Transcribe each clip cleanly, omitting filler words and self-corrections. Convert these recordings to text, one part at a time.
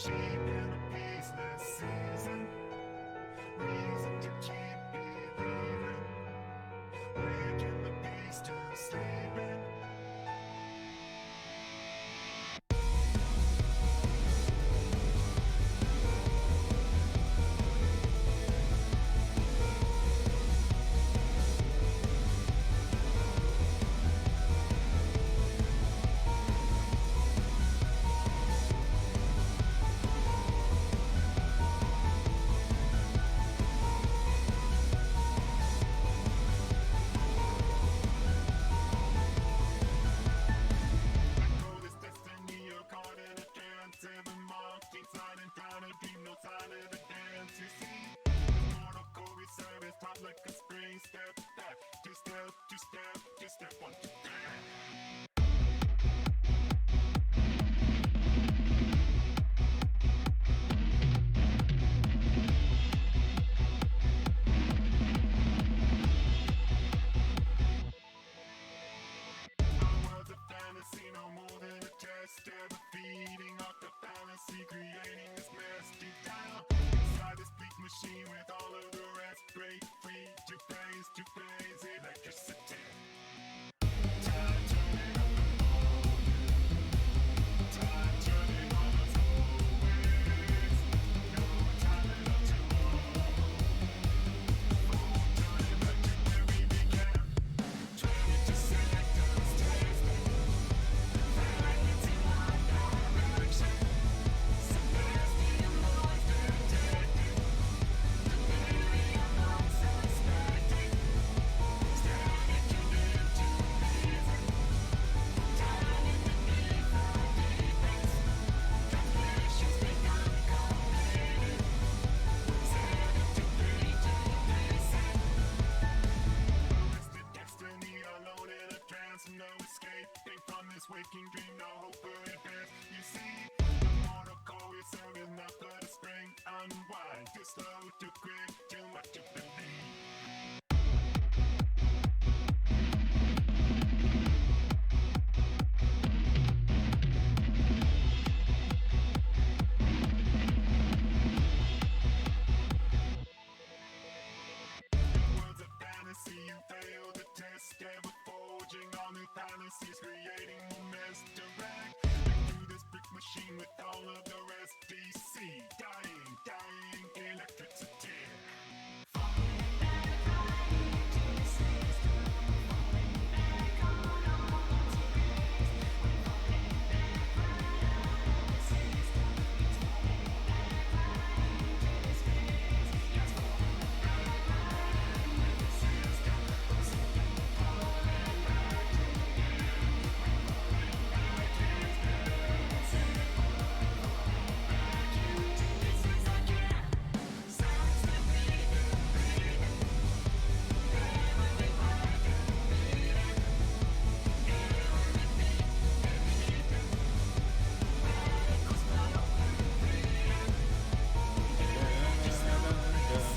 cheap in a peaceless season. Reason to keep believing. Waking the beast to sleeping. Two-step, one-two. World's a fantasy, no more than a test. Ever feeding off the fallacy, creating this mess deep down inside this bleak machine with all of the rest. Break free, two-phase electricity. Time turning up the voltage. Time turning on us always. No time enough to hold. Turning back to where we began. 22 seconds tasting. Flying into one direction. Sebastian noise detected. Delirium unsuspected. Static condemned to reason. Time in the need for defense. Transgressions become completed. 7 to 3 to 3 Arrested destiny, alone in a trance, no escaping from this waking dream, no hope for advance. You see, the mortal core we serve is not but a spring. Unwind, too slow, too quick, too much to believe. World's a fantasy, you fail the test. Ever forging all new fallacies, creating more mess. Direct through this brick machine with all of the rest. DC, dying, electricity. Falling back right into the system. Falling back on all its ways. We're falling back right out of the system. It's falling back right into the space. It's falling back right into the system. We're falling back to the end. We're falling back into this is again. Silence the breathing. Every part of beating. Everything beneath. Radicals flow through freedom. Energy slowly receding.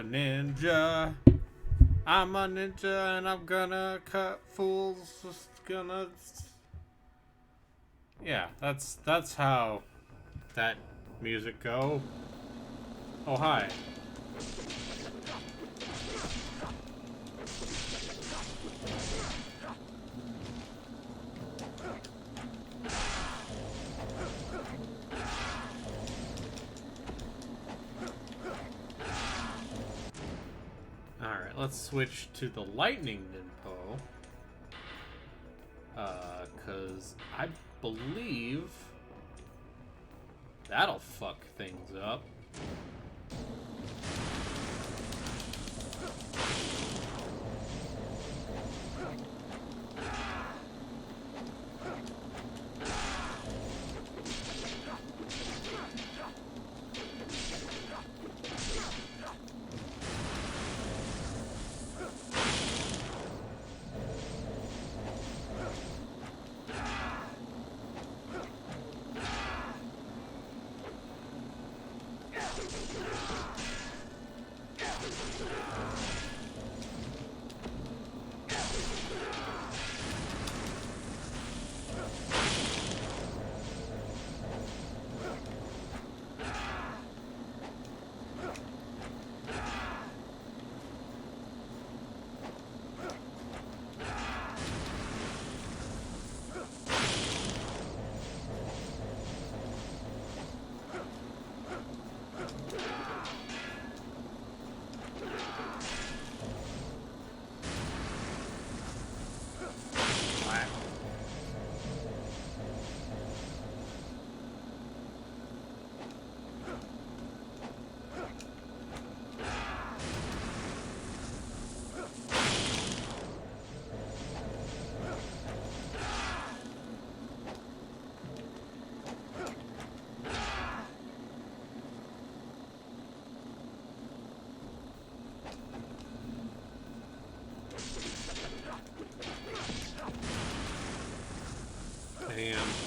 Ninja. I'm a ninja and I'm gonna cut fools. Just gonna. Yeah, that's how that music go. Oh hi. Alright, let's switch to the lightning Ninpo. Cause I believe that'll fuck things up.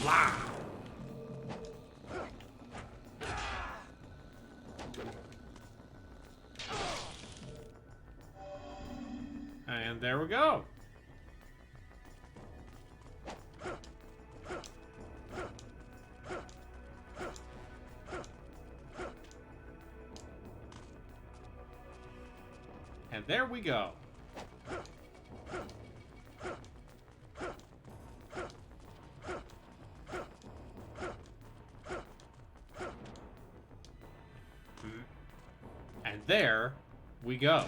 Blah! And there we go. And there we go. And there we go.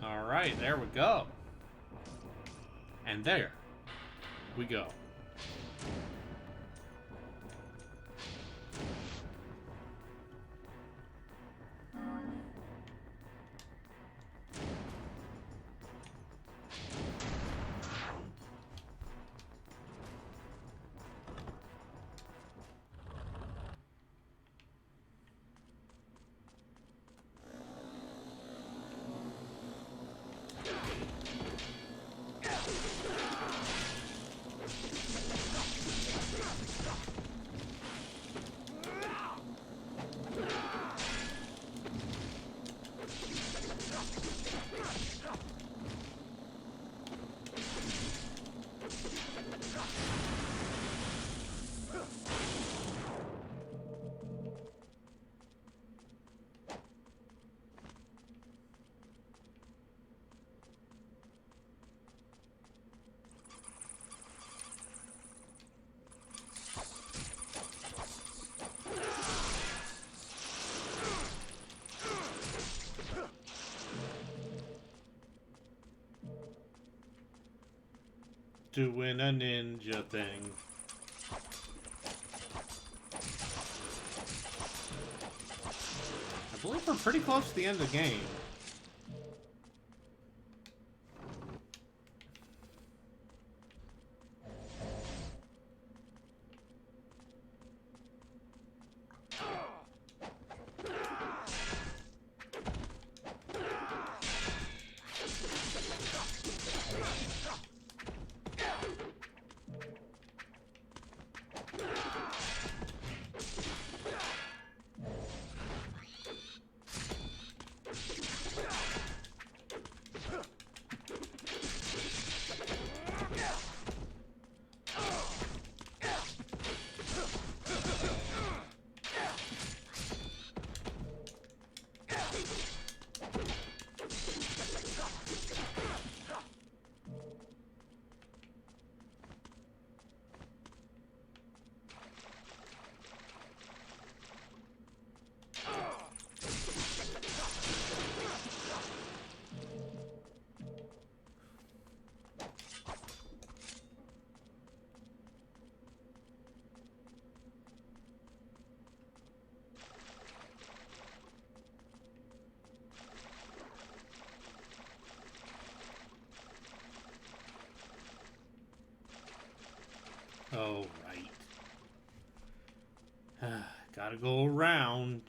All right, there we go. And there we go. Doing a ninja thing. I believe we're pretty close to the end of the game. Oh, right. Gotta go around.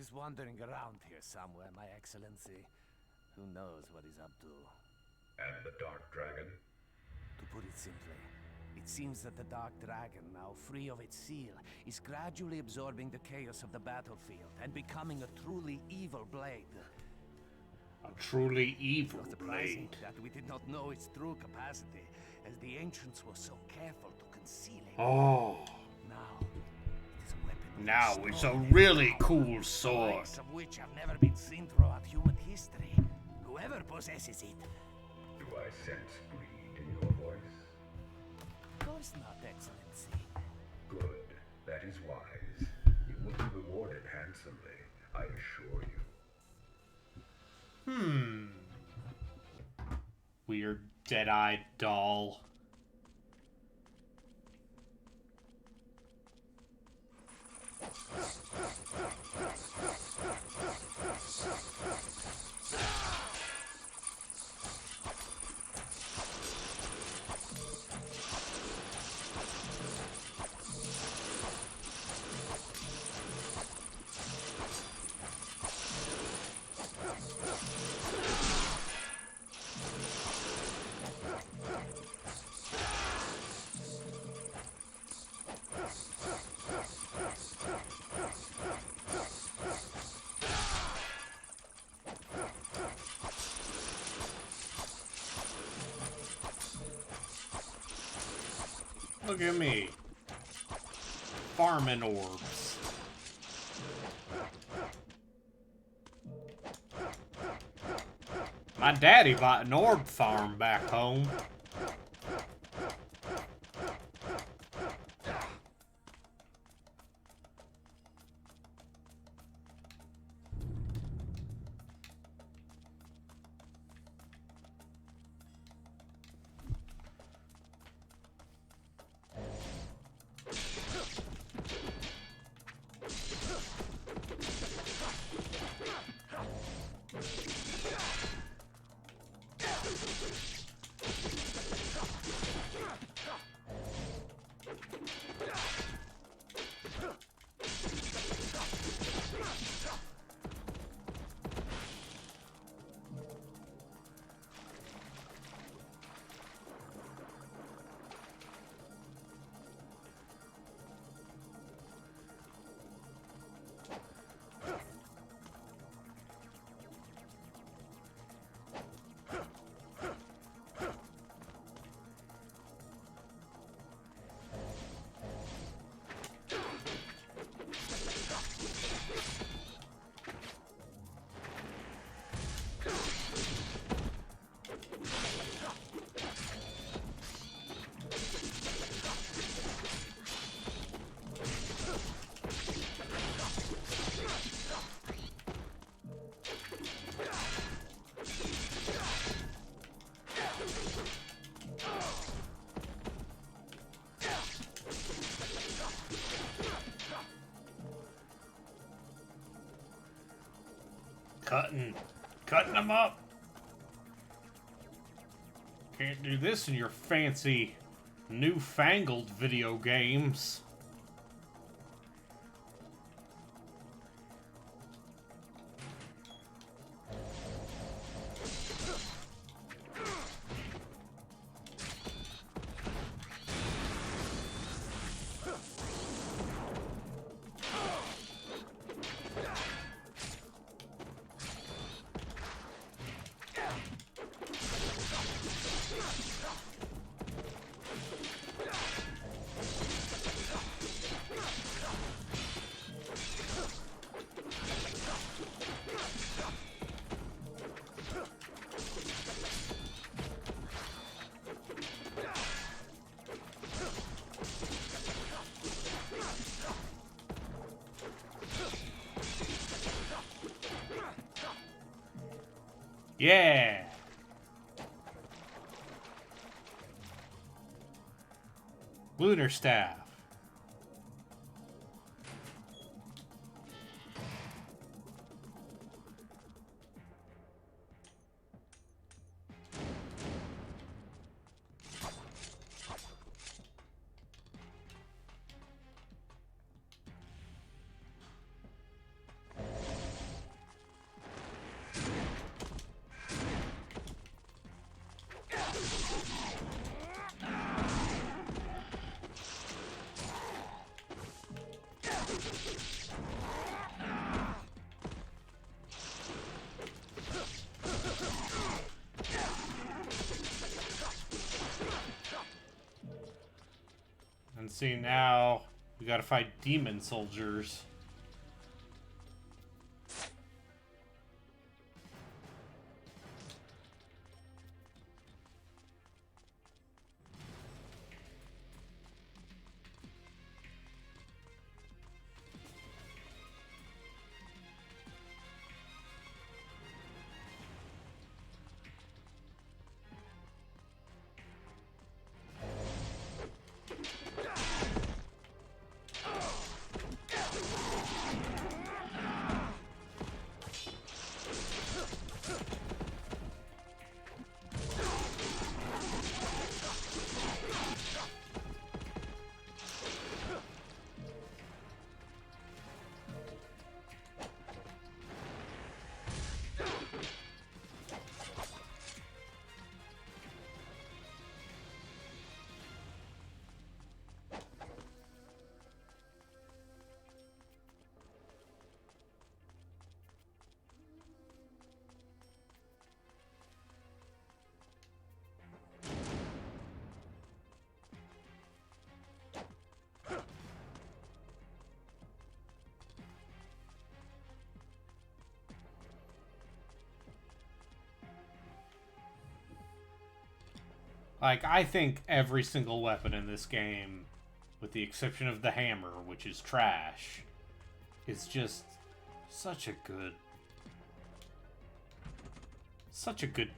is wandering around here somewhere, My Excellency. Who knows what he's up to? And the Dark Dragon? To put it simply, it seems that the Dark Dragon, now free of its seal, is gradually absorbing the chaos of the battlefield and becoming a truly evil blade. A truly evil Not surprising blade. that we did not know its true capacity, as the ancients were so careful to conceal it. Oh. Now, it is a weapon of Now it's a extraordinary really power, cool the sword. likes of which have never been seen throughout human history. Whoever possesses it. Do I sense greed in your voice? Of course not, Excellency. Good. That is wise. You will be rewarded handsomely, I assure you. Weird dead-eyed doll. Look at me. Farming orbs. My daddy bought an orb farm back home. Cutting them up. Can't do this in your fancy, newfangled video games. Yeah. Lunar staff. And see, now we gotta fight demon soldiers. Like, I think every single weapon in this game, with the exception of the hammer, which is trash, is just such a good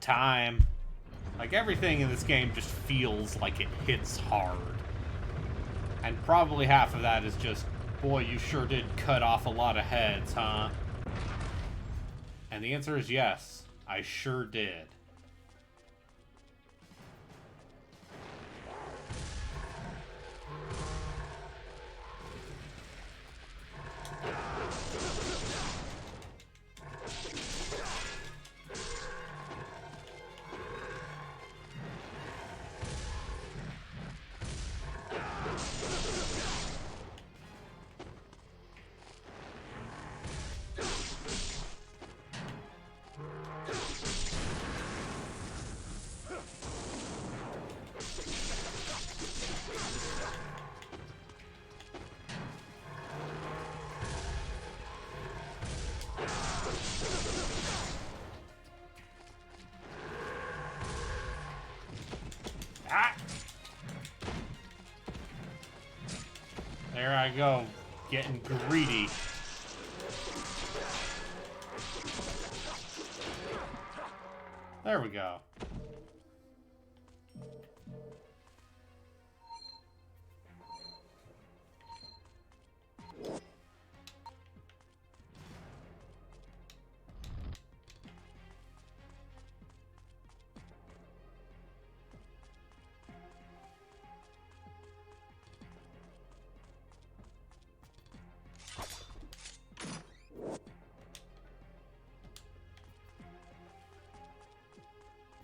time. Like, everything in this game just feels like it hits hard. And probably half of that is just, boy, you sure did cut off a lot of heads, huh? And the answer is yes, I sure did. Ah! There I go, getting greedy. There we go.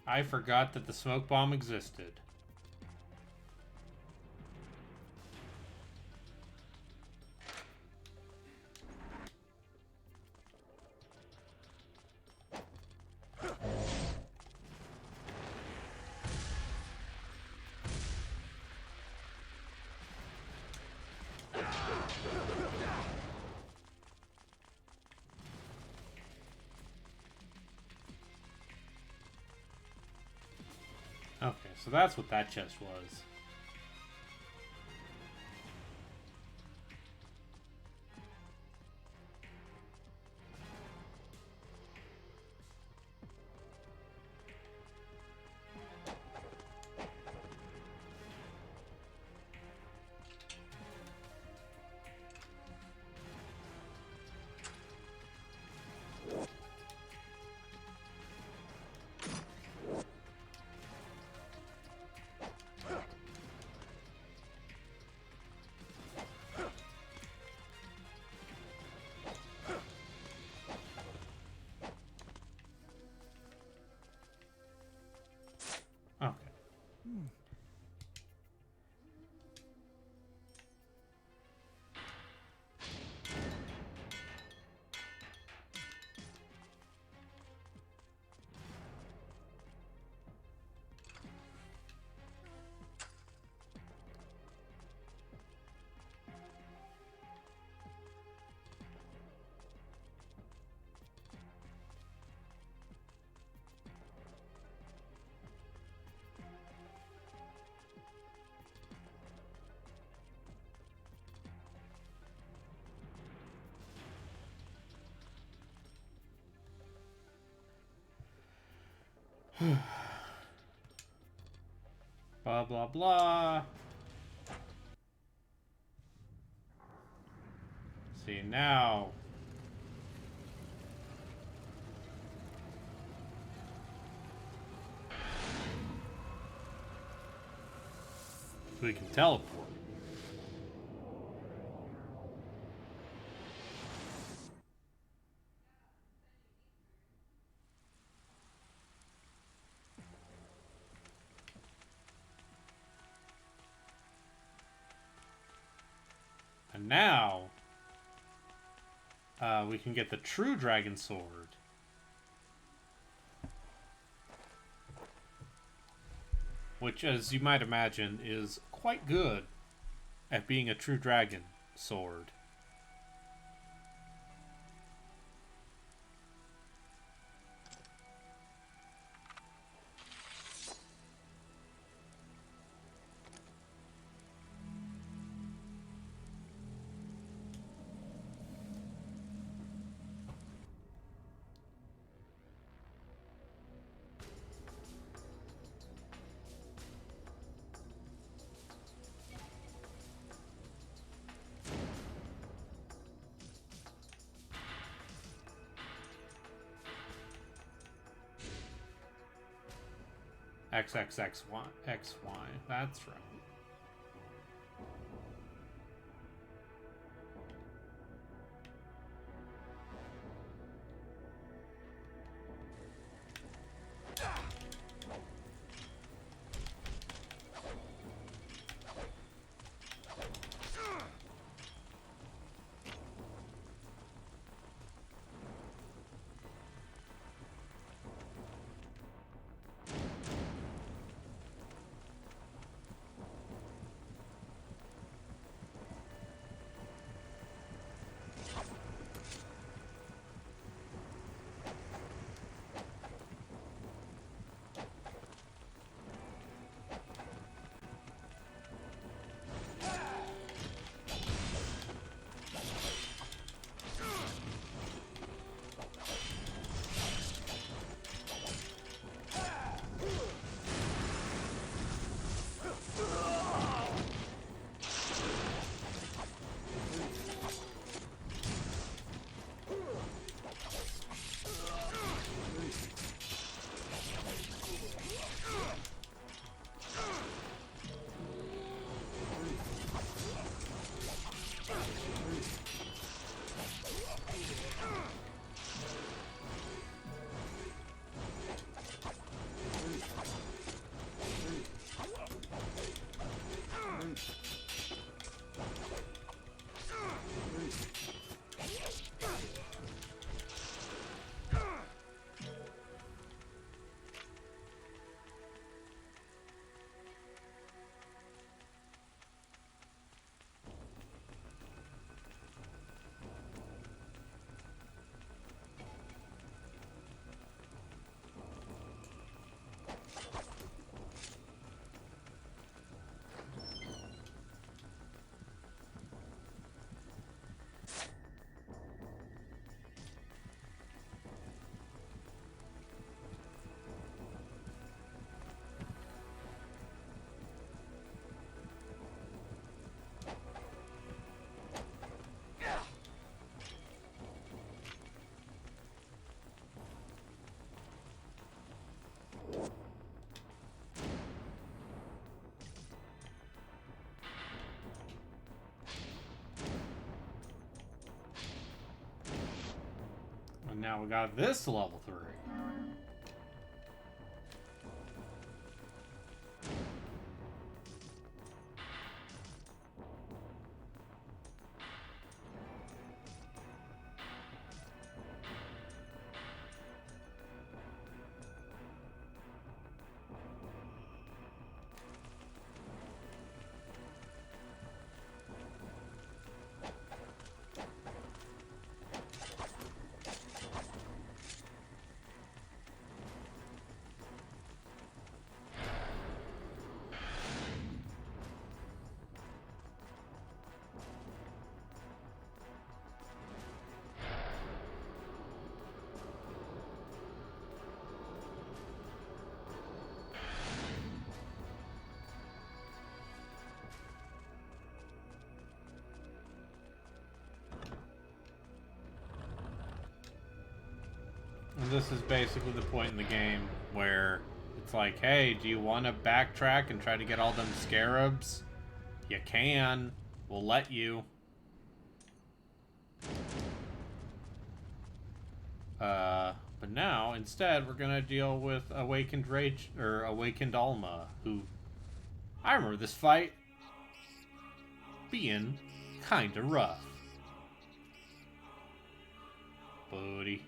I forgot that the smoke bomb existed. Okay, so that's what that chest was. Blah, blah, blah. See, now... we can teleport. And now, we can get the true dragon sword. Which, as you might imagine, is quite good at being a true dragon sword. XXXY, XY, that's right. And now we got this level 3. And this is basically the point in the game where it's like, hey, do you want to backtrack and try to get all them scarabs? You can. We'll let you. But now, instead, we're gonna deal with Awakened Rage, or Awakened Alma, who... I remember this fight being kinda rough. Buddy.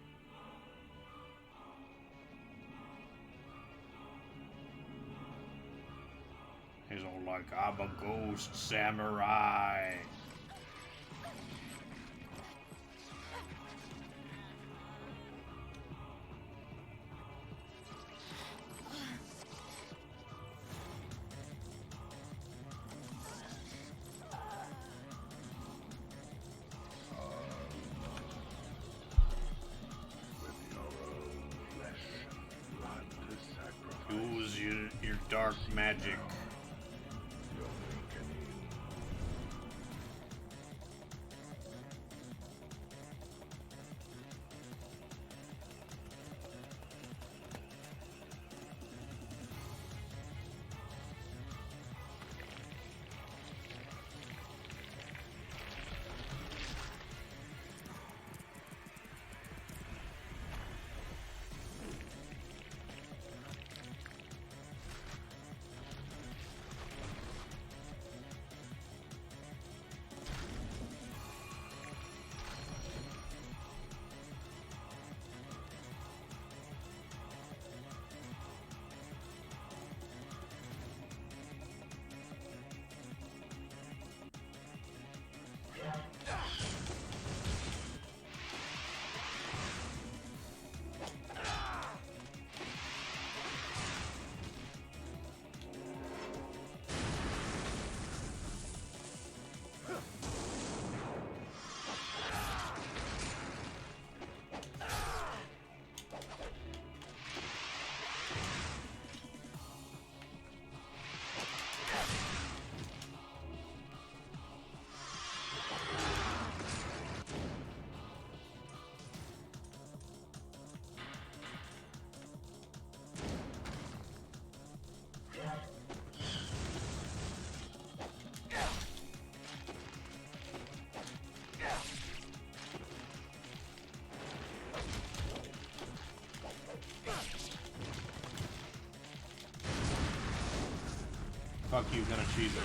He's all like, I'm a ghost samurai. Use your dark magic. Fuck you, gonna cheese it.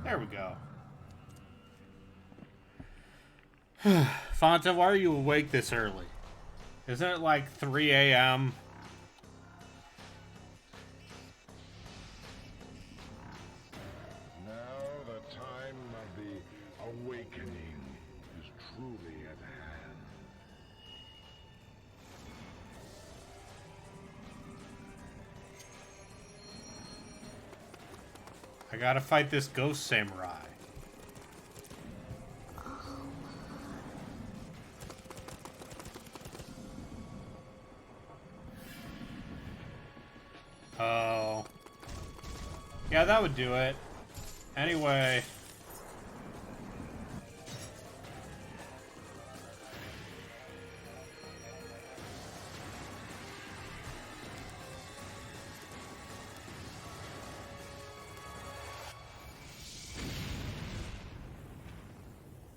There we go. Fonta, why are you awake this early? Isn't it like 3 a.m.? Now the time of the awakening is truly at hand. I gotta fight this ghost samurai. Oh. Yeah, that would do it. Anyway.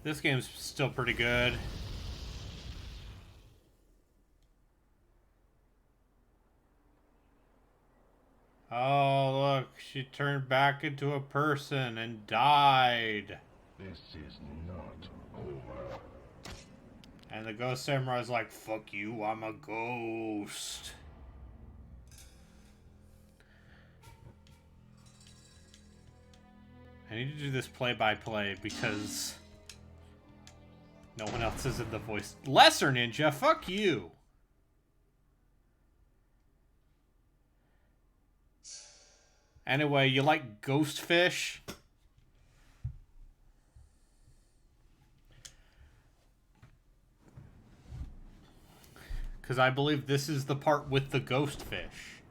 This game's still pretty good. she turned back into a person and died. This is not over. And the ghost samurai's like, fuck you, I'm a ghost. I need to do this play-by-play because no one else is in the voice. Lesser Ninja, fuck you. Anyway, you like ghost fish? Because I believe this is the part with the ghost fish.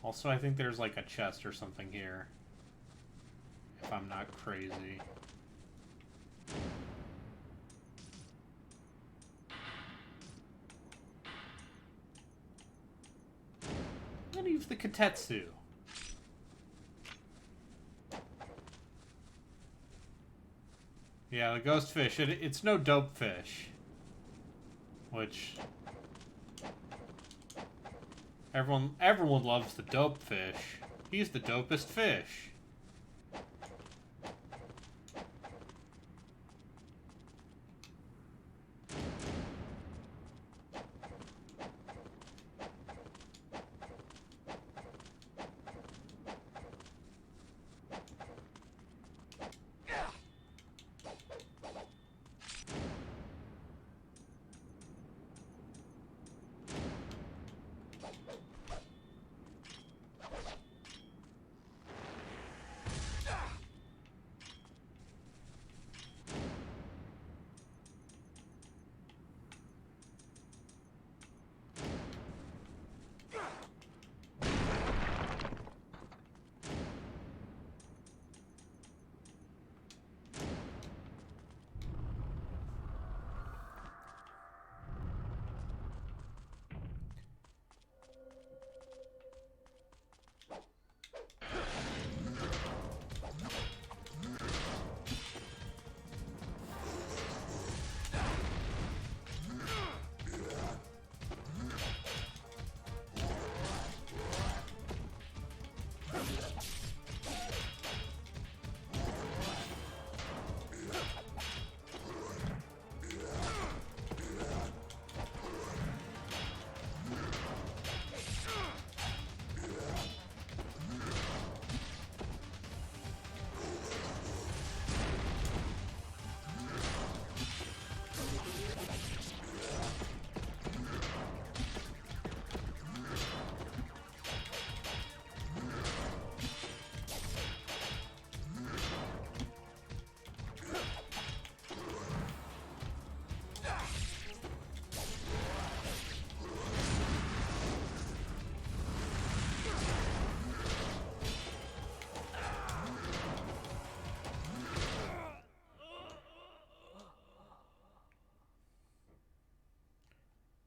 Also, I think there's like a chest or something here. If I'm not crazy. I'm gonna use the Katetsu. Yeah, the ghost fish. It's no dope fish. Which... Everyone loves the dope fish. He's the dopest fish.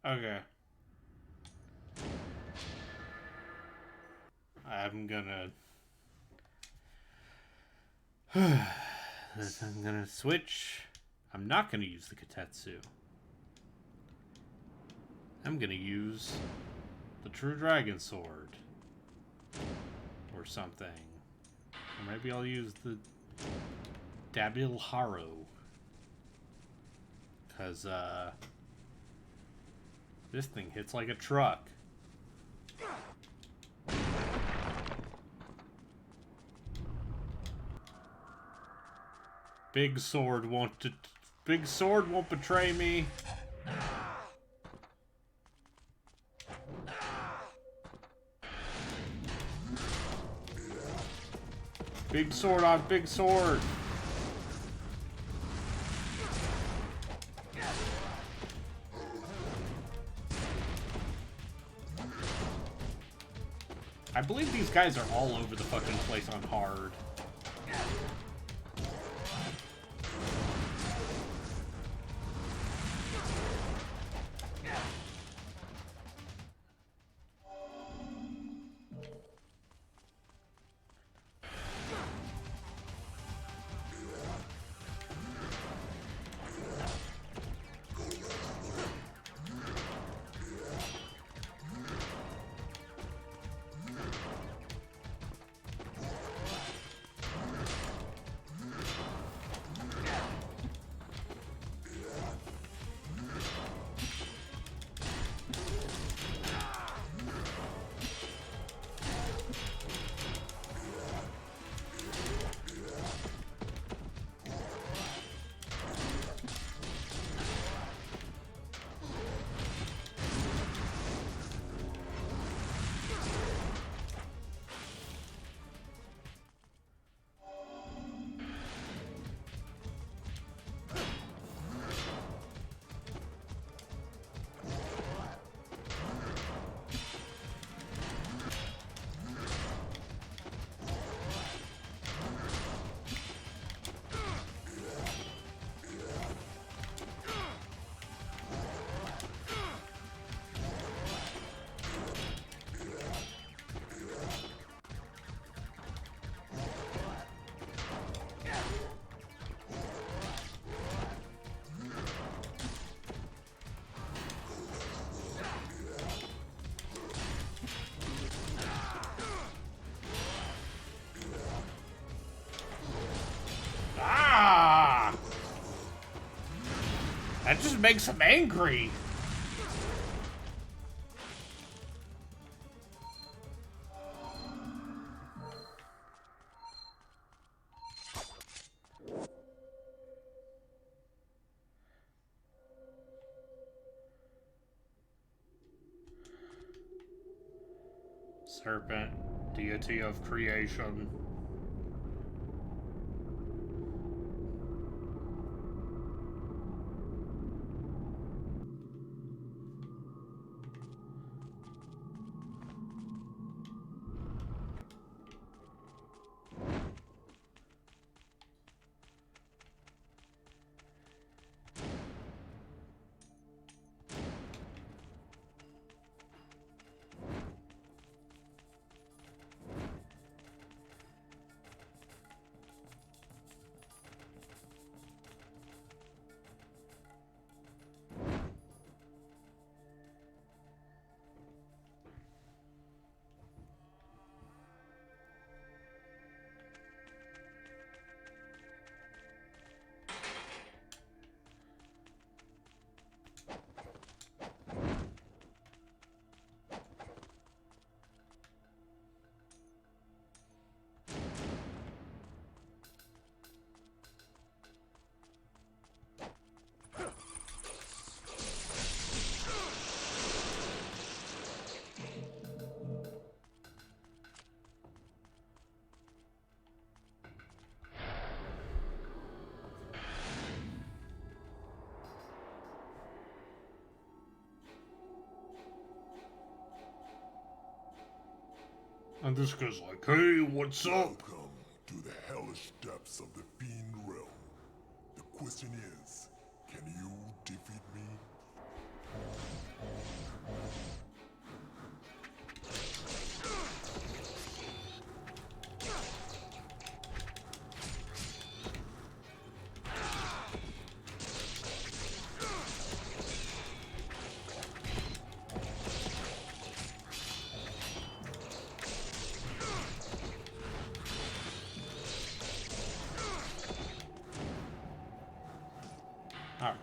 Okay. I'm gonna switch. I'm not gonna use the Katetsu. I'm gonna use the True Dragon Sword. Or something. Or maybe I'll use the Dabil Haro. Because, this thing hits like a truck. Big sword won't betray me. Big sword on big sword. I believe these guys are all over the fucking place on hard. just makes him angry. Serpent, deity of creation. And this guy's like, hey, what's up? Welcome to the hellish depths of the Fiend realm. The question is, can you defeat me? Alright.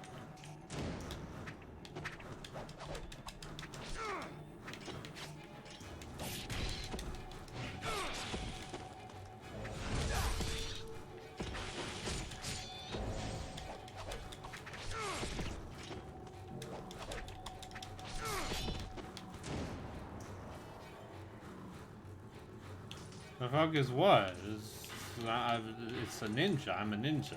The fuck is what? It's a ninja. I'm a ninja.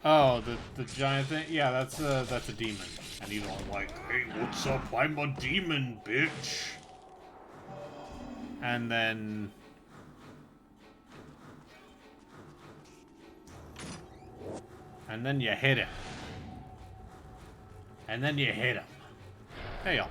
Oh, the giant thing? Yeah, that's a demon. And he's all like, hey, what's up? I'm a demon, bitch. And then... And then you hit him. And then you hit him. Hey, alt.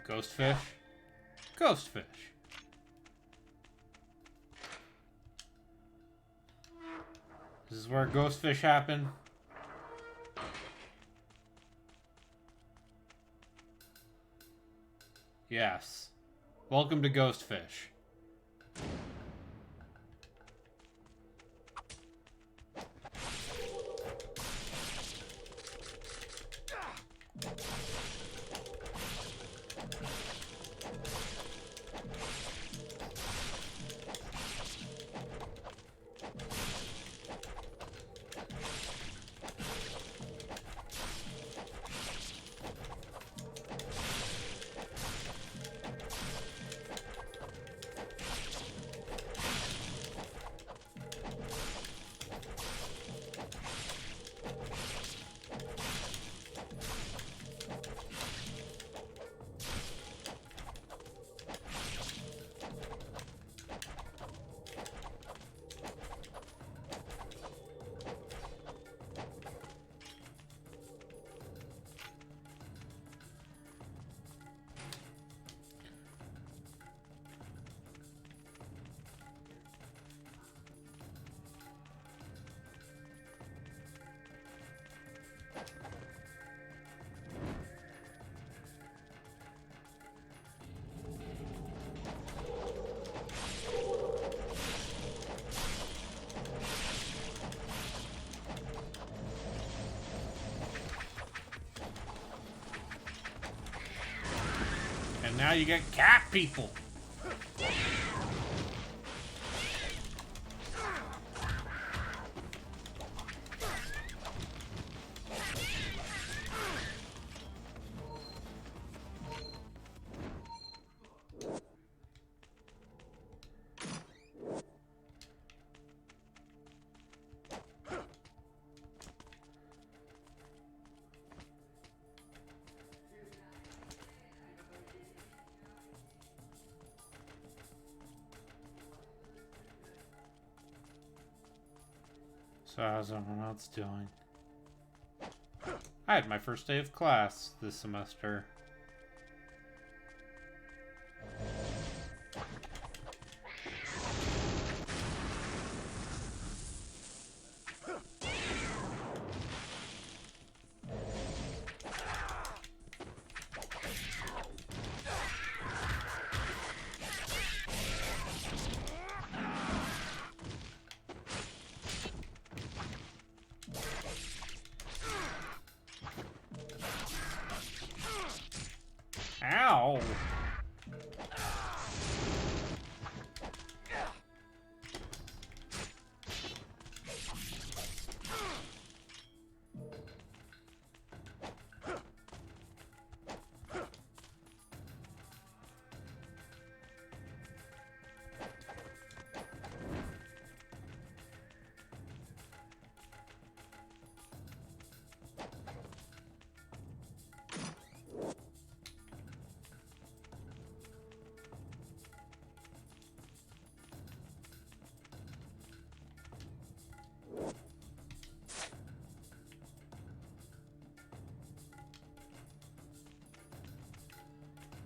Ghostfish? Ghostfish. This is where Ghostfish happen. Yes. Welcome to Ghostfish. Now you get cat people. So how's everyone else doing? I had my first day of class this semester. Ow!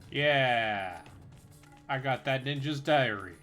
Yeah, I got that ninja's diary.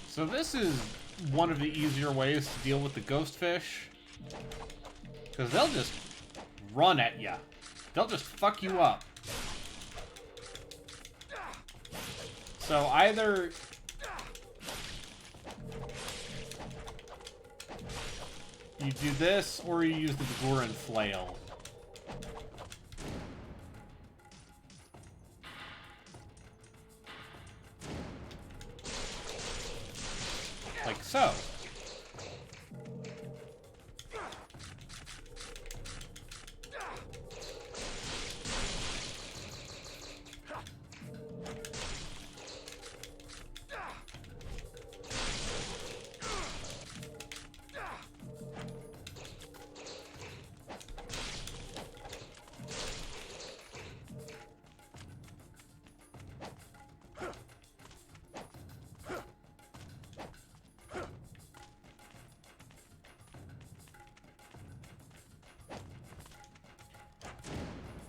So this is one of the easier ways to deal with the ghost fish. Because they'll just run at you. They'll just fuck you up. So either you do this or you use the Goran flail. Like so.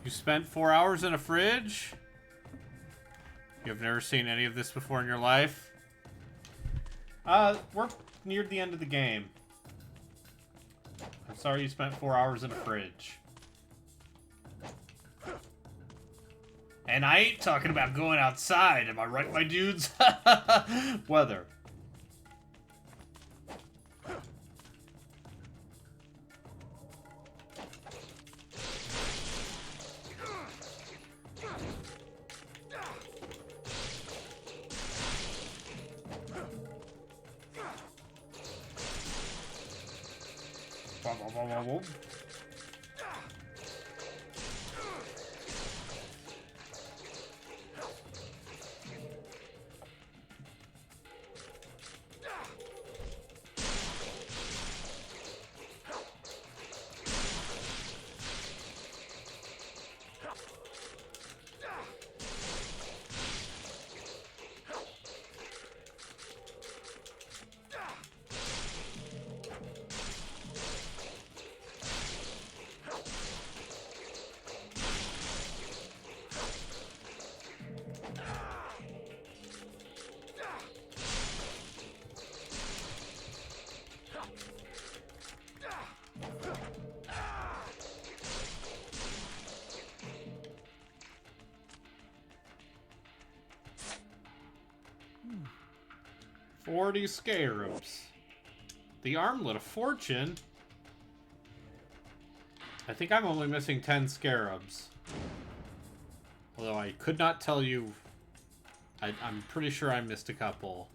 You spent 4 hours in a fridge? You've never seen any of this before in your life? We're near the end of the game. I'm sorry you spent 4 hours in a fridge. And I ain't talking about going outside, am I right, my dudes? Weather. 40 scarabs. The armlet of fortune? I think I'm only missing 10 scarabs. Although I could not tell you... I'm pretty sure I missed a couple.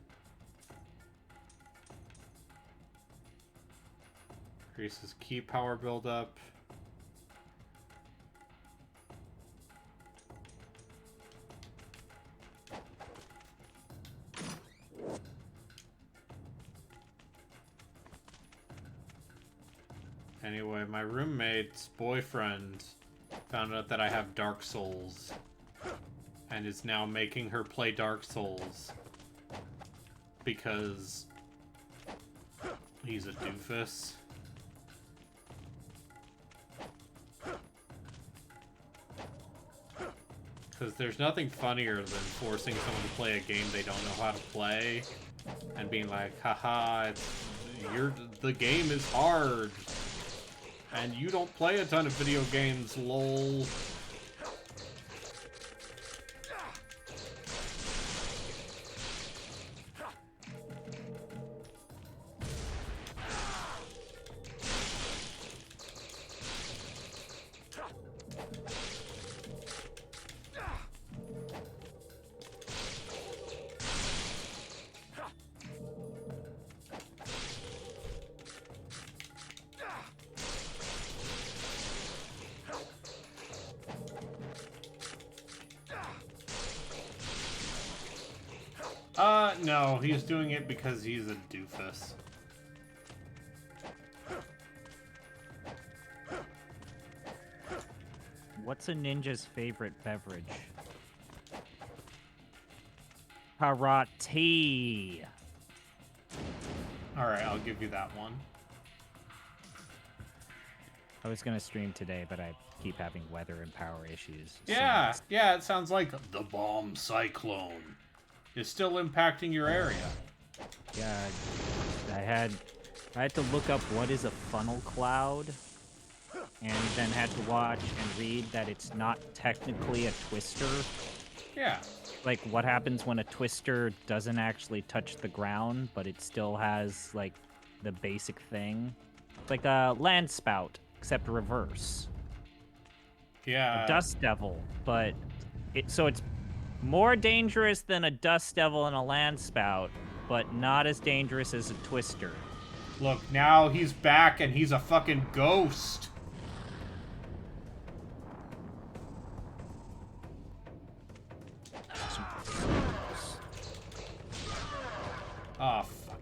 Increases key power buildup. Anyway, my roommate's boyfriend found out that I have Dark Souls and is now making her play Dark Souls because he's a doofus. Because there's nothing funnier than forcing someone to play a game they don't know how to play and being like, haha, the game is hard. And you don't play a ton of video games, lol. No, he's doing it because he's a doofus. What's a ninja's favorite beverage? Karate. Alright, I'll give you that one. I was gonna stream today, but I keep having weather and power issues. Yeah, yeah, it sounds like the bomb cyclone is still impacting your area. Yeah, I had to look up what is a funnel cloud, and then had to watch and read that it's not technically a twister. Yeah. Like, what happens when a twister doesn't actually touch the ground, but it still has, like, the basic thing? It's like a land spout, except reverse. Yeah. A dust devil, but... So it's more dangerous than a dust devil and a land spout, but not as dangerous as a twister. Look, now he's back and he's a fucking ghost. Oh, fuck.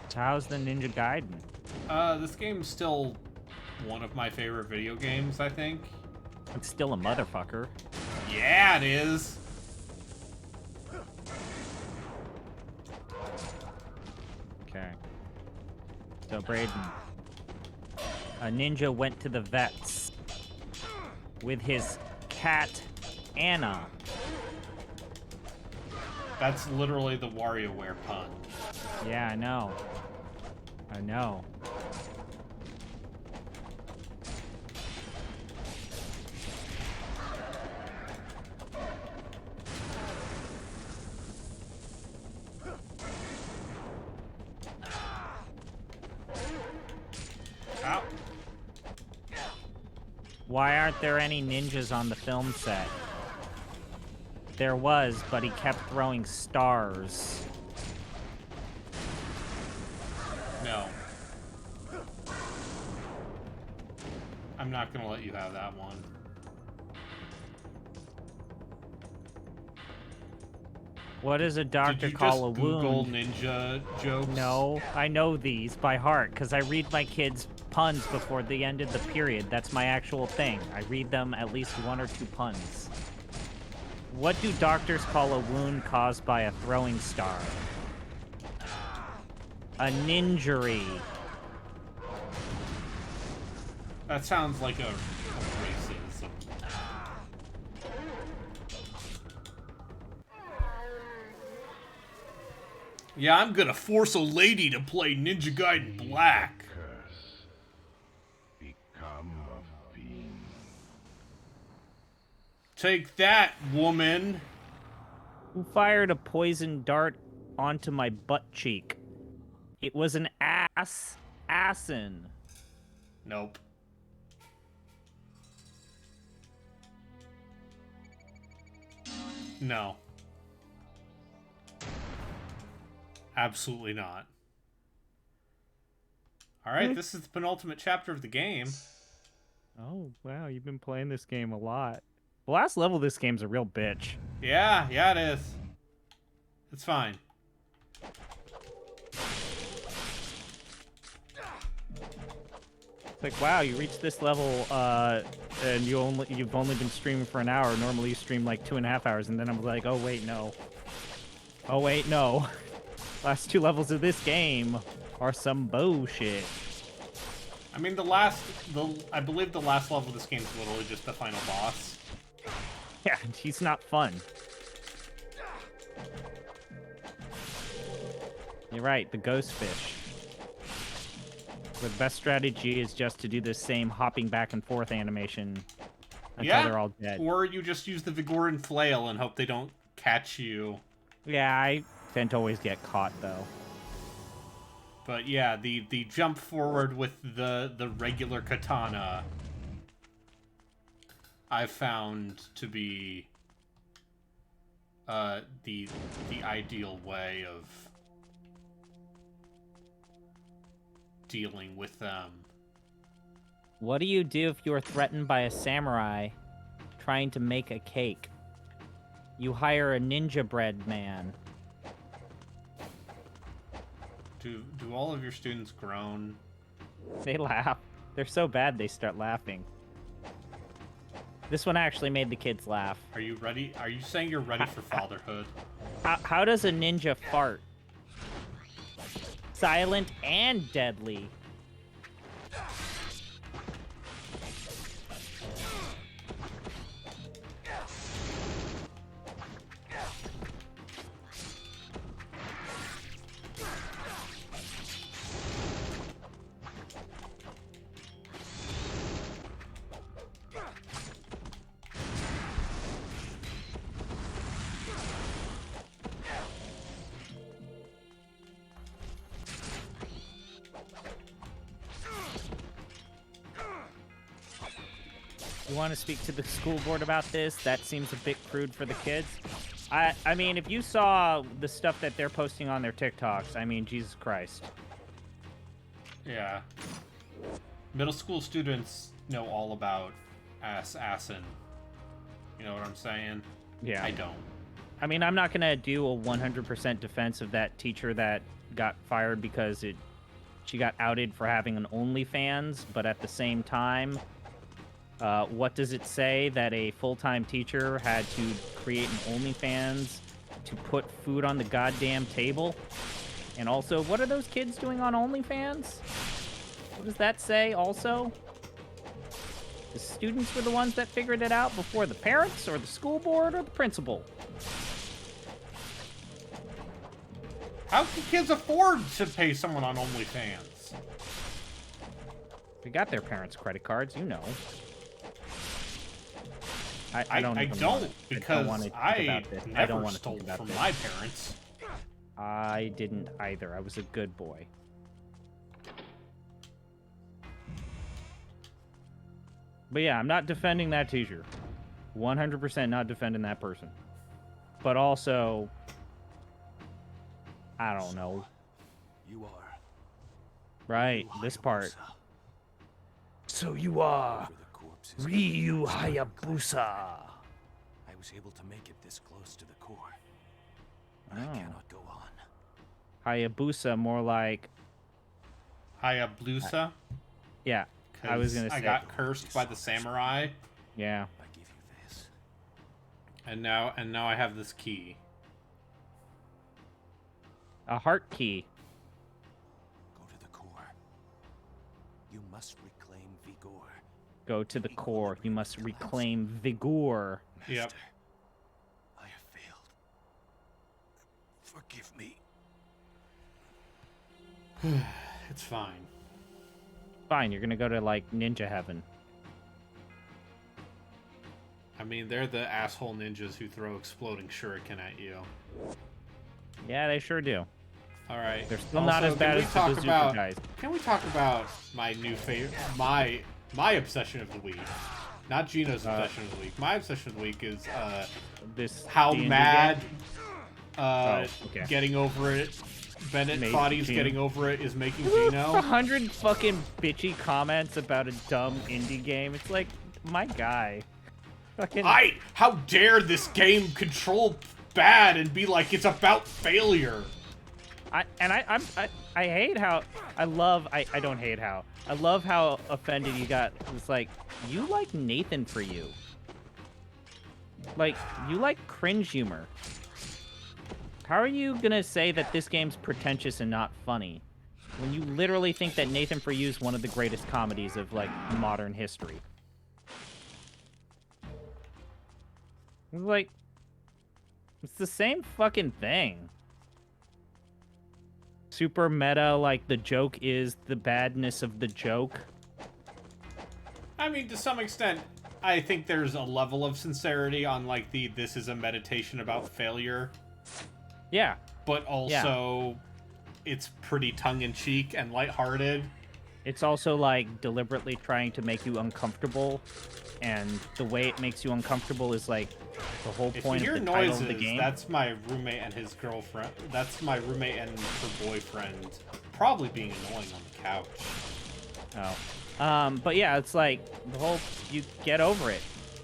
So how's the Ninja Gaiden? This game's still one of my favorite video games, I think. It's still a motherfucker. Yeah, it is. Okay. So, Braden. A ninja went to the vets with his cat, Anna. That's literally the WarioWare pun. Yeah, I know. I know. Ow. Why aren't there any ninjas on the film set? There was, but he kept throwing stars. No. I'm not gonna let you have that one. What does a doctor Did you call a just Google wound? ninja jokes? No, I know these by heart because I read my kids' puns before the end of the period. That's my actual thing. I read them at least 1 or 2 puns. What do doctors call a wound caused by a throwing star? A ninjury. That sounds like a racism. Yeah, I'm gonna force a lady to play Ninja Gaiden Black. Curse. Become a fiend. Take that, woman. Who fired a poison dart onto my butt cheek. It was an assin. Nope. No. Absolutely not. Alright, this is the penultimate chapter of the game. Oh, wow, you've been playing this game a lot. The last level of this game's a real bitch. Yeah, it is. It's fine. It's like, wow, you reached this level, and you've only been streaming for an hour. Normally you stream like 2.5 hours, and then I'm like, oh wait, no. Oh wait, no. Last 2 levels of this game are some bullshit. I mean, I believe the last level of this game is literally just the final boss. Yeah, he's not fun. You're right, the ghost fish. Where the best strategy is just to do the same hopping back and forth animation until they're all dead. Or you just use the Vigoran flail and hope they don't catch you. Yeah, I tend to always get caught, though. But yeah, the jump forward with the regular katana I've found to be the ideal way of dealing with them. What do you do if you're threatened by a samurai trying to make a cake? You hire a ninja bread man. Do all of your students groan? They laugh. They're so bad they start laughing. This one actually made the kids laugh. Are you ready? Are you saying you're ready for fatherhood? How does a ninja fart? Silent and deadly. You want to speak to the school board about this? That seems a bit crude for the kids. I mean, if you saw the stuff that they're posting on their TikToks, I mean, Jesus Christ. Yeah. Middle school students know all about assin. You know what I'm saying? Yeah. I don't. I mean, I'm not going to do a 100% defense of that teacher that got fired because she got outed for having an OnlyFans, but at the same time, what does it say that a full-time teacher had to create an OnlyFans to put food on the goddamn table? And also, what are those kids doing on OnlyFans? What does that say also? The students were the ones that figured it out before the parents or the school board or the principal. How can kids afford to pay someone on OnlyFans? They got their parents' credit cards, you know. I don't because I never want to stole think about from this. my parents. I didn't either. I was a good boy. But yeah, I'm not defending that teacher. 100% not defending that person. But also, I don't know. You are. Right, this part. So you are For the corpses. Ryu Hayabusa. I was able to make it this close to the core. Oh. I cannot go on. Hayabusa, more like, Hayabusa. yeah, I was gonna say. I got cursed by the samurai, Yeah. I give you this. and now I have this key. A heart key. Go to the core. You must reclaim vigor. Go to the core. You must reclaim vigor. Yep. Master, I have failed. Forgive me. It's fine. Fine, you're gonna go to, like, ninja heaven. I mean, they're the asshole ninjas who throw exploding shuriken at you. Yeah, they sure do. All right. They're still not as bad as the Bazooka guys. Can we talk about my new favorite, my obsession of the week? Not Gino's obsession of the week. My obsession of the week is This how D&D mad okay. getting over it. Bennett Made Body's Gino. getting over it is making 100 Gino. fucking bitchy comments about a dumb indie game. It's like, my guy. Fucking. How dare this game control bad and be like it's about failure? I hate how I don't hate how I love how offended you got. It's like, you like Nathan for you. Like, you like cringe humor. How are you gonna say that this game's pretentious and not funny when you literally think that Nathan For You is one of the greatest comedies of, like, modern history? Like, it's the same fucking thing. Super meta, like, the joke is the badness of the joke. I mean, to some extent, I think there's a level of sincerity on, like, this is a meditation about failure. Yeah. But also, it's pretty tongue-in-cheek and lighthearted. It's also, like, deliberately trying to make you uncomfortable, and the way it makes you uncomfortable is, like, the whole point of the title of the game. That's my roommate and his girlfriend. That's my roommate and her boyfriend probably being annoying on the couch. Oh. But yeah, it's like, you get over it.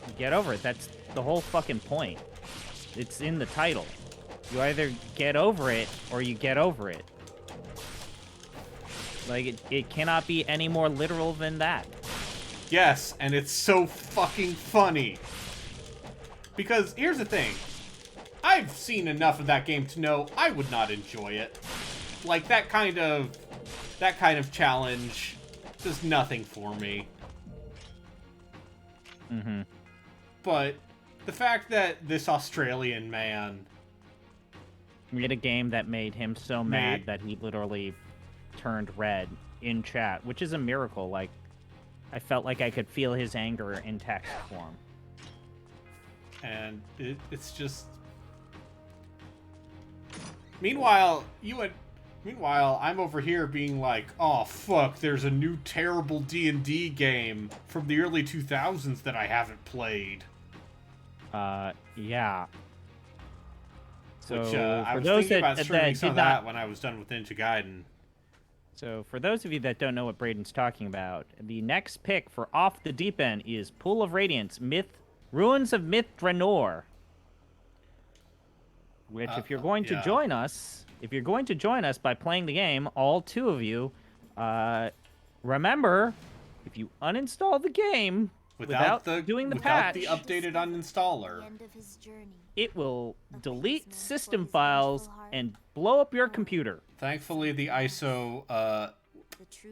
You get over it. That's the whole fucking point. It's in the title. You either get over it, or you get over it. Like, it cannot be any more literal than that. Yes, and it's so fucking funny. Because, here's the thing. I've seen enough of that game to know I would not enjoy it. Like, that kind of challenge does nothing for me. Mm-hmm. But the fact that this Australian man made a game that made him so mad that he literally turned red in chat, which is a miracle. Like, I felt like I could feel his anger in text form. And it's just... Meanwhile, I'm over here being like, oh, fuck, there's a new terrible D&D game from the early 2000s that I haven't played. Yeah. So, Which, I for was those thinking about that streaming some did of not... that when I was done with Ninja Gaiden. So, for those of you that don't know what Braden's talking about, the next pick for Off the Deep End is Pool of Radiance, Ruins of Myth Draenor. Which, if you're going to join us, by playing the game, all two of you, remember, if you uninstall the game without doing the patch, without the updated uninstaller, it will delete system files and blow up your computer. Thankfully, the ISO,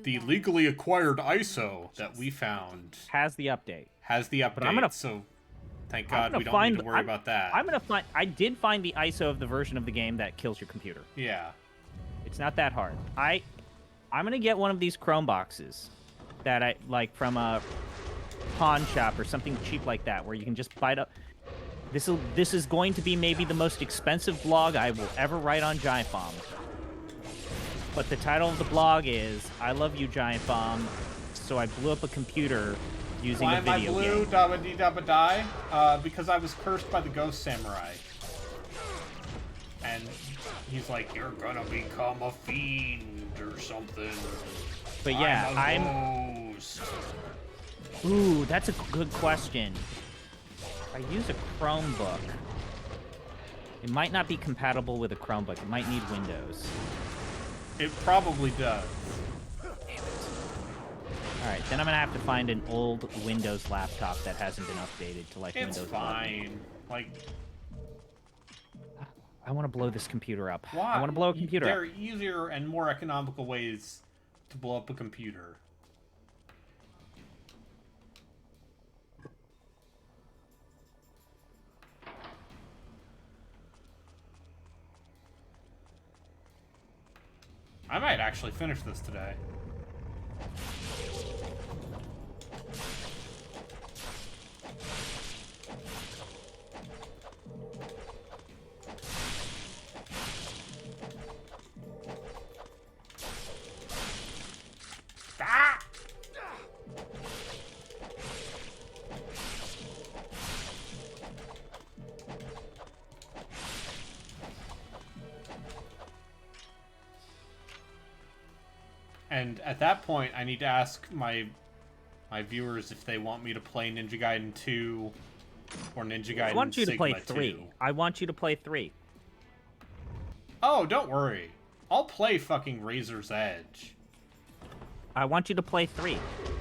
the legally acquired ISO that we found has the update. But so thank God we don't need to worry about that. I did find the ISO of the version of the game that kills your computer. Yeah. It's not that hard. I'm gonna get one of these Chrome boxes that I like from a pawn shop or something cheap like that, where you can just buy it up. This is going to be maybe the most expensive blog I will ever write on Giant Bomb. But the title of the blog is "I Love You, Giant Bomb." So I blew up a computer using a video game. Why am I blue? Dabba dee dabba die? Because I was cursed by the ghost samurai. And he's like, "You're gonna become a fiend or something." But yeah, Ooh, that's a good question. I use a Chromebook. It might not be compatible with a Chromebook. It might need Windows. It probably does. Damn it. Alright, then I'm gonna have to find an old Windows laptop that hasn't been updated to, like, Windows 11. It's fine. Like... I want to blow this computer up. Why? I want to blow a computer There up. are easier and more economical ways to blow up a computer. I might actually finish this today. And at that point, I need to ask my viewers if they want me to play Ninja Gaiden 2 or Ninja Gaiden I want you to play Sigma 3. 2. I want you to play 3. Oh, don't worry. I'll play fucking Razor's Edge. I want you to play 3.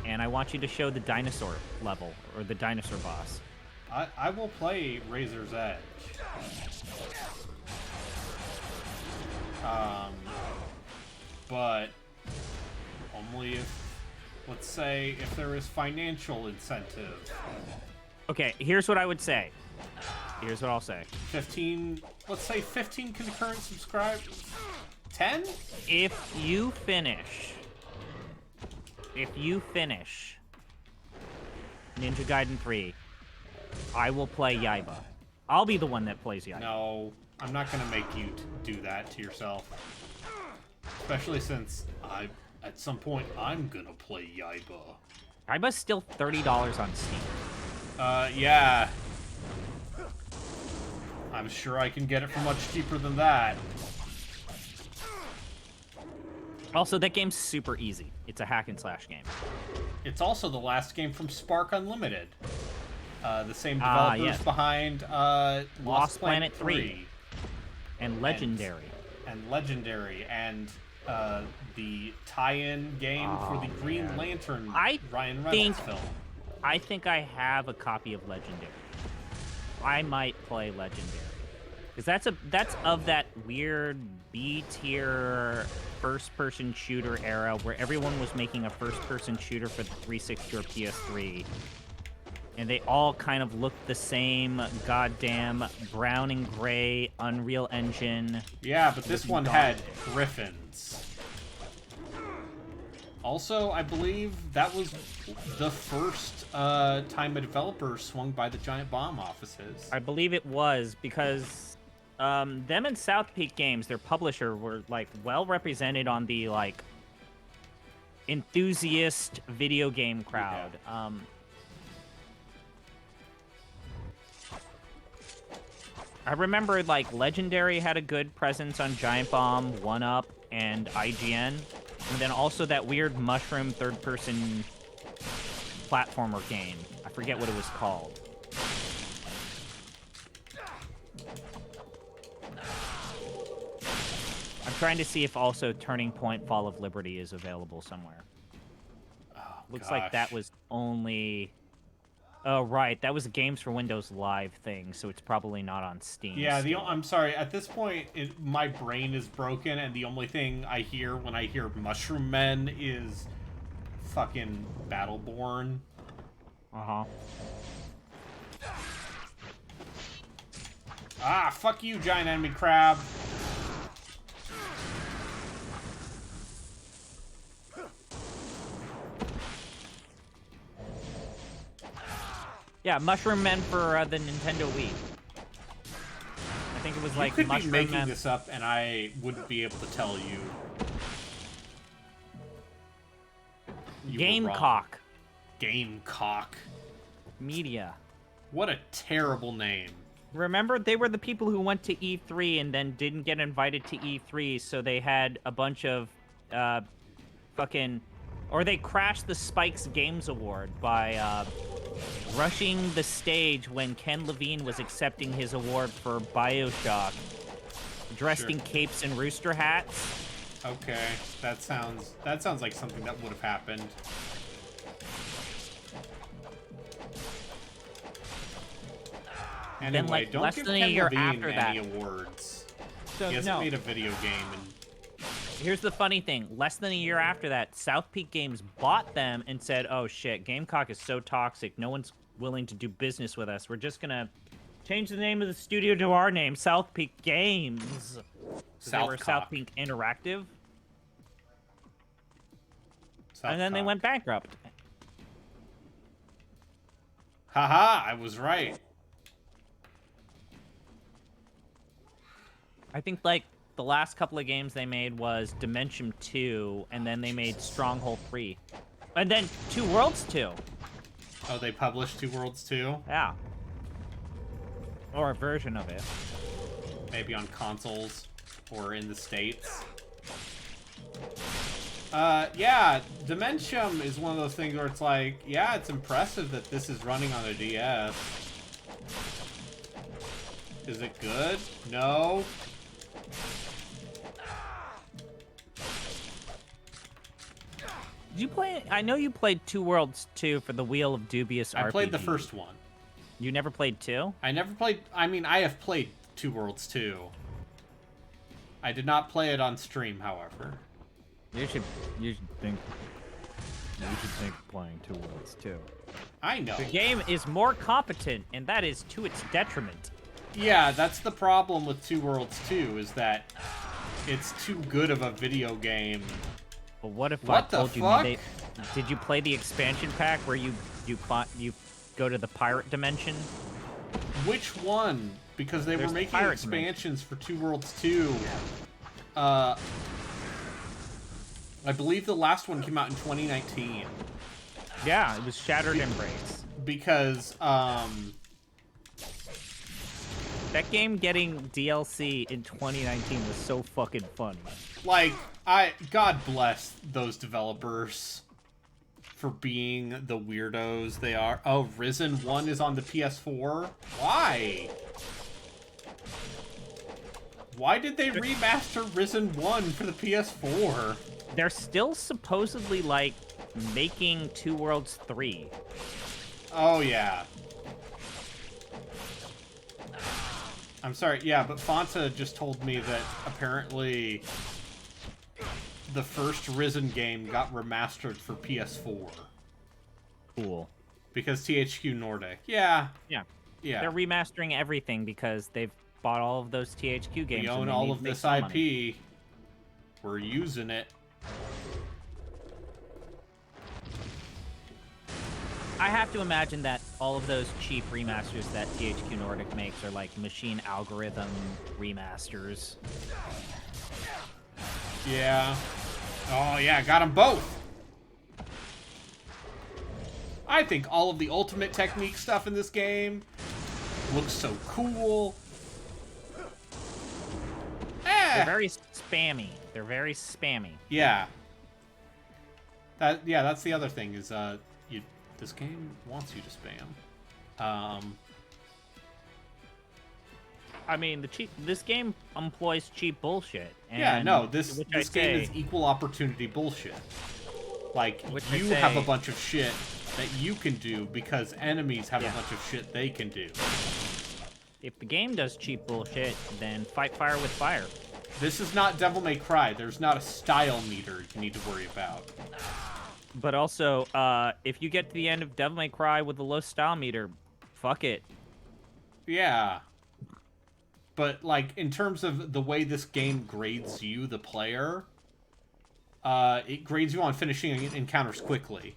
And I want you to show the dinosaur level, or the dinosaur boss. I will play Razor's Edge. But only if, let's say, if there is financial incentive. Okay, here's what I would say. Here's what I'll say. 15, let's say 15 concurrent subscribers. 10? If you finish Ninja Gaiden 3, I will play Yaiba. I'll be the one that plays Yaiba. No, I'm not gonna make you do that to yourself. Especially since at some point, I'm gonna play Yaiba. Yaiba's still $30 on Steam. Yeah. I'm sure I can get it for much cheaper than that. Also, that game's super easy. It's a hack and slash game. It's also the last game from Spark Unlimited. The same developers yes. behind Lost Planet 3. And Legendary. And Legendary, and the tie-in game for the Green Lantern Ryan Reynolds film. I think I have a copy of Legendary. I might play Legendary. Because that's of that weird B-tier first-person shooter era where everyone was making a first-person shooter for the 360 or PS3. And they all kind of looked the same, goddamn brown and gray Unreal Engine. Yeah, but this one had griffins. Also, I believe that was the first time a developer swung by the Giant Bomb offices. I believe it was, because them and South Peak Games, their publisher, were like well represented on the like enthusiast video game crowd. Yeah. I remember like Legendary had a good presence on Giant Bomb, 1UP, and IGN. And then also that weird mushroom third-person platformer game. I forget what it was called. I'm trying to see if also Turning Point Fall of Liberty is available somewhere. Oh, Looks like that was only... Oh, right. That was a Games for Windows Live thing, so it's probably not on Steam. Yeah, still. I'm sorry. At this point, my brain is broken, and the only thing I hear when I hear Mushroom Men is fucking Battleborn. Uh-huh. Ah, fuck you, giant enemy crab. Yeah, Mushroom Men for the Nintendo Wii. I think it was like You could Mushroom be making Men. this up, and I wouldn't be able to tell you. You were wrong. Gamecock Gamecock. Media. What a terrible name. Remember, they were the people who went to E3 and then didn't get invited to E3, so they had a bunch of fucking... Or they crashed the Spikes Games Award by rushing the stage when Ken Levine was accepting his award for BioShock, dressed in capes and rooster hats. Okay, that sounds like something that would have happened. Anyway, Then, like, don't less give than a Ken year Levine after any that. awards. So, He hasn't no. made a video game in... Here's the funny thing. Less than a year after that, South Peak Games bought them and said, oh shit, Gamecock is so toxic, no one's willing to do business with us. We're just gonna change the name of the studio to our name, South Peak Games. They were South Peak Interactive. And then they went bankrupt. Haha, I was right. I think, like, the last couple of games they made was Dimension 2, and then they made Stronghold 3. And then Two Worlds 2. Oh, they published Two Worlds too? Yeah. Or a version of it. Maybe on consoles or in the States. Yeah, Dementium is one of those things where it's like, yeah, it's impressive that this is running on a DS. Is it good? No. Did you play? I know you played Two Worlds 2 for the Wheel of Dubious RPG. I played the first one. You never played 2? I never played... I mean, I have played Two Worlds 2. I did not play it on stream, however. You should think playing Two Worlds 2. I know. The game is more competent, and that is to its detriment. Yeah, that's the problem with Two Worlds 2, is that it's too good of a video game. But what if What I the told fuck? you did you play the expansion pack where you go to the pirate dimension? Which one? Because they There's were the making pirate expansions for Two Worlds 2. I believe the last one came out in 2019. Yeah, it was Shattered Embrace. Because, That game getting DLC in 2019 was so fucking funny. like, God bless those developers for being the weirdos they are. Oh, Risen 1 is on the PS4? Why? Why did they remaster Risen 1 for the PS4? They're still supposedly, like, making Two Worlds 3. Oh, yeah. I'm sorry, yeah, but Fonta just told me that apparently the first Risen game got remastered for PS4. Cool. Because THQ Nordic. Yeah. Yeah. Yeah. They're remastering everything because they've bought all of those THQ games. We and own they all need of to make this some IP. money. We're using it. I have to imagine that all of those cheap remasters that THQ Nordic makes are like machine algorithm remasters. Yeah. Oh, yeah, got them both. I think all of the ultimate technique stuff in this game looks so cool. They're very spammy. They're very spammy. Yeah. That's the other thing is this game wants you to spam. I mean, this game employs cheap bullshit. And Yeah, no, this which I game say- is equal opportunity bullshit. Like, Which I you have a say- bunch of shit that you can do because enemies have Yeah. a bunch of shit they can do. If the game does cheap bullshit, then fight fire with fire. This is not Devil May Cry. There's not a style meter you need to worry about. But also, if you get to the end of Devil May Cry with a low style meter, fuck it. Yeah. But, like, in terms of the way this game grades you, the player, it grades you on finishing encounters quickly.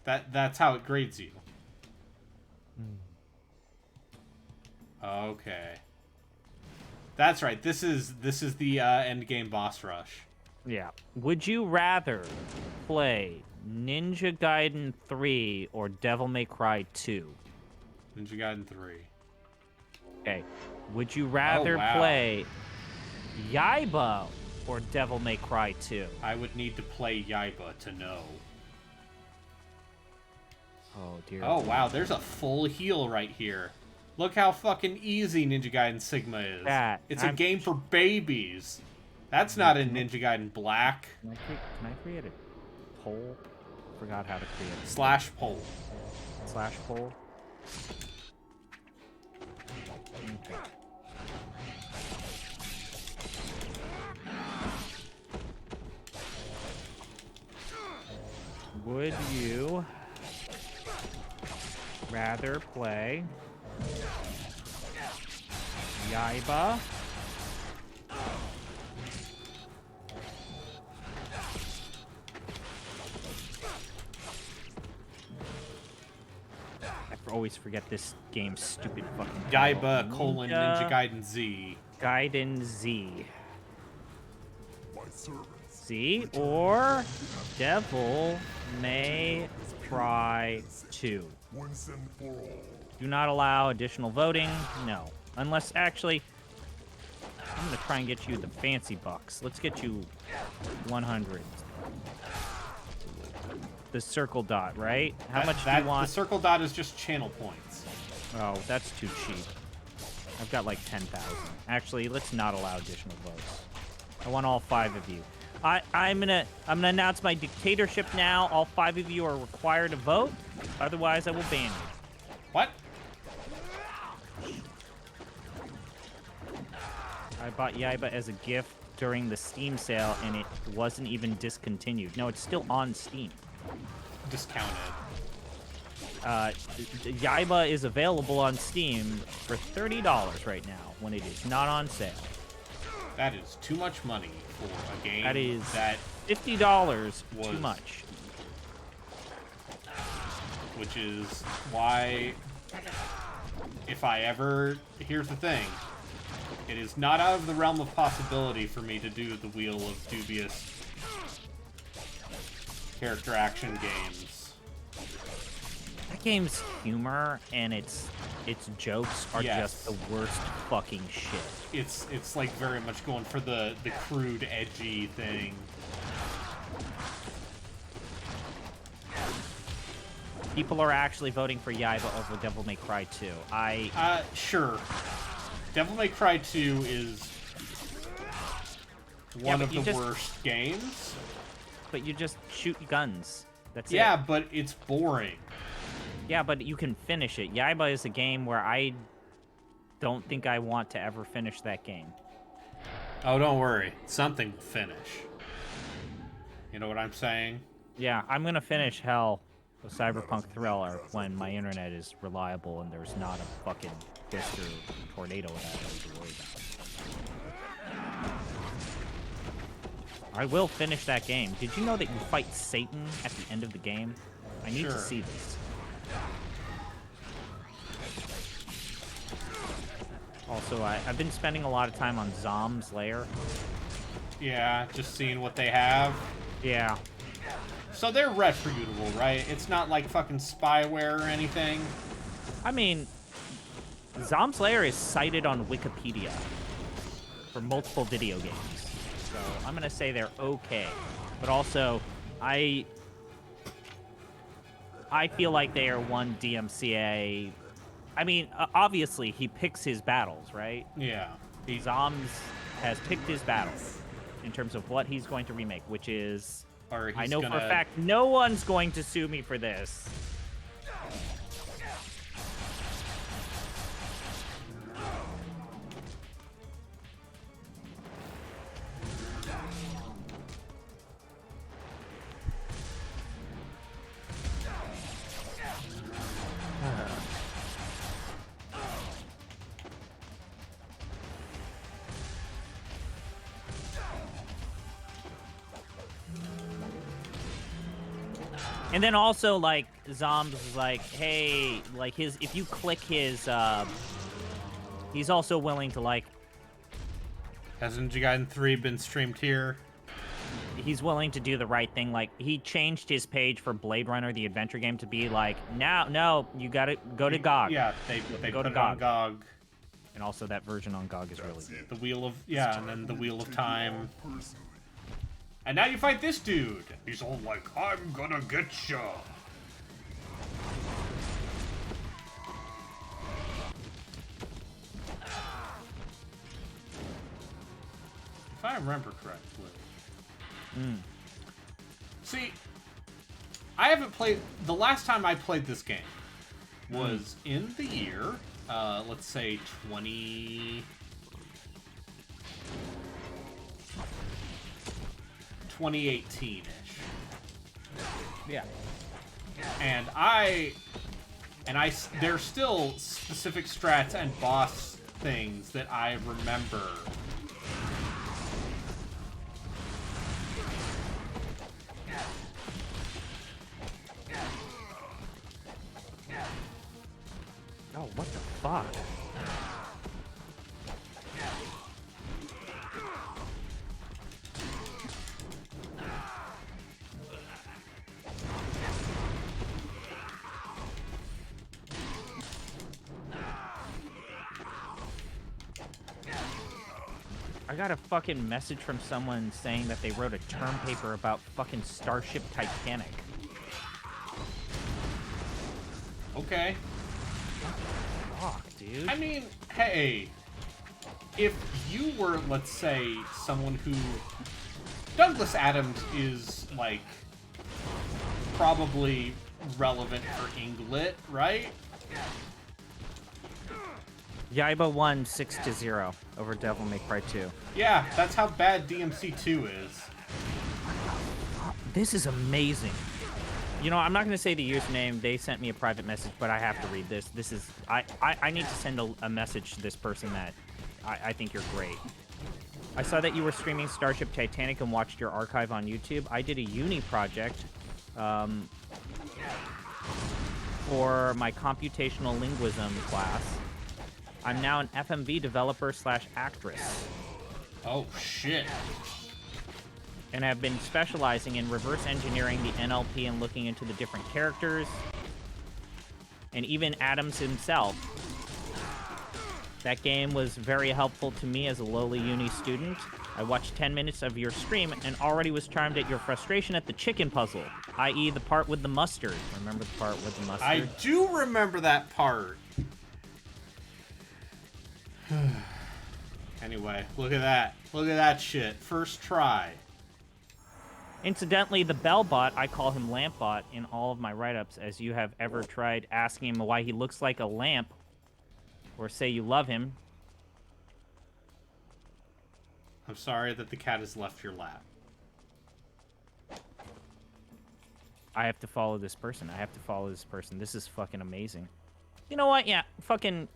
That's how it grades you. Okay. That's right. This is the end game boss rush. Yeah. Would you rather play Ninja Gaiden 3 or Devil May Cry 2? Ninja Gaiden 3. Okay. Would you rather wow. play Yaiba or Devil May Cry 2? I would need to play Yaiba to know. Oh, dear. Oh, wow. There's a full heal right here. Look how fucking easy Ninja Gaiden Sigma is. It's a game for babies. That's not in Ninja Gaiden Black. Can I create a poll? Forgot how to create a Slash poll. slash poll. Okay. Would you rather play Yaiba I always forget this game's stupid fucking title. Yaiba : Ninja Gaiden Z. Gaiden Z. My servants. Z or Devil May Cry 2. Once and for all. Do not allow additional voting. No. Unless, actually, I'm gonna try and get you the fancy bucks. Let's get you 100. The circle dot, right? How much do you want? The circle dot is just channel points. Oh, that's too cheap. I've got like 10,000. Actually, let's not allow additional votes. I want all 5 of you. I'm gonna announce my dictatorship now. All 5 of you are required to vote. Otherwise, I will ban you. What? I bought Yaiba as a gift during the Steam sale, and it wasn't even discontinued. No, it's still on Steam. Discounted. Yaiba is available on Steam for $30 right now, when it is not on sale. That is too much money for a game That is that $50 was- too much. which is why, if I ever, here's the thing, it is not out of the realm of possibility for me to do the Wheel of Dubious character action games. That game's humor and its jokes are Yes. just the worst fucking shit. It's like very much going for the crude, edgy thing. People are actually voting for Yaiba over Devil May Cry 2. Sure. Devil May Cry 2 is one but of you the just- worst games. But you just shoot guns. That's Yeah, it. but it's boring. Yeah, but you can finish it. Yaiba is a game where I don't think I want to ever finish that game. Oh, don't worry. Something will finish. You know what I'm saying? Yeah, I'm gonna finish Hell, a Cyberpunk thriller, when my internet is reliable and there's not a fucking twister tornado that I need to worry about. I will finish that game. Did you know that you fight Satan at the end of the game? I need to Sure. see this. Also, I've been spending a lot of time on Zom's Lair. Yeah, just seeing what they have. Yeah. So they're reputable, right? It's not like fucking spyware or anything. I mean, Zom's Lair is cited on Wikipedia for multiple video games. So I'm going to say they're okay. But also, I feel like they are one DMCA. I mean, obviously, he picks his battles, right? Yeah. Zoms has picked his battles in terms of what he's going to remake, which is... Or he's I know for gonna- a fact no one's going to sue me for this. And then also, like, Zombs is like, hey, like, if you click his, he's also willing to, like, Hasn't Ninja Gaiden 3 been streamed here? he's willing to do the right thing. Like, he changed his page for Blade Runner, the adventure game, to be like, now, no, you gotta go to GOG. Yeah, they Go put to it on GOG. GOG. And also, that version on GOG is really good. The Wheel of... Yeah, and then the Wheel of Time. And now you fight this dude. He's all like, I'm gonna get ya. If I remember correctly. See, I haven't played... The last time I played this game was in the year, let's say 2018-ish. Yeah. And there's still specific strats and boss things that I remember. Oh, what the fuck? I got a fucking message from someone saying that they wrote a term paper about fucking Starship Titanic. Okay. Fuck, dude. I mean, hey, if you were, let's say, someone who... Douglas Adams is, like, probably relevant for Inglet, right? Yaiba won 6-0 over Devil May Cry 2. Yeah, that's how bad DMC2 is. This is amazing. You know, I'm not going to say the username. They sent me a private message, but I have to read this. This is... I need to send a message to this person that I think you're great. I saw that you were streaming Starship Titanic and watched your archive on YouTube. I did a uni project for my computational linguism class. I'm now an FMV developer / actress. Oh, shit. And have been specializing in reverse engineering the NLP and looking into the different characters. And even Adams himself. That game was very helpful to me as a lowly uni student. I watched 10 minutes of your stream and already was charmed at your frustration at the chicken puzzle, i.e. the part with the mustard. Remember the part with the mustard? I do remember that part. Anyway, look at that. Look at that shit. First try. Incidentally, the Bellbot, I call him Lampbot in all of my write-ups, as you have ever tried asking him why he looks like a lamp, or say you love him. I'm sorry that the cat has left your lap. I have to follow this person. I have to follow this person. This is fucking amazing. You know what? Yeah, fucking...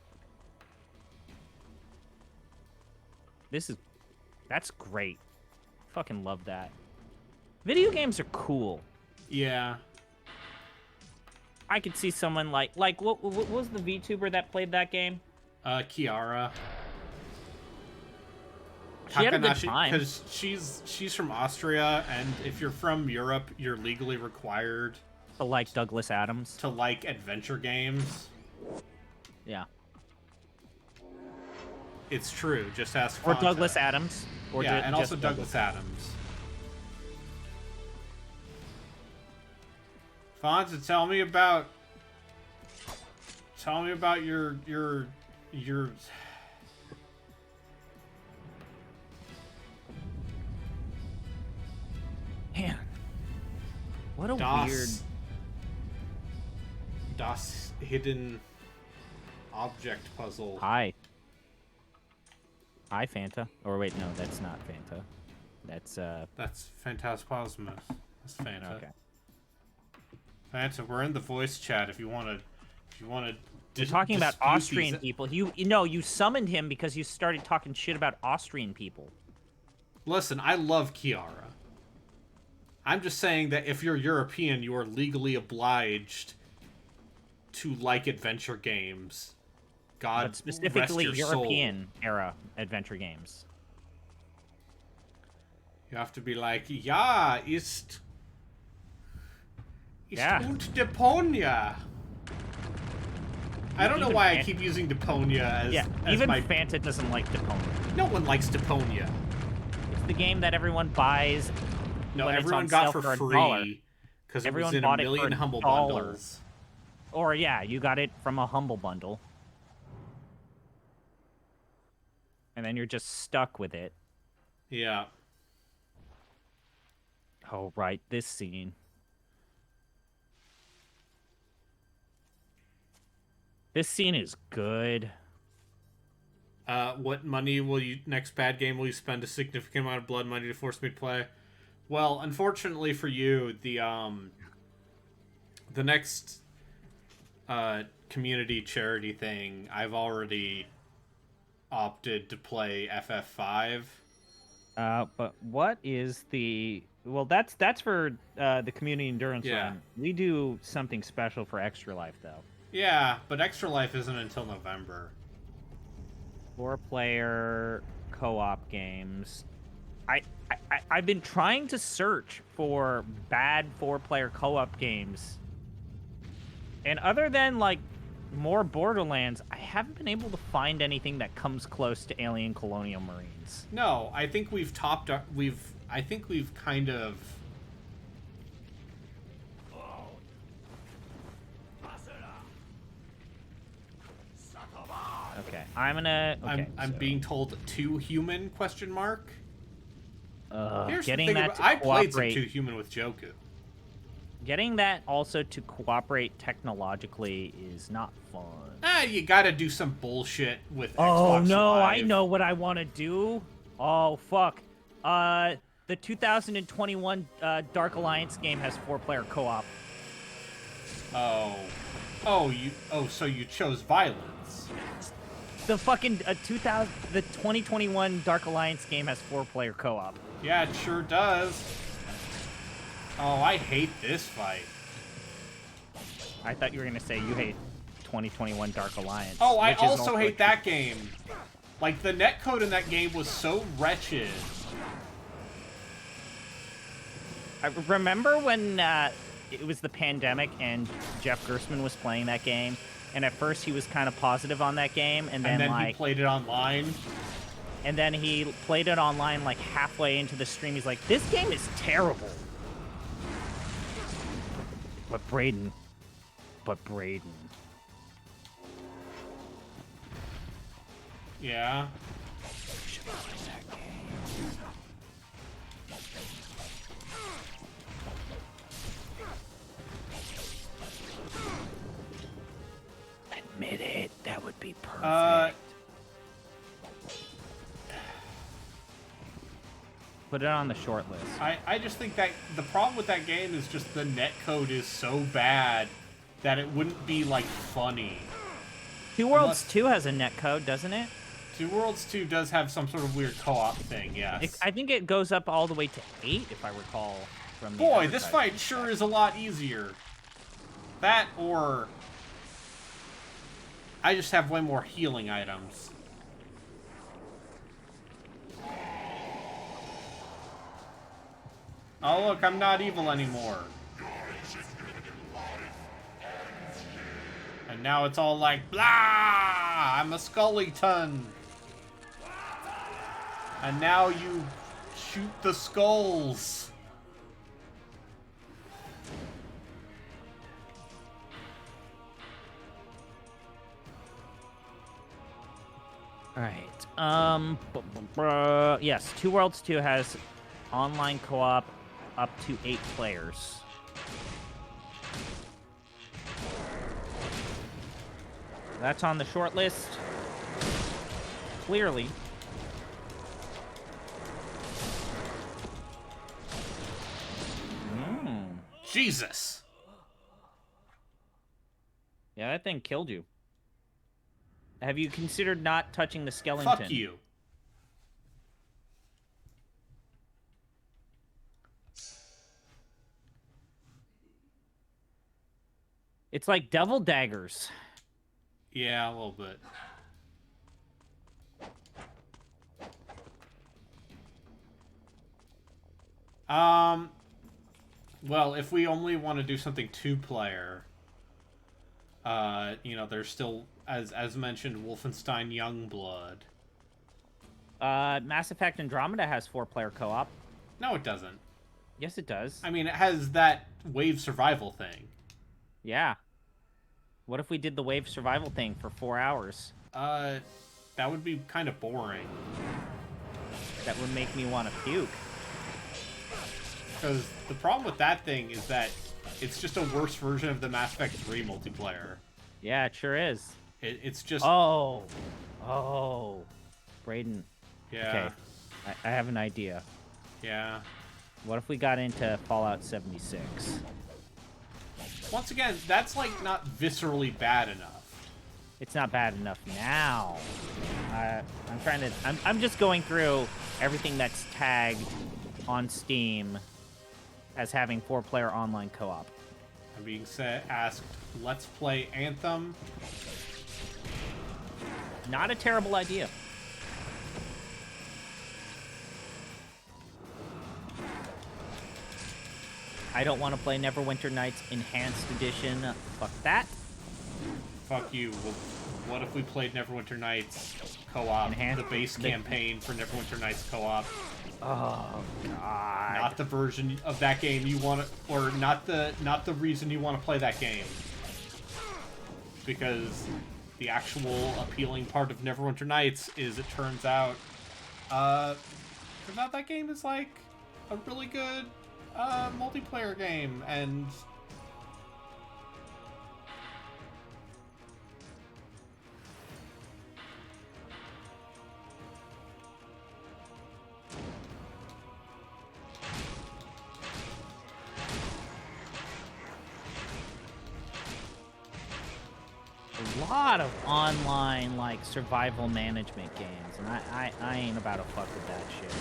That's great. Fucking love that. Video games are cool. Yeah. I could see someone like what was the VTuber that played that game? Kiara. She had a good time. Because she's from Austria, and if you're from Europe, you're legally required To like Douglas Adams. to like adventure games. Yeah. It's true. Just ask Or Fanta. Douglas Adams. Or Yeah, ju- and just also Douglas Adams. Fonza, tell me about your Man. What a weird... Das hidden object puzzle. Hi, Fanta. Or wait, no, that's not Fanta. That's Phantasmos. That's Fanta. Okay. Fanta, we're in the voice chat if you want to We're talking about Austrian people. You summoned him because you started talking shit about Austrian people. Listen, I love Kiara. I'm just saying that if you're European, you are legally obliged to like adventure games. God, But specifically rest your soul. European era adventure games. You have to be like, ja, ist Yeah. und Deponia. I don't know Even why I Fan- keep using Deponia as, Yeah, as even my... Fanta doesn't like Deponia. No one likes Deponia. It's the game that everyone buys. No, when it's everyone on got sale for $1. free because it was Everyone in bought a it for million humble $1. bundles. Or yeah, you got it from a humble bundle. And then you're just stuck with it. Yeah. Oh, right, this scene. This scene is good. What money will you... Next bad game will you spend a significant amount of blood money to force me to play? Well, unfortunately for you, the next community charity thing, I've already opted to play FF5. But what is the... Well, that's for the community endurance Yeah. run. We do something special for Extra Life, though. Yeah, but Extra Life isn't until November. 4-player co-op games. I've been trying to search for bad 4-player co-op games. And other than, like, more Borderlands. I haven't been able to find anything that comes close to Alien Colonial Marines. No, I think we've topped. I think we've kind of. Okay, I'm gonna. Okay, I'm being told 2 human question mark. Here's getting the thing that about, to I played some cooperate. 2 human with Joku. Getting that also to cooperate technologically is not fun. You gotta do some bullshit with Oh Xbox no, I Live. know what I want to do. Oh fuck. The 2021 Dark Alliance game has 4-player co-op. So you chose violence. The fucking the 2021 Dark Alliance game has 4-player co-op. Yeah, it sure does. Oh, I hate this fight. I thought you were gonna say you hate 2021 Dark Alliance. Oh, I which is also hate that game. Like, the netcode in that game was so wretched. I remember when it was the pandemic and Jeff Gerstmann was playing that game, and at first he was kind of positive on that game, and then he played it online. And then he played it online like halfway into the stream. He's like, "This game is terrible." But Braden. Yeah. Admit it. That would be perfect. Put it on the short list. I just think that the problem with that game is just the netcode is so bad that it wouldn't be, like, funny. Two Worlds 2 has a netcode, doesn't it? Two Worlds 2 does have some sort of weird co-op thing, yes. I think it goes up all the way to 8, if I recall from the Boy, this fight advertisement. sure is a lot easier. That or... I just have way more healing items. Oh look, I'm not evil anymore. And now it's all like, blah! I'm a skeleton. And now you shoot the skulls. Alright, yes, Two Worlds 2 has online co-op up to 8 players. That's on the short list. Clearly. Jesus. Yeah, that thing killed you. Have you considered not touching the skeleton? Fuck you. It's like devil daggers. Yeah, a little bit. Well, if we only want to do something 2-player, you know, there's still, as mentioned, Wolfenstein Youngblood. Mass Effect Andromeda has 4-player co-op. No, it doesn't. Yes, it does. I mean, it has that wave survival thing. Yeah. What if we did the wave survival thing for 4 hours? That would be kind of boring. That would make me want to puke. Because the problem with that thing is that it's just a worse version of the Mass Effect 3 multiplayer. Yeah, it sure is. It's just... Oh, Braden. Yeah. Okay, I have an idea. Yeah. What if we got into Fallout 76? Once again, that's, like, not viscerally bad enough. It's not bad enough now. I'm just going through everything that's tagged on Steam as having 4-player online co-op. I'm being asked, let's play Anthem. Not a terrible idea. I don't want to play Neverwinter Nights Enhanced Edition. Fuck that. Fuck you. Well, what if we played Neverwinter Nights co-op? Enhanced- The base the- campaign for Neverwinter Nights co-op. Oh god. Not the version of that game you want to, or not the reason you want to play that game. Because the actual appealing part of Neverwinter Nights is, it turns out that game is like a really good multiplayer game, and a lot of online like survival management games, and I ain't about to fuck with that shit.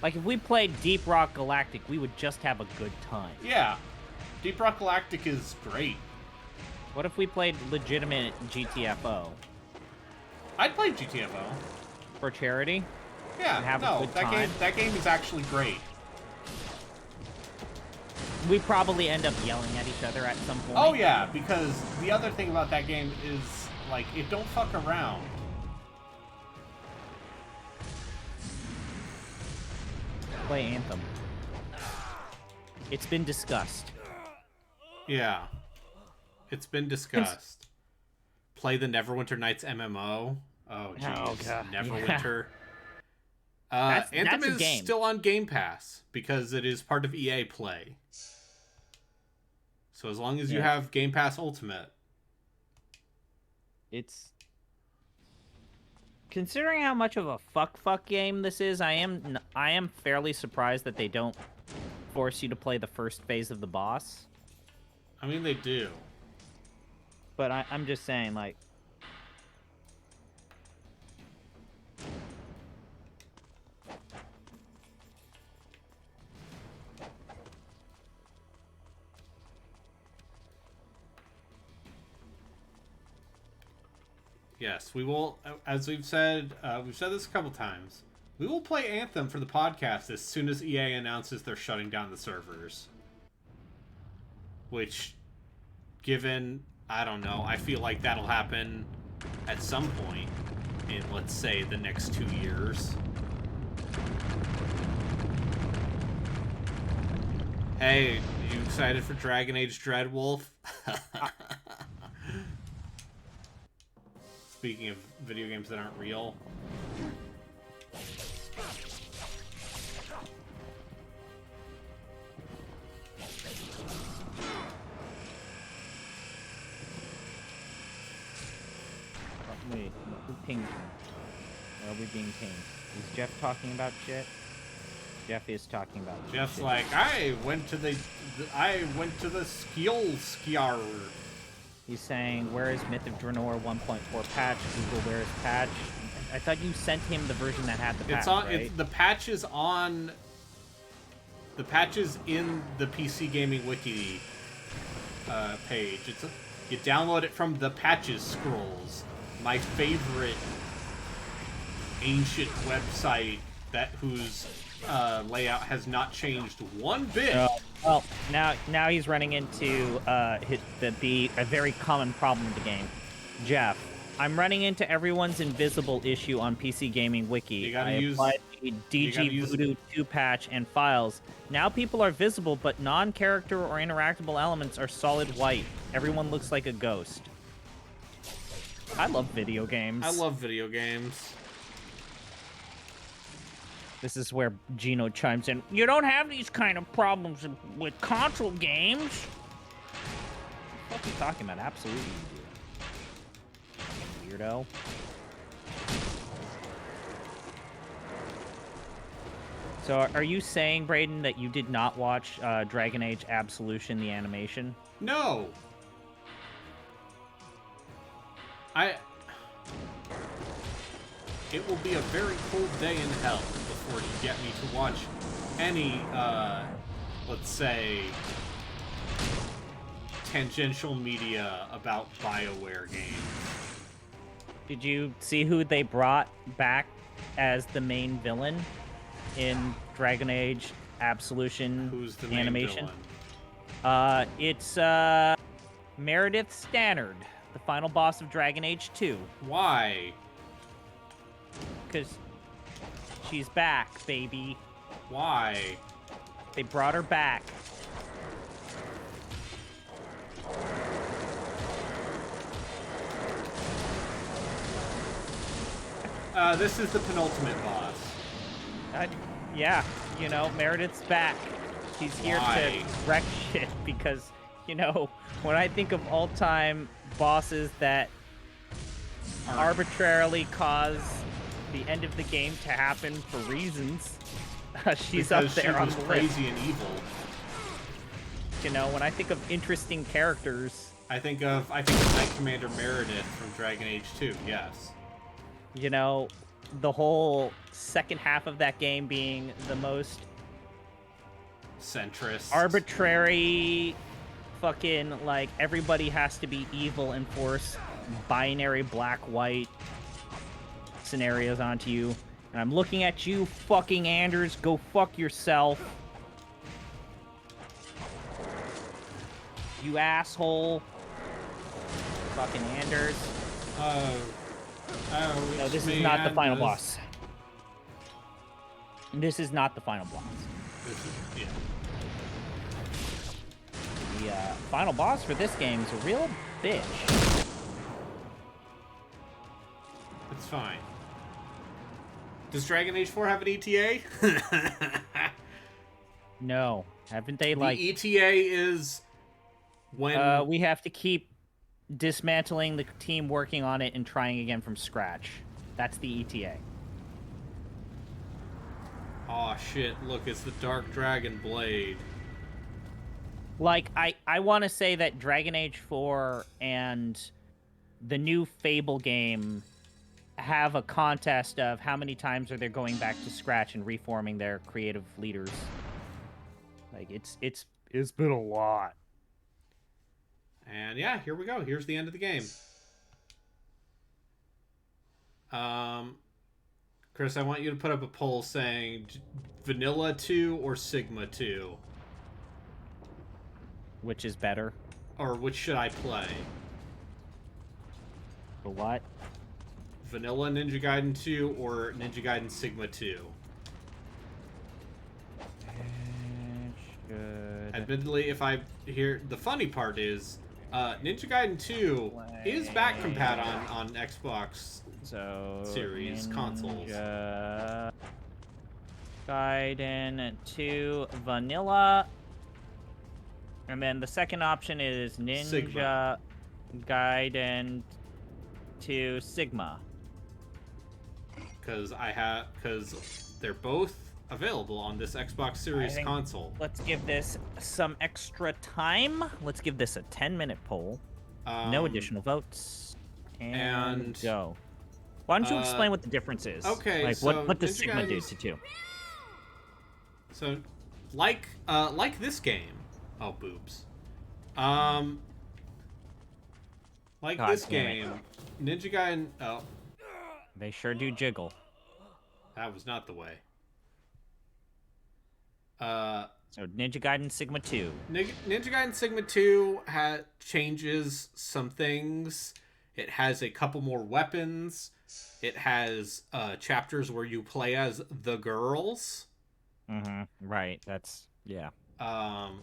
Like, if we played Deep Rock Galactic, we would just have a good time. yeah, Deep Rock Galactic is great. What if we played legitimate GTFO? I'd play GTFO. For charity? Yeah, And have a no, good that time. game is actually great. We probably end up yelling at each other at some point. Oh yeah, because the other thing about that game is, like, it don't fuck around. Play Anthem. It's been discussed. Yeah. It's been discussed. Play the Neverwinter Nights MMO. Oh, jeez. Oh, God. Neverwinter. Anthem that's a is game. still on Game Pass because it is part of EA Play. So as long as you Yeah. have Game Pass Ultimate. It's... Considering how much of a fuck game this is, I am fairly surprised that they don't force you to play the first phase of the boss. I mean, they do. But I'm just saying, like... Yes, we will, as we've said this a couple times, we will play Anthem for the podcast as soon as EA announces they're shutting down the servers. Which, given, I don't know, I feel like that'll happen at some point in, let's say, the next 2 years. Hey, you excited for Dragon Age Dreadwolf? Speaking of video games that aren't real. Wait, who pinged me? Or are we being pinged? Is Jeff talking about shit? Jeff is talking about Jeff's shit. like, I went to the skill. He's saying, where is Myth of Draenor 1.4 patch? Google, where is patch? I thought you sent him the version that had the patch, It's on. right? It's the patch is on. The patch is in the PC Gaming Wiki page. You download it from the Patches Scrolls, my favorite ancient website whose layout has not changed one bit. Well, now he's running into a very common problem with the game. Jeff, I'm running into everyone's invisible issue on PC Gaming Wiki. You gotta I use- applied the DG Voodoo 2 patch and files. Now people are visible, but non-character or interactable elements are solid white. Everyone looks like a ghost. I love video games. I love video games. This is where Gino chimes in. You don't have these kind of problems with console games. What are you talking about? Absolutely you do. Weirdo. So are you saying, Brayden, that you did not watch Dragon Age Absolution, the animation? No! It will be a very cold day in hell before you get me to watch any, let's say, tangential media about BioWare games. Did you see who they brought back as the main villain in Dragon Age Absolution Who's the main animation? villain? It's Meredith Stannard, the final boss of Dragon Age 2. Why? Because she's back, baby. Why? They brought her back. This is the penultimate boss. Yeah, you know, Meredith's back. She's here Why? to wreck shit because, you know, when I think of all-time bosses that arbitrarily cause the end of the game to happen for reasons, she's up Because there she on was the list. crazy and evil. You know, when I think of interesting characters, I think of Knight Commander Meredith from Dragon Age 2, yes. you know, the whole second half of that game being the most Centrist. arbitrary fucking, like, everybody has to be evil and force binary black-white scenarios onto you. And I'm looking at you, fucking Anders. Go fuck yourself. You asshole. Fucking Anders. No, this is not the final boss. This is not the final boss. Yeah. The final boss for this game is a real bitch. It's fine. Does Dragon Age 4 have an ETA? No. Haven't they, like... The ETA is when... we have to keep dismantling the team working on it and trying again from scratch. That's the ETA. Aw, shit. Look, it's the Dark Dragon Blade. Like, I want to say that Dragon Age 4 and the new Fable game have a contest of how many times are they going back to scratch and reforming their creative leaders. Like, it's been a lot. And yeah, here we go. Here's the end of the game. Chris, I want you to put up a poll saying Vanilla 2 or Sigma 2. Which is better? Or which should I play? For what? Vanilla Ninja Gaiden 2 or Ninja Gaiden Sigma 2? Admittedly, if I hear... The funny part is, Ninja Gaiden 2 is back compat on Xbox Series consoles. Gaiden 2 Vanilla. And then the second option is Ninja Sigma. Gaiden 2 Sigma. Because they're both available on this Xbox Series console. Let's give this some extra time. Let's give this a 10-minute poll. No additional votes. And go. Why don't you explain what the difference is? Okay, like so what does Ninja Sigma do Gaiden's- to 2? So, like this game. Oh, boobs. Like God this damn it. game, Ninja Gaiden. Oh, They sure do jiggle. that was not the way. So Ninja Gaiden Sigma 2. Ninja Gaiden Sigma 2 changes some things. It has a couple more weapons. It has chapters where you play as the girls. Mm-hmm. Right. That's yeah.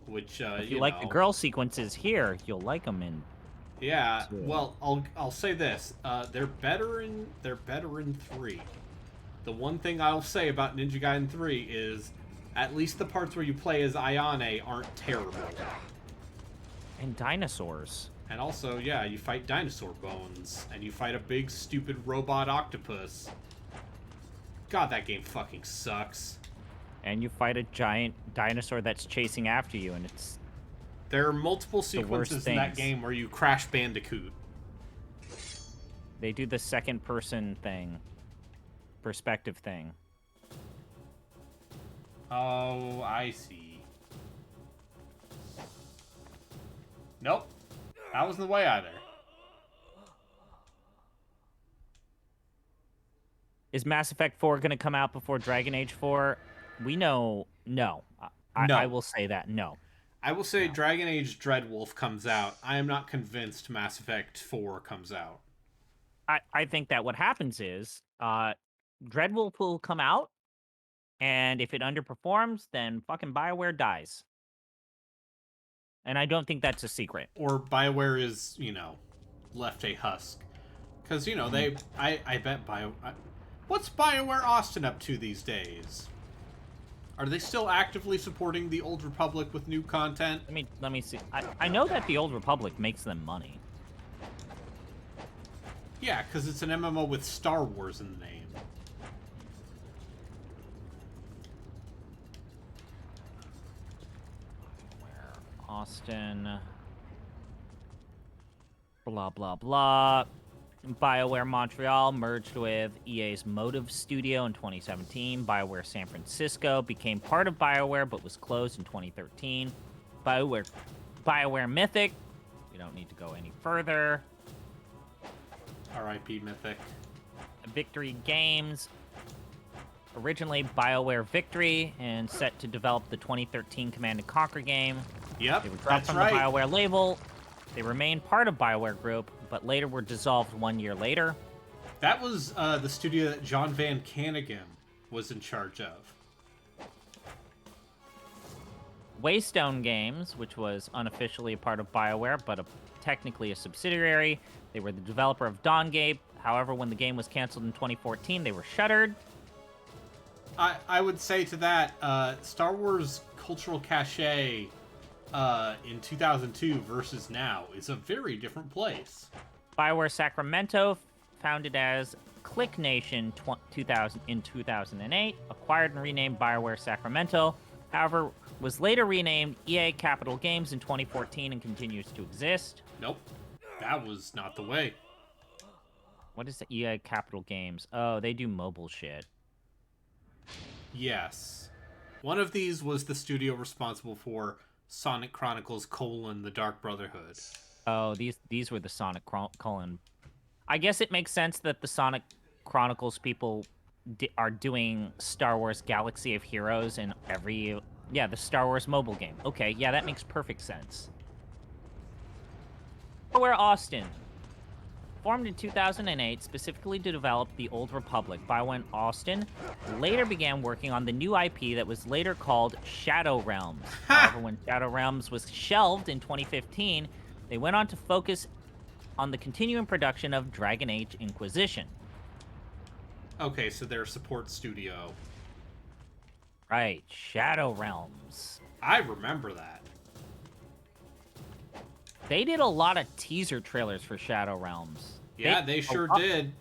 Which If you like the girl sequences here, you'll like them in. Yeah. Two. Well, I'll say this. They're better in 3. The one thing I'll say about Ninja Gaiden 3 is at least the parts where you play as Ayane aren't terrible. And dinosaurs. And also, yeah, you fight dinosaur bones, and you fight a big, stupid robot octopus. God, that game fucking sucks. And you fight a giant dinosaur that's chasing after you, and it's... There are multiple worst sequences in that things. game where you Crash Bandicoot. They do the second-person thing. Perspective thing. Oh, I see. Nope. That wasn't the way either. Is Mass Effect 4 going to come out before Dragon Age 4? We know no. No. I will say that, no. I will say Dragon Age Dreadwolf comes out. I am not convinced Mass Effect 4 comes out. I think that what happens is Dreadwolf will come out, and if it underperforms, then fucking BioWare dies. And I don't think that's a secret. Or BioWare is, left a husk. Because, I bet what's BioWare Austin up to these days? Are they still actively supporting the Old Republic with new content? Let me see. I know that the Old Republic makes them money. Yeah, because it's an MMO with Star Wars in the name. Austin. Blah, blah, blah. BioWare Montreal merged with EA's Motive Studio in 2017. BioWare San Francisco became part of BioWare but was closed in 2013. BioWare Mythic. We don't need to go any further. R.I.P. Mythic. Victory Games. Originally BioWare Victory and set to develop the 2013 Command & Conquer game. Yep, They were dropped that's from right. the BioWare label. They remained part of BioWare Group, but later were dissolved 1 year later. That was the studio that John Van Caneghem was in charge of. Waystone Games, which was unofficially a part of BioWare, but technically a subsidiary. They were the developer of Dawngate. However, when the game was canceled in 2014, they were shuttered. I would say to that, Star Wars cultural cachet in 2002 versus now is a very different place. BioWare Sacramento, founded as Click Nation 2008, acquired and renamed BioWare Sacramento. However, was later renamed EA Capital Games in 2014 and continues to exist. Nope, that was not the way. What is the EA Capital Games? Oh, they do mobile shit. Yes. One of these was the studio responsible for Sonic Chronicles: The Dark Brotherhood. Oh, these were the Sonic colon. I guess it makes sense that the Sonic Chronicles people are doing Star Wars Galaxy of Heroes and the Star Wars mobile game. Okay, yeah, that makes perfect sense. BioWare Austin. Formed in 2008 specifically to develop the Old Republic, BioWare Austin later began working on the new IP that was later called Shadow Realms. However, when Shadow Realms was shelved in 2015, they went on to focus on the continuing production of Dragon Age Inquisition. Okay, so they're a support studio. Right, Shadow Realms. I remember that. They did a lot of teaser trailers for Shadow Realms. Yeah, they sure did.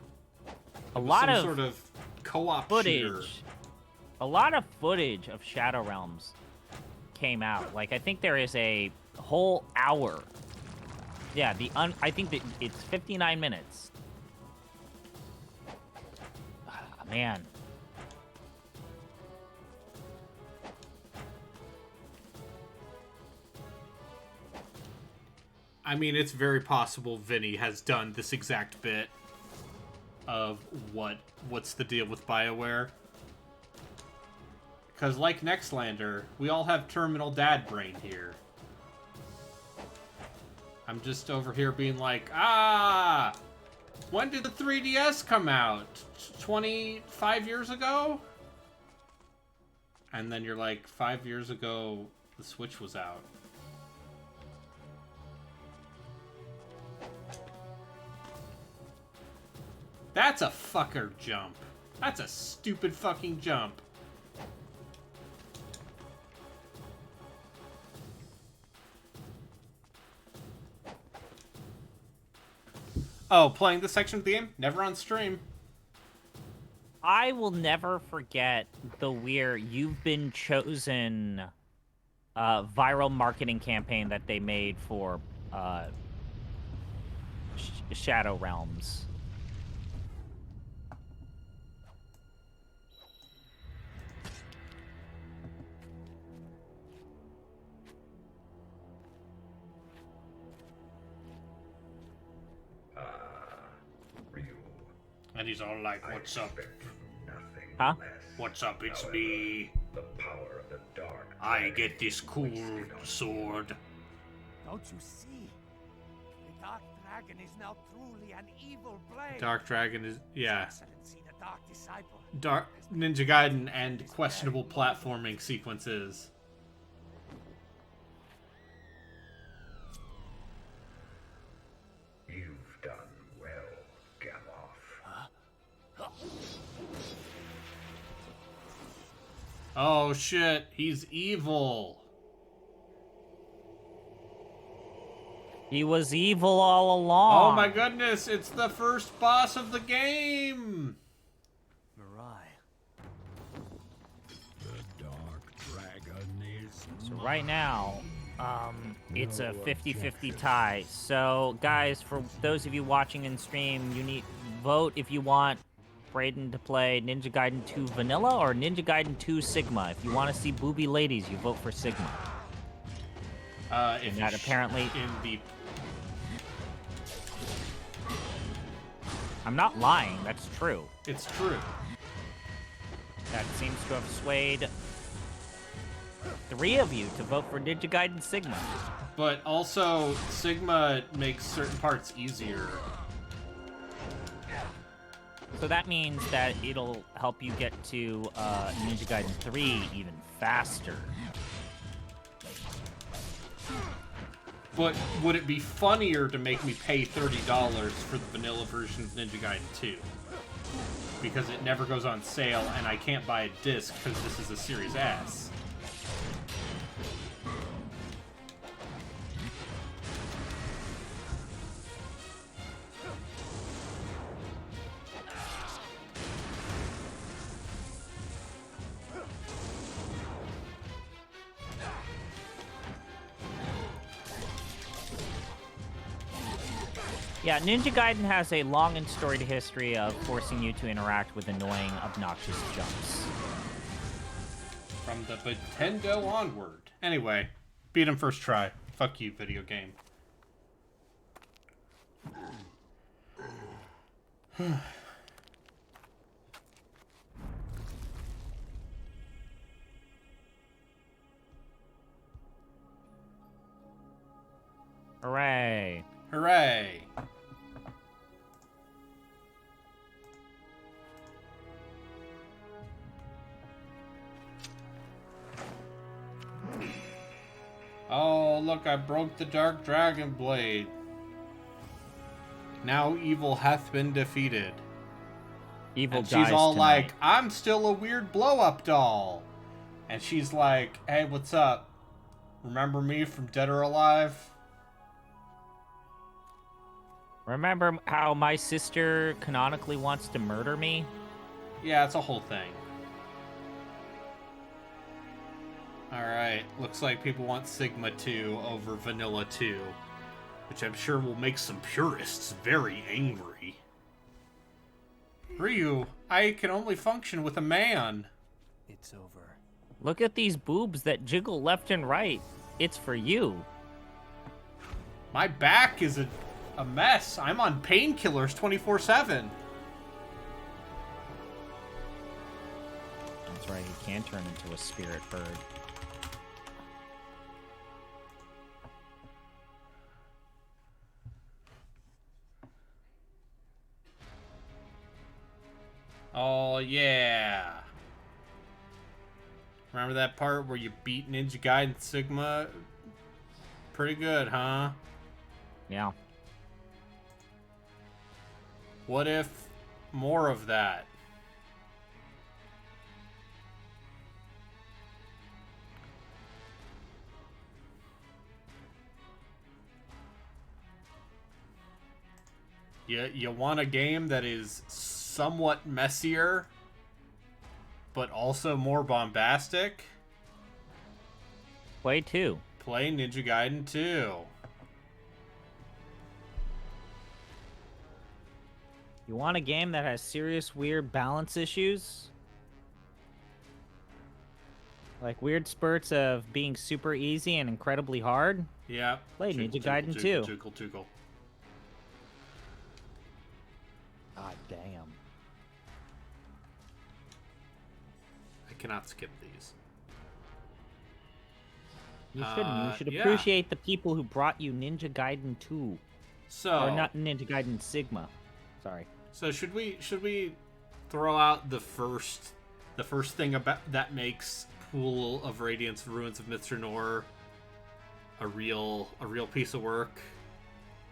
A lot of sort of co-op footage. shooter. A lot of footage of Shadow Realms came out. Like, I think there is a whole hour. Yeah, I think that it's 59 minutes. Man. I mean, it's very possible Vinny has done this exact bit of what's the deal with BioWare. Because like Nextlander, we all have terminal dad brain here. I'm just over here being like, when did the 3DS come out? 25 years ago? And then you're like, 5 years ago, the Switch was out. That's a fucker jump. That's a stupid fucking jump. Oh, playing this section of the game? Never on stream. I will never forget the weird "You've Been Chosen" viral marketing campaign that they made for Shadow Realms. Ryu, And he's all like, I what's up? expect nothing Huh? less. What's up? It's However, me. The power of the dark. I dragon get this is cool wasted on sword. Don't you see? The Dark Dragon is now truly an evil blade. Dark Dragon is, yeah. Excellency, the Dark Disciple. Dark Ninja Gaiden and questionable platforming sequences. You've done well, Gamoth. Oh shit, he's evil. He was evil all along. Oh my goodness, it's the first boss of the game. Mirai. The Dark Dragon is So right now, it's a 50-50 tie. So guys, for those of you watching in stream, you need vote if you want Brayden to play Ninja Gaiden 2 Vanilla or Ninja Gaiden 2 Sigma. If you want to see booby ladies, you vote for Sigma. If that apparently- in the I'm not lying, that's true. it's true. That seems to have swayed 3 of you to vote for Ninja Gaiden Sigma. But also Sigma makes certain parts easier. So that means that it'll help you get to Ninja Gaiden 3 even faster. But would it be funnier to make me pay $30 for the vanilla version of Ninja Gaiden 2? Because it never goes on sale and I can't buy a disc because this is a Series S. Yeah, Ninja Gaiden has a long and storied history of forcing you to interact with annoying, obnoxious jumps. From the Nintendo onward. Anyway, beat him first try. Fuck you, video game. Hooray. Hooray! Oh, look, I broke the Dark Dragon Blade. Now evil hath been defeated. Evil And dies she's all tonight. like, I'm still a weird blow-up doll. And she's like, hey, what's up? Remember me from Dead or Alive? Remember how my sister canonically wants to murder me? Yeah, it's a whole thing. Alright, looks like people want Sigma 2 over Vanilla 2. Which I'm sure will make some purists very angry. Ryu, I can only function with a man. It's over. Look at these boobs that jiggle left and right. It's for you. My back is a mess. I'm on painkillers 24/7. That's right, he can turn into a spirit bird. Oh, yeah. Remember that part where you beat Ninja Gaiden Sigma? Pretty good, huh? Yeah. What if more of that? You want a game that is somewhat messier but also more bombastic. Play 2. Play Ninja Gaiden 2. You want a game that has serious weird balance issues? Like weird spurts of being super easy and incredibly hard? Yeah. Play Ninja Gaiden 2. Jiggle. God damn. I cannot skip these. You shouldn't. You should yeah. appreciate the people who brought you Ninja Gaiden 2. So, Or not Ninja Gaiden Sigma. Sorry. So should we throw out the first thing about that makes Pool of Radiance Ruins of Mitsunor a real piece of work?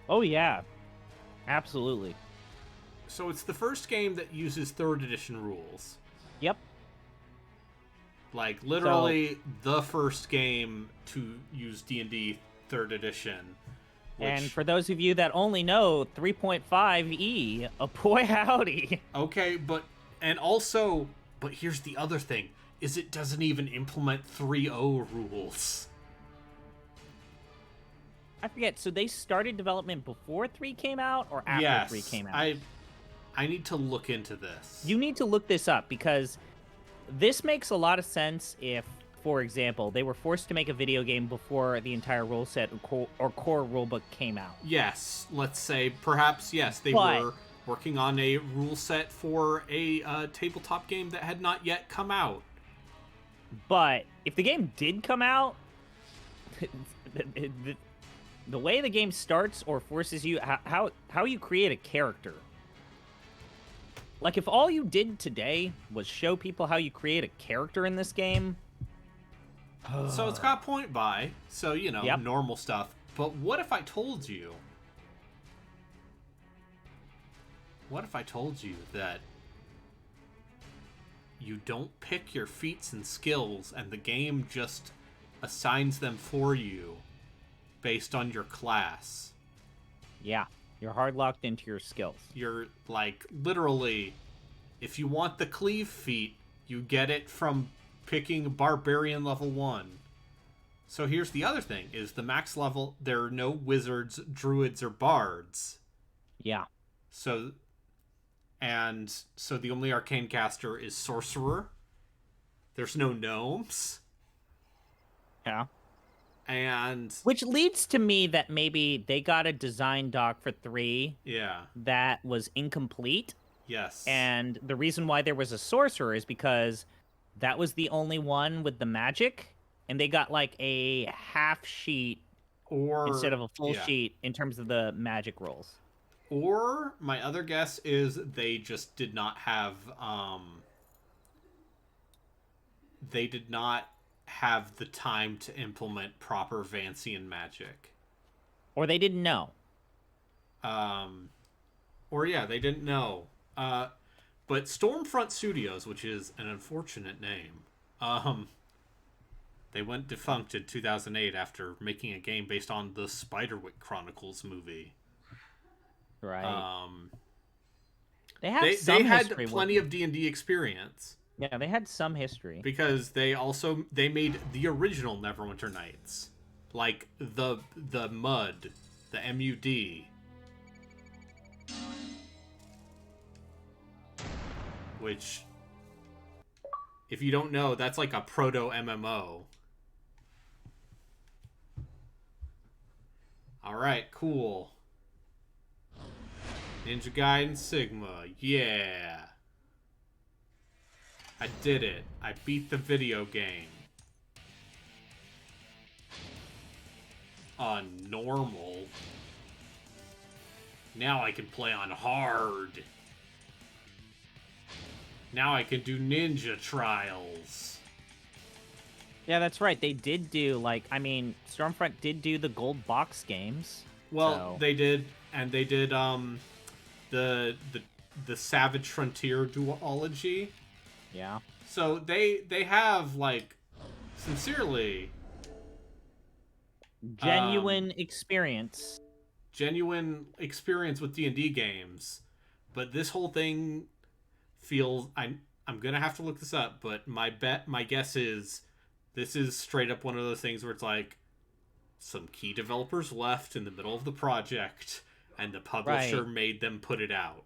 Oh yeah. Absolutely. So it's the first game that uses 3rd edition rules. Yep. Like literally the first game to use D&D 3rd edition. And for those of you that only know 3.5e, a boy howdy. Okay, but here's the other thing, is it doesn't even implement 3.0 rules. I forget, so they started development before 3 came out or after Yes, 3 came out? I need to look into this. You need to look this up because this makes a lot of sense if, for example, they were forced to make a video game before the entire rule set or core rulebook came out. Yes, let's say perhaps yes, they But- were working on a rule set for a tabletop game that had not yet come out. But if the game did come out, the way the game starts or forces you, how you create a character. Like, if all you did today was show people how you create a character in this game... So it's got point buy, so, you know, Yep. normal stuff. But what if I told you... What if I told you that you don't pick your feats and skills and the game just assigns them for you based on your class? Yeah, you're hard locked into your skills. You're, like, literally, if you want the cleave feat, you get it from picking Barbarian level 1. So here's the other thing, is the max level, there are no wizards, druids, or bards. Yeah. So the only arcane caster is sorcerer. There's no gnomes. Yeah. And Which leads to me that maybe they got a design doc for 3 yeah, that was incomplete. yes. And the reason why there was a sorcerer is because that was the only one with the magic. And they got like a half sheet or instead of a full yeah. sheet in terms of the magic rolls. Or my other guess is they just did not have the time to implement proper Vancian magic. Or they didn't know. Or yeah, they didn't know. But Stormfront Studios, which is an unfortunate name, they went defunct in 2008 after making a game based on the Spiderwick Chronicles movie. Right. They have They some had history plenty of D&D experience Yeah, they had some history. because they made the original Neverwinter Nights, like the MUD, the MUD, which, if you don't know, that's like a proto MMO. All right, cool. Ninja Gaiden Sigma, yeah. I did it. I beat the video game. On normal. Now I can play on hard. Now I can do ninja trials. Yeah, that's right. They did do, like, I mean, Stormfront did do the gold box games. Well, so- they did, and they did the Savage Frontier duology. Yeah. So they have, like, sincerely Genuine experience. genuine experience with D&D games, but this whole thing feels, I'm gonna have to look this up, but my guess is this is straight up one of those things where it's like some key developers left in the middle of the project, and the publisher Right. made them put it out.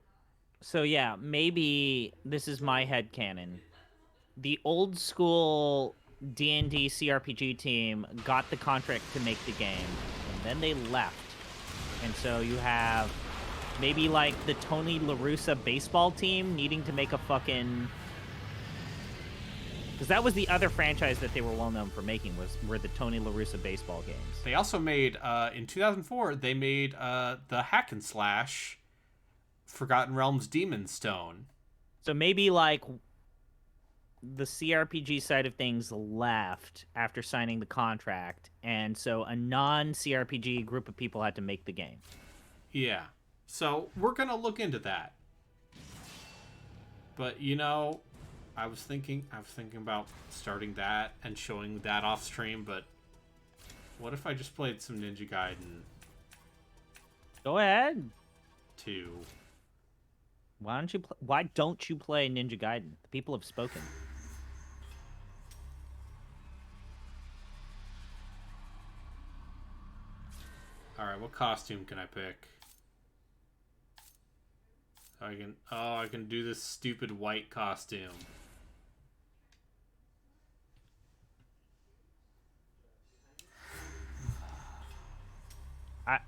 So yeah, maybe this is my headcanon. The old school D&D CRPG team got the contract to make the game, and then they left. And so you have maybe like the Tony La Russa baseball team needing to make a fucking... Because that was the other franchise that they were well known for making, were the Tony La Russa baseball games. They also made, in 2004, they made the hack and slash Forgotten Realms Demon Stone. So maybe like the CRPG side of things left after signing the contract, and so a non-CRPG group of people had to make the game. Yeah. So we're gonna look into that. But you know, I was thinking about starting that and showing that off stream, but what if I just played some Ninja Gaiden Go ahead. 2? Why don't you play Ninja Gaiden? The people have spoken. Alright, what costume can I pick? I can do this stupid white costume.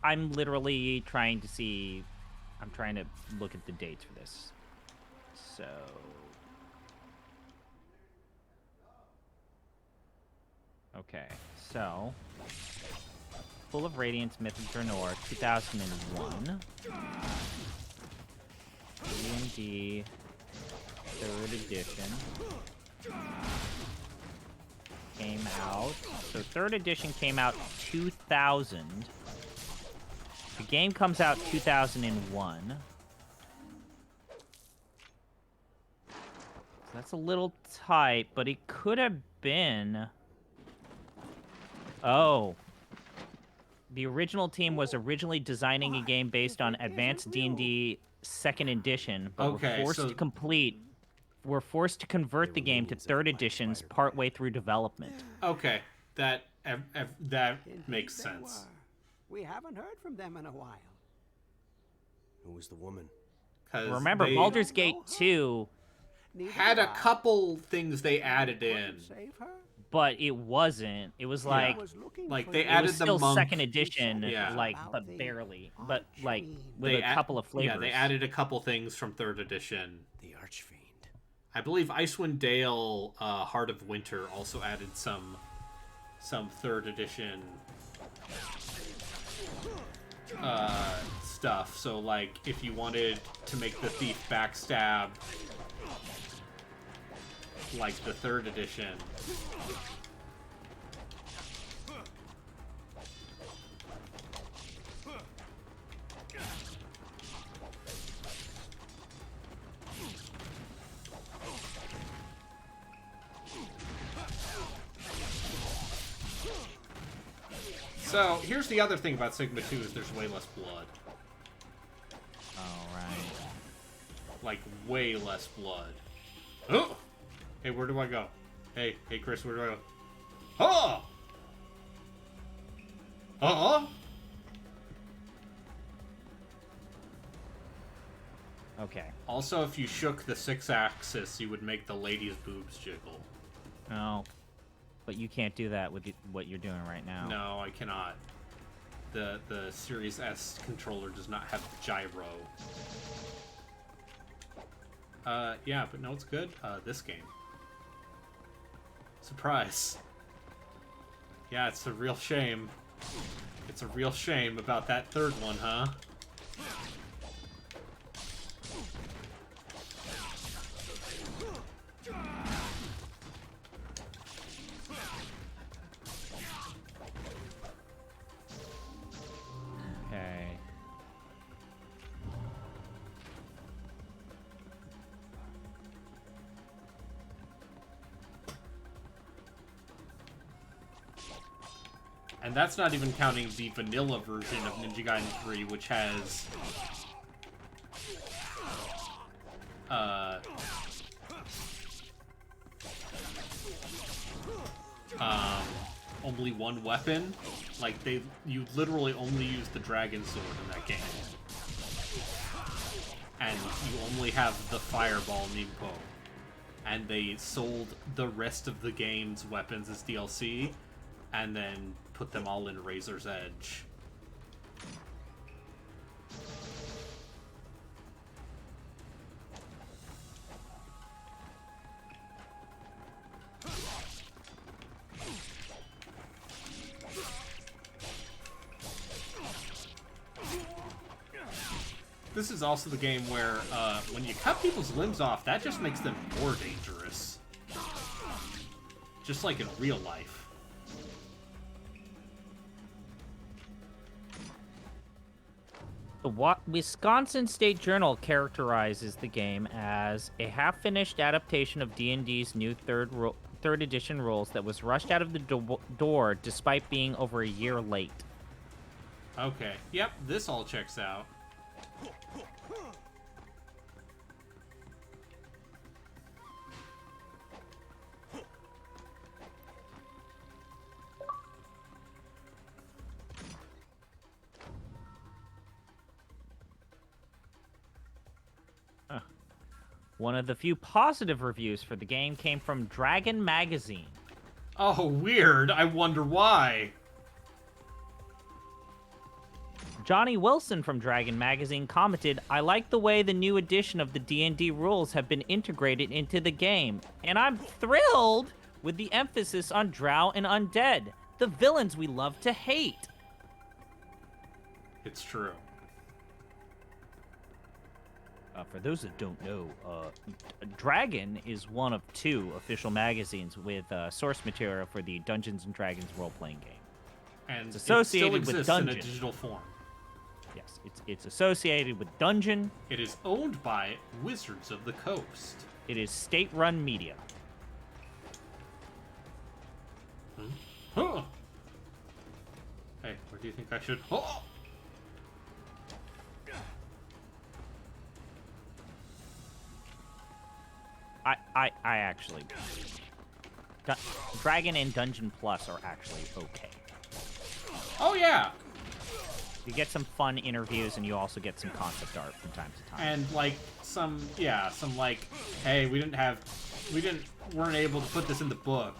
I'm literally trying to see... I'm trying to look at the dates for this. So... Okay, so... Full of Radiance, Myth of Draenor, 2001. D&D, 3rd edition. Came out... So 3rd edition came out 2000. The game comes out 2001. So that's a little tight, but it could have been... Oh. The original team was originally designing a game based on Advanced D&D 2nd edition, but Okay, were forced to convert the game to 3rd editions partway through development. Okay, that makes sense. We haven't heard from them in a while. Who was the woman? 'Cause Remember, they Baldur's Gate 2, had a couple things they added in. Save her? but it wasn't. It was like... Like, they It added was the still monk. 2nd edition, Yeah. like, but barely. But, like, with They a couple of flavors. Yeah, they added a couple things from 3rd edition. The Archfiend. I believe Icewind Dale, Heart of Winter also added some 3rd edition stuff. So, like, if you wanted to make the thief backstab, like the 3rd edition. So, here's the other thing about Sigma 2 is there's way less blood. Oh, right. Like, way less blood. Oh! Hey, where do I go? Hey, Chris, where do I go? Oh! Uh-oh! Okay. Also, if you shook the 6-axis, you would make the lady's boobs jiggle. No. But you can't do that with what you're doing right now. No, I cannot. The Series S controller does not have gyro. Yeah, but no, it's good. This game. Surprise. Yeah, it's a real shame. It's a real shame about that 3rd one, huh? Okay. And that's not even counting the vanilla version of Ninja Gaiden 3, which has... only one weapon. Like, you literally only use the dragon sword in that game. And you only have the fireball Nimpo. And they sold the rest of the game's weapons as DLC, and then put them all in Razor's Edge. This is also the game where, when you cut people's limbs off, that just makes them more dangerous. Just like in real life. The Wisconsin State Journal characterizes the game as a half-finished adaptation of D&D's new third edition rules that was rushed out of the door despite being over a year late. Okay, yep, this all checks out. One of the few positive reviews for the game came from Dragon Magazine. Oh, weird. I wonder why. Johnny Wilson from Dragon Magazine commented, "I like the way the new edition of the D&D rules have been integrated into the game, and I'm thrilled with the emphasis on drow and undead, the villains we love to hate." It's true. For those that don't know, Dragon is one of 2 official magazines with source material for the Dungeons & Dragons role-playing game. And it's associated it still with exists Dungeon. in a digital form. Yes, it's associated with Dungeon. It is owned by Wizards of the Coast. It is state-run media. Huh. Hey, where do you think I should... Oh! I actually... Dragon and Dungeon Plus are actually okay. Oh, yeah! You get some fun interviews, and you also get some concept art from time to time. And, like, some like, hey, we weren't able to put this in the book,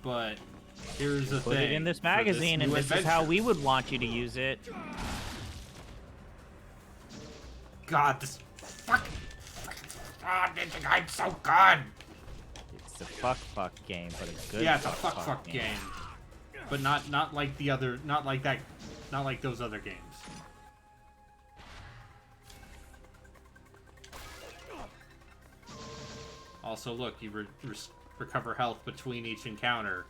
but here's the thing. Put it in this magazine, and this is how we would want you to use it. God, this fucking... I'm so good! It's a fuck game, but it's good. Yeah, it's a fuck game. But not like the other, not like those other games. Also, look, you recover health between each encounter,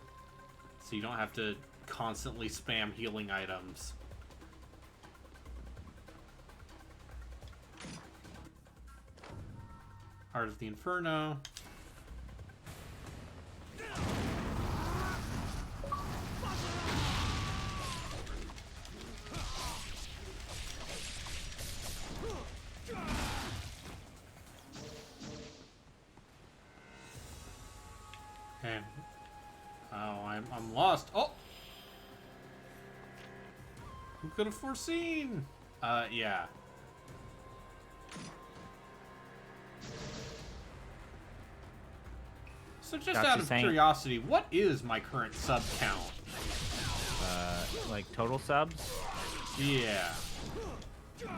so you don't have to constantly spam healing items. Heart of the Inferno. Okay. Oh, I'm lost. Oh! Who could have foreseen? Yeah. So just out of curiosity, what is my current sub count? Like total subs? Yeah. Okay.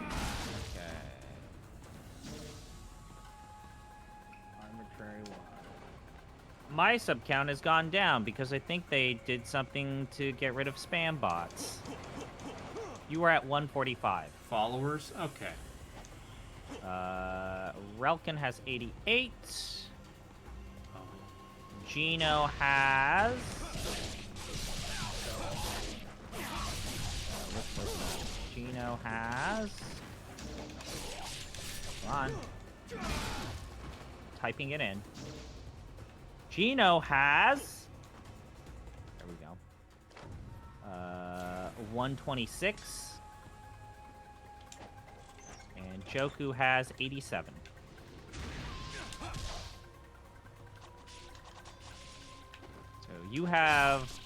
Arbitrary one. My sub count has gone down because I think they did something to get rid of spam bots. You were at 145. Followers? Okay. Relkin has 88. Gino has... Gino has... Come on. Typing it in. Gino has... There we go. 126. And Joku has 87. So You have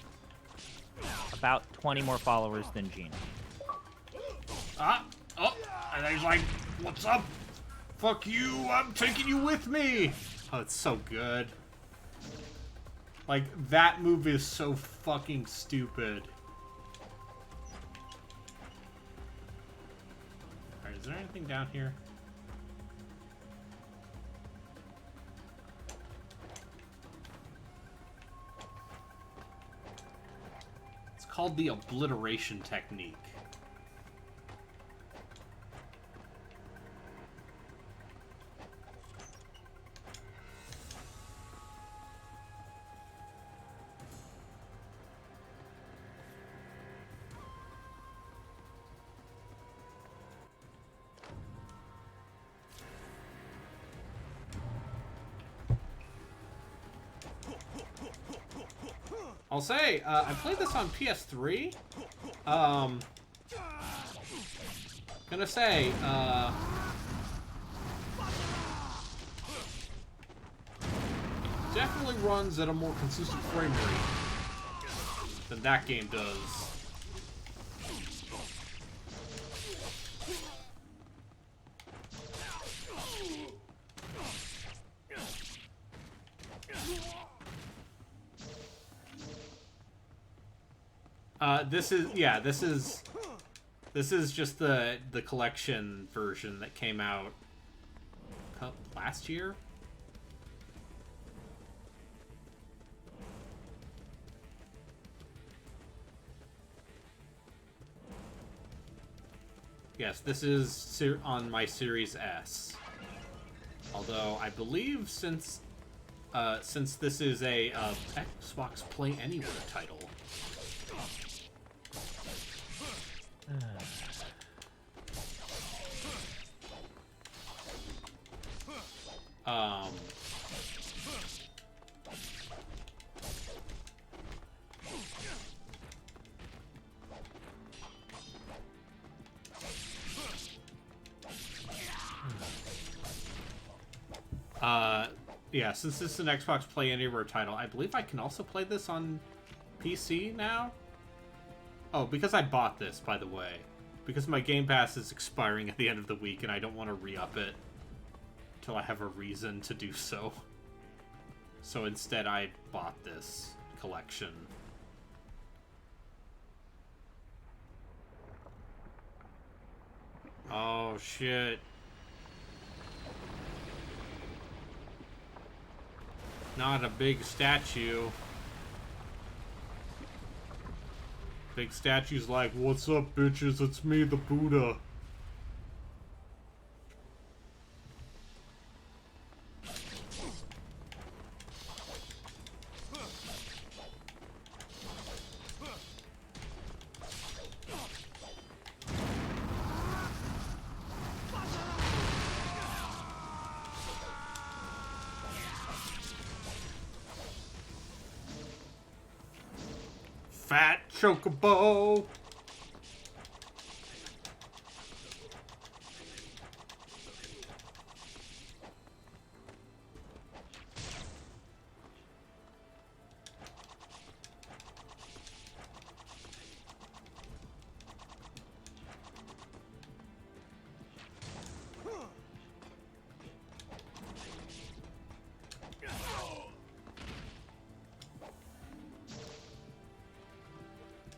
about 20 more followers than Gene. Ah! Oh! And he's like, what's up? Fuck you! I'm taking you with me! Oh, it's so good. Like, that move is so fucking stupid. Alright, is there anything down here? It's called the obliteration technique. I'll say, I played this on PS3. Gonna say, definitely runs at a more consistent frame rate than that game does. This is just the collection version that came out last year. Yes, this is on my Series S. Although I believe since this is a Xbox Play Anywhere title. Yeah, since this is an Xbox Play Anywhere title, I believe I can also play this on PC now. Oh, because I bought this, by the way. Because my Game Pass is expiring at the end of the week, and I don't want to re-up it until I have a reason to do so. So instead, I bought this collection. Oh, shit. Not a big statue. Big statue's like, what's up, bitches? It's me, the Buddha. Fat chocobo.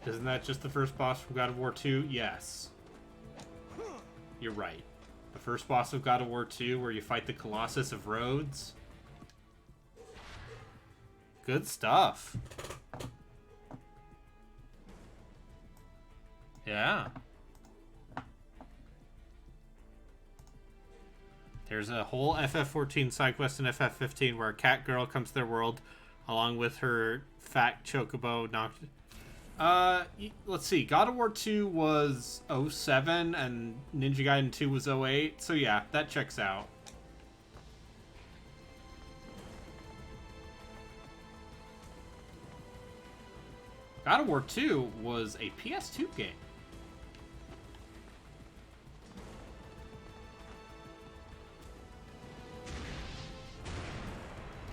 Isn't that just the first boss from God of War 2? Yes. You're right. The first boss of God of War 2 where you fight the Colossus of Rhodes. Good stuff. Yeah. There's a whole FF14 side quest in FF15 where a cat girl comes to their world along with her fat chocobo knocked... let's see. God of War 2 was 07 and Ninja Gaiden 2 was 08. So yeah, that checks out. God of War 2 was a PS2 game.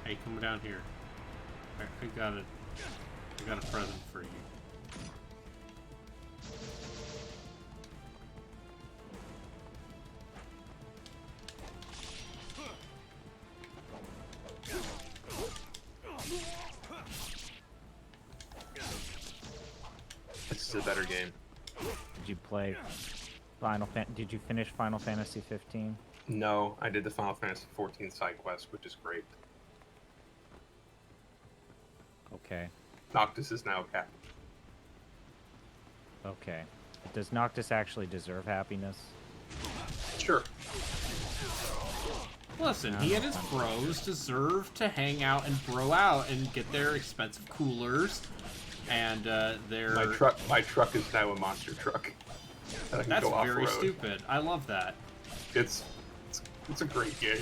Hey, come down here. I got it. I got a present for you. This is a better game. Did you play Did you finish Final Fantasy 15? No, I did the Final Fantasy 14 side quest, which is great. Okay. Noctis is now captain. Okay. But does Noctis actually deserve happiness? Sure. Listen, he and his bros deserve to hang out and bro out and get their expensive coolers and their... My truck is now a monster truck. That I can That's go very off-road. stupid. I love that. It's a great game.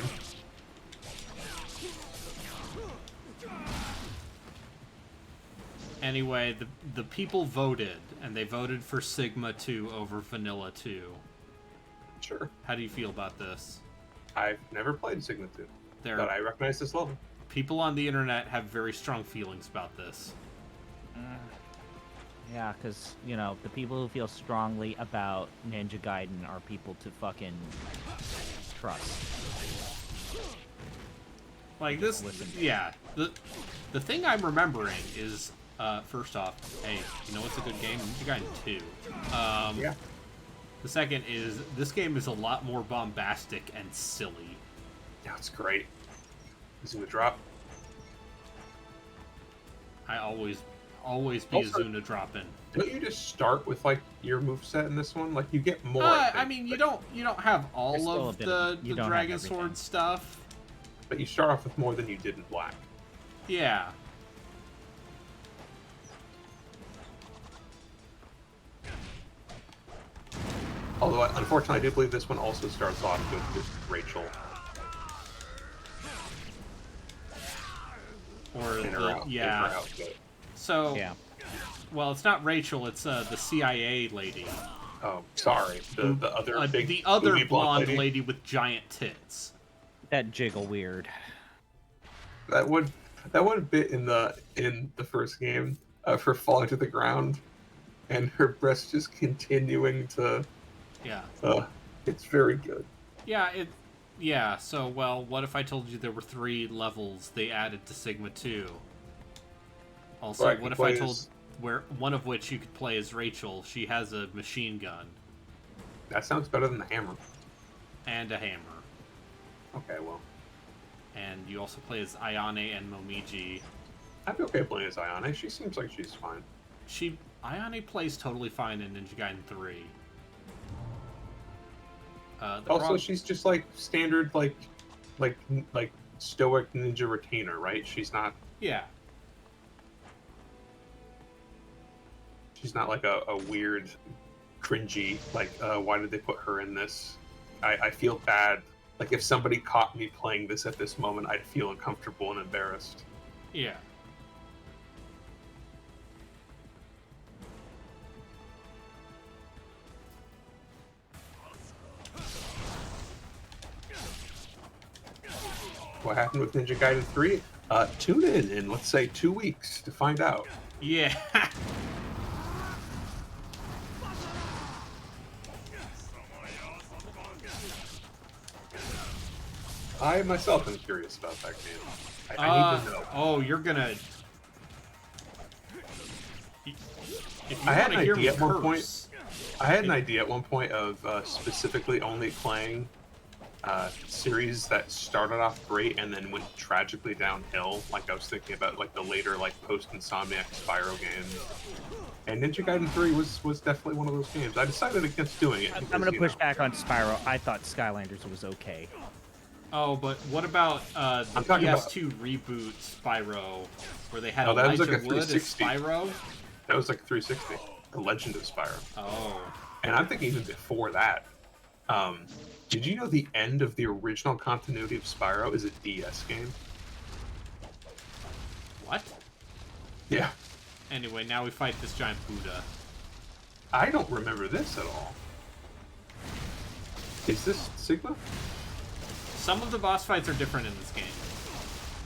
Anyway, the people voted, and they voted for Sigma 2 over Vanilla 2. Sure. How do you feel about this? I've never played Sigma 2, There, but I recognize this level. people on the internet have very strong feelings about this. Yeah, because, you know, the people who feel strongly about Ninja Gaiden are people to fucking trust. Like this, Listen. yeah. The thing I'm remembering is, first off, hey, you know what's a good game? Ninja Gaiden 2. Yeah. The second is, this game is a lot more bombastic and silly. Yeah, it's great. Is it a drop? I always be Also- a Zuna drop-in. Don't you just start with like your moveset in this one? Like you get more. I think, mean, you but- don't have There's all still a of bit the, of- you the don't have Dragon everything. Sword stuff. But you start off with more than you did in Black. Yeah. Although, unfortunately, I do believe this one also starts off with Rachel Or in her the, out, in yeah. her outfit. So, Yeah. well, it's not Rachel. It's the CIA lady. Oh, sorry. The other big the other booby blonde lady. lady with giant tits. That jiggle weird. That one bit in the first game of her falling to the ground, and her breast just continuing to. Yeah. It's very good. Yeah, so, well, what if I told you there were 3 levels they added to Sigma 2? Also, Right, what if play I told as- where one of which you could play as Rachel? She has a machine gun That sounds better than the hammer. and a hammer. Okay, well, And you also play as Ayane and Momiji. I'd be okay playing as Ayane. She seems like she's fine. Ayane plays totally fine in Ninja Gaiden 3. Also, she's just like standard, like stoic ninja retainer, right? She's not Yeah. like a weird, cringy, like, why did they put her in this? I feel bad. Like, if somebody caught me playing this at this moment, I'd feel uncomfortable and embarrassed. Yeah. What happened with Ninja Gaiden 3? Tune in let's say 2 weeks to find out. Yeah. I myself am curious about that game. I need to know. Oh, you're gonna. If you I had wanna an hear idea me at one curse- point. I had an idea at one point of specifically only playing series that started off great and then went tragically downhill. Like I was thinking about like the later like post-Insomniac Spyro games. And Ninja Gaiden 3 was definitely one of those games. I decided against doing it. I'm because, gonna you push know, back on Spyro. I thought Skylanders was okay. Oh, but what about the I'm talking about- PS2 reboot Spyro, where they had Oh, that was Elijah like a Wood as 360. Spyro? That was like 360. The Legend of Spyro. Oh. And I'm thinking even before that. Did you know the end of the original continuity of Spyro is a DS game? What? Yeah. Anyway, now we fight this giant Buddha. I don't remember this at all. Is this Sigma? Some of the boss fights are different in this game.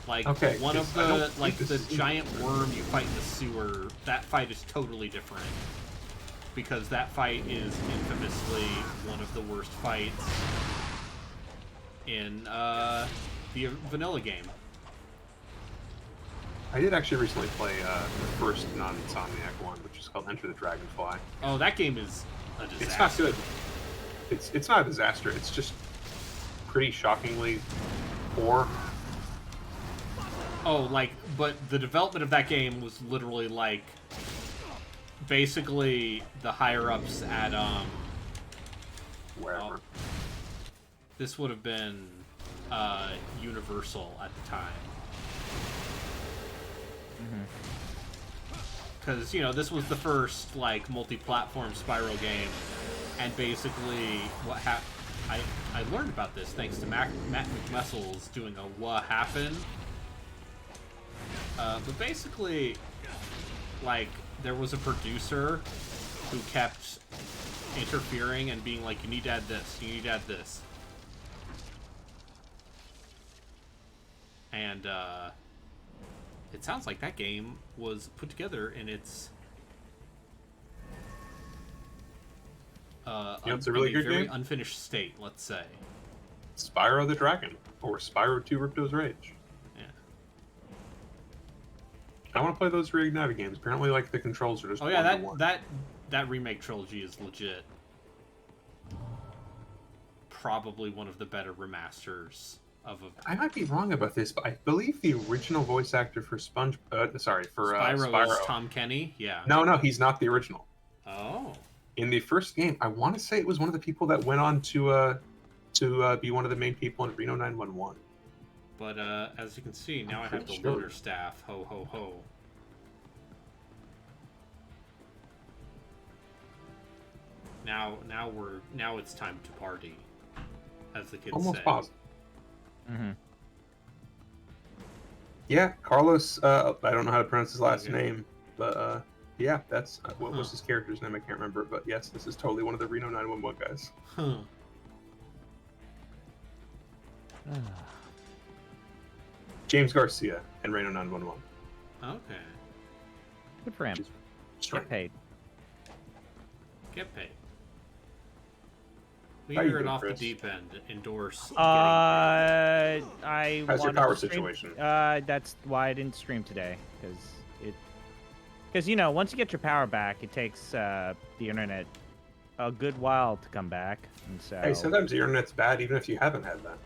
Like Okay, one of 'cause I the don't like think the this- giant worm you fight in the sewer. That fight is totally different because that fight is infamously one of the worst fights in the vanilla game. I did actually recently play the first non-Insomniac one, which is called Enter the Dragonfly. Oh, that game is a disaster. It's not good. It's not a disaster. It's just pretty shockingly poor. Oh, like, but the development of that game was literally like, basically the higher ups at Wherever. this would have been Universal at the time. Because, you know, this was the first, like, multi-platform Spyro game, and basically what happened... I learned about this thanks to Matt McMuscles doing a What Happened. But basically, like, there was a producer who kept interfering and being like, you need to add this, you need to add this. And, it sounds like that game was put together in its it's a really good very game. unfinished state, let's say. Spyro the Dragon, or Spyro 2 Ripto's Rage. Yeah. I want to play those reignited games. Apparently, like, the controls are just Oh yeah, one-to-one. that remake trilogy is legit. Probably one of the better remasters of a. I might be wrong about this, but I believe the original voice actor for Spyro Spyro. is Tom Kenny. Yeah. No, he's not the original. Oh. In the first game, I want to say it was one of the people that went on to be one of the main people in Reno 911. But as you can see, now I have the pretty sure. loader staff. Ho ho ho. Now it's time to party, as the kids Almost say. positive. Mm-hmm. Yeah, Carlos. I don't know how to pronounce his last Okay. name, but yeah, that's what was his character's name? I can't remember, but yes, this is totally one of the Reno 911 guys. Huh. James Garcia and Reno 911. Okay. Good for him. Strange. Get paid. Get paid. How you Leader and doing, off Chris? the deep end. Endorse. I How's your wanted power to stream- situation? That's why I didn't stream today, because you know, once you get your power back, it takes the internet a good while to come back, and so Hey, sometimes the internet's bad, even if you haven't had that.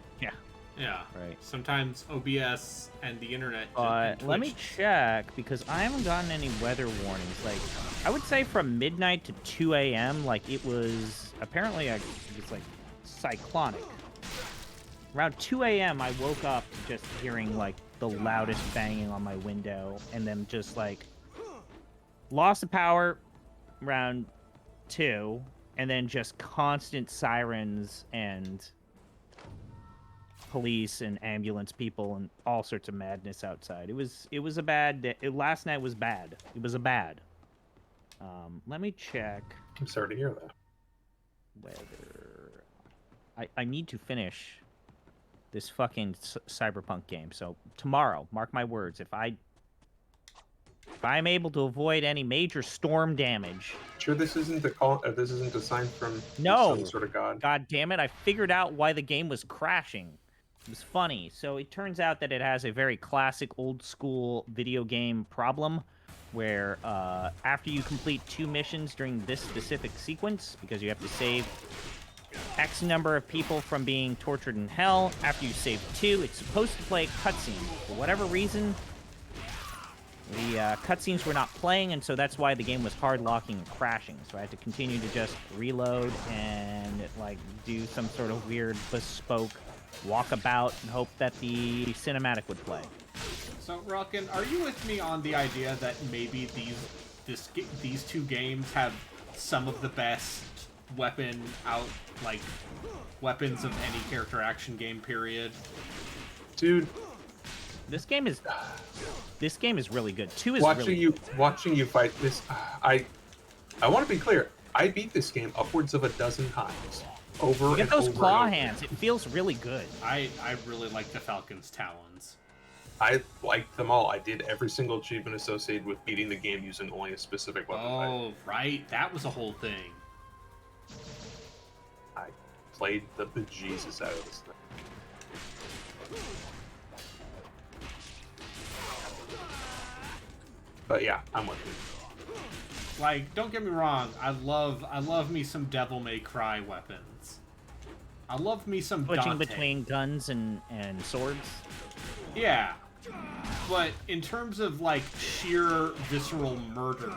Yeah. right. Sometimes OBS and the internet. But and let me Twitch- check because I haven't gotten any weather warnings. Like, I would say from midnight to 2 a.m. Like it was apparently it's like cyclonic. Around 2 a.m. I woke up just hearing like the loudest banging on my window, and then just like lost the power around 2, and then just constant sirens and police and ambulance people and all sorts of madness outside. It was a bad day. Last night was bad. It was a bad. Let me check I'm sorry to hear that. whether I need to finish this fucking cyberpunk game. So tomorrow, mark my words, if I'm able to avoid any major storm damage. Sure, this isn't a call. This isn't a sign from No. some sort of god. God damn it, I figured out why the game was crashing. It was funny. So it turns out that it has a very classic old school video game problem where after you complete 2 missions during this specific sequence, because you have to save X number of people from being tortured in hell, after you save 2, it's supposed to play a cutscene. For whatever reason, the cutscenes were not playing, and so that's why the game was hard locking and crashing. So I had to continue to just reload and like do some sort of weird bespoke walkabout and hope that the cinematic would play. So, Rockin, are you with me on the idea that maybe these 2 games have some of the best weapons of any character action game, period? Dude, This game is really good. 2 is watching really watching you fight this, I want to be clear. I beat this game upwards of a dozen times. Over You get and those over claw and over. hands. It feels really good. I really like the Falcon's talons. I liked them all. I did every single achievement associated with beating the game using only a specific weapon type. Oh, right. That was a whole thing. I played the bejesus out of this thing. But yeah, I'm with you. Like, don't get me wrong. I love me some Devil May Cry weapons. I love me some Switching Dante. between guns and swords. Yeah. But in terms of, like, sheer visceral murder...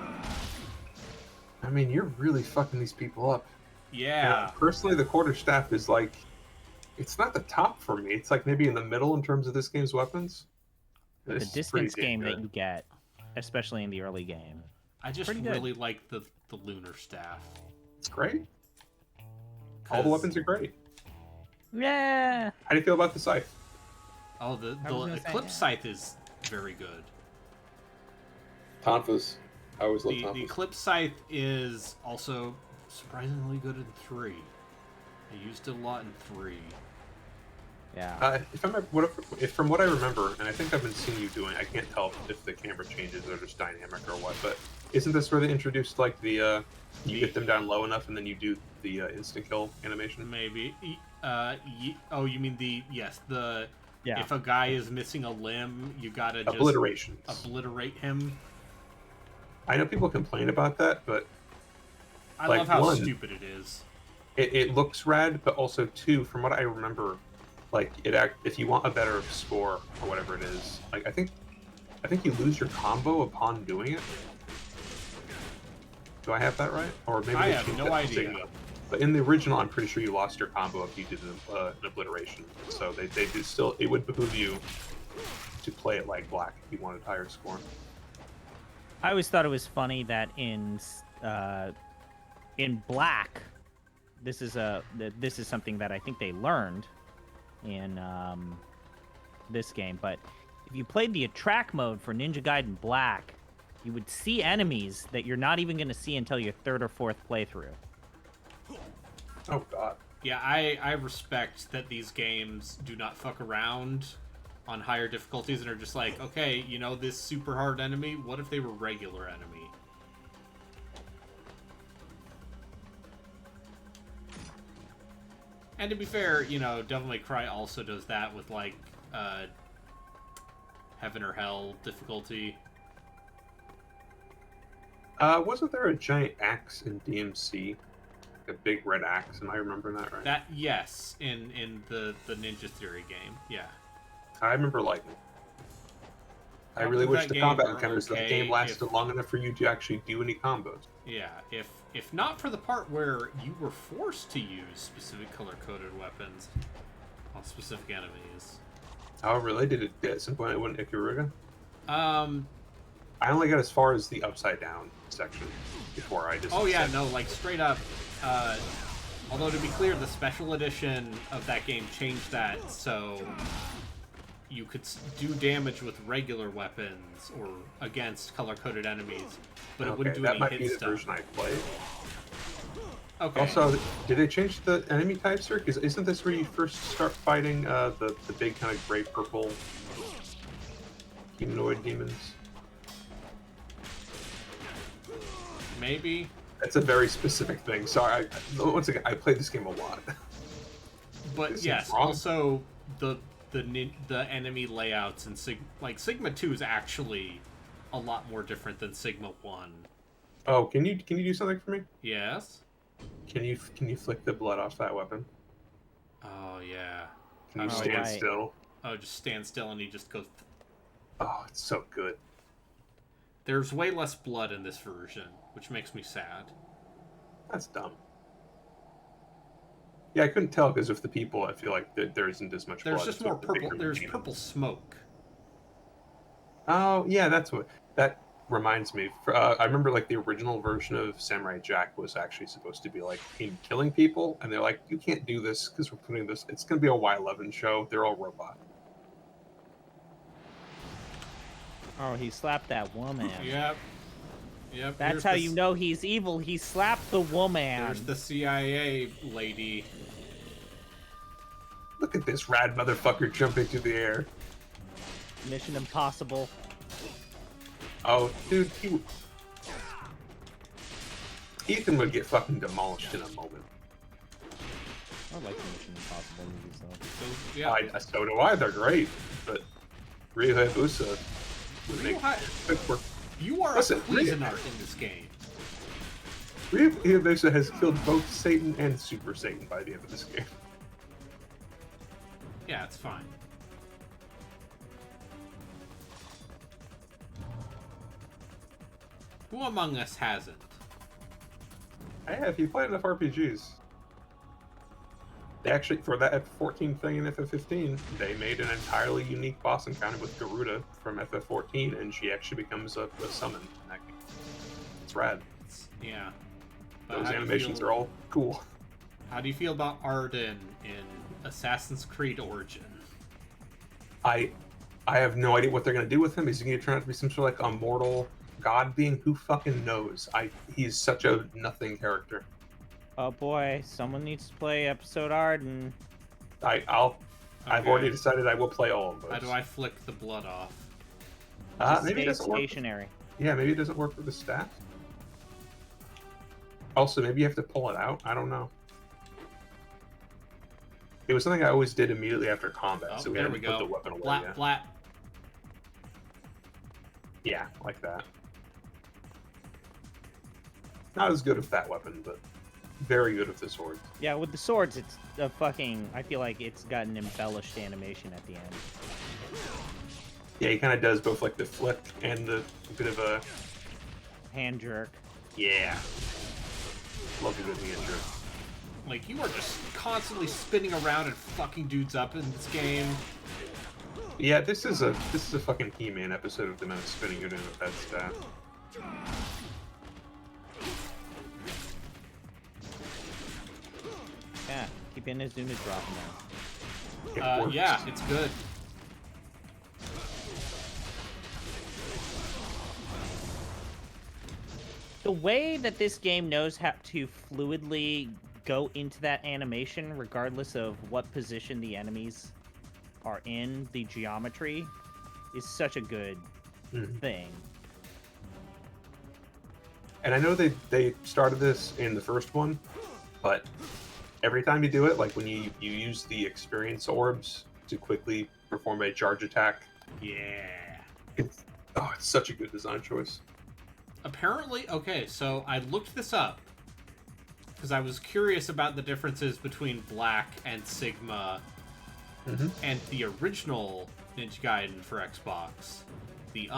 I mean, you're really fucking these people up. Yeah. Personally, the quarterstaff is like... It's not the top for me. It's like maybe in the middle in terms of this game's weapons. The This is distance pretty game good. that you get, especially in the early game. I just Pretty good. really like the lunar staff. It's great. All the 'Cause- weapons are great. Yeah. How do you feel about the scythe? Oh, the I was gonna say, Eclipse yeah. Scythe is very good. Tonfas. I always love The Tonfas. Eclipse Scythe is also surprisingly good in 3. I used it a lot in 3. Yeah. If from what I remember, and I think I've been seeing you doing, I can't tell if the camera changes or just dynamic or what, but isn't this where they introduced like the you get them down low enough and then you do the instant kill animation? Maybe. Oh, you mean the Yeah. if a guy is missing a limb, you gotta just Obliterations. obliterate him. I know people complain about that, but I Like, love how one- stupid it is. it looks rad, but also two, from what I remember, like if you want a better score or whatever it is, like I think you lose your combo upon doing it. Do I have that right? Or maybe I they have changed no that to idea. Sigma. But in the original, I'm pretty sure you lost your combo if you did an obliteration. So they do still. It would behoove you to play it like black if you wanted higher score. I always thought it was funny that in black, this is something that I think they learned in this game. But if you played the attract mode for Ninja Gaiden Black, you would see enemies that you're not even going to see until your third or fourth playthrough. Oh god. Yeah, I respect that these games do not fuck around on higher difficulties and are just like, okay, you know, this super hard enemy, what if they were regular enemy? And to be fair, you know, Devil May Cry also does that with, like, Heaven or Hell difficulty. Wasn't there a giant axe in DMC? A big red axe, am I remembering that right? That, yes, in the Ninja Theory game, yeah. I remember liking it. I Problems really with wish that the game combat are encounters of the okay game lasted if- long enough for you to actually do any combos. Yeah, if not for the part where you were forced to use specific color-coded weapons on specific enemies. Oh, really? Did it at some point it went Ikaruga? Um, I only got as far as the upside down section before I just. oh yeah, said- no, like straight up, although to be clear, the special edition of that game changed that so you could do damage with regular weapons or against color-coded enemies, but it wouldn't do that any might hit be the stuff. version I played. Okay. Also, did they change the enemy types here? Because isn't this where you first start fighting the big kind of gray purple humanoid demons? Maybe. That's a very specific thing. Sorry, once again, I played this game a lot. But This yes, seems wrong. also the enemy layouts in Sigma 2 is actually a lot more different than Sigma 1. Oh, can you do something for me? Yes. Can you flick the blood off that weapon? Oh yeah. Can you Oh, stand right. still? Oh, just stand still and he just goes. Oh, it's so good. There's way less blood in this version, which makes me sad. That's dumb. Yeah, I couldn't tell because of the people. I feel like there isn't as much There's blood. just so more the purple. bigger There's demons. purple smoke. Oh, yeah, that's what that reminds me. I remember like the original version of Samurai Jack was actually supposed to be like him killing people, and they're like, you can't do this because we're putting this. It's going to be a Y11 show. They're all robot. Oh, he slapped that woman. Yep. Yep. That's here's how the you know he's evil. He slapped the woman. There's the CIA lady. Look at this rad motherfucker jumping through the air. Mission Impossible. Oh, dude, Ethan would get fucking demolished in a moment. I like the Mission Impossible movies though. So, yeah. So do I. They're great, but Ryu Hayabusa would make quick work. You are Listen, a Cuisinart in this game. Ryu Hayabusa has killed both Satan and Super Satan by the end of this game. Yeah, it's fine. Who among us hasn't? Hey, if you play enough RPGs. They actually, for that FF14 thing in FF15, they made an entirely unique boss encounter with Garuda from FF14, and she actually becomes a summon in that game. It's rad. Yeah. Those animations are all cool. How do you feel about Arden in Assassin's Creed Origin? I have no idea what they're going to do with him. Is he going to turn out to be some sort of like immortal god being? Who fucking knows? He's such a nothing character. Oh boy, someone needs to play episode Arden. I've Okay. already decided I will play all of those. How do I flick the blood off? Just Maybe it stay doesn't work. stationary. Yeah, maybe it doesn't work with the staff. Also, maybe you have to pull it out. I don't know. It was something I always did immediately after combat, Oh, so we there had we to put go. the weapon away. Flat, Yeah. flat. Yeah, like that. Not as good with that weapon, but very good with the sword. Yeah, with the swords, it's a fucking. I feel like it's got an embellished animation at the end. Yeah, he kind of does both like the flick and the bit of a Hand jerk. yeah. Love a good hand jerk. Like, you are just constantly spinning around and fucking dudes up in this game. Yeah, this is a fucking He-Man episode of the amount of spinning you're doing with that staff. Yeah, keep Inazuma dropping down. It works. Yeah, it's good. The way that this game knows how to fluidly go into that animation, regardless of what position the enemies are in, the geometry, is such a good thing. And I know they started this in the first one, but every time you do it, like when you use the experience orbs to quickly perform a charge attack, Yeah. it's such a good design choice. Apparently, okay, so I looked this up because I was curious about the differences between Black and Sigma and the original Ninja Gaiden for Xbox, the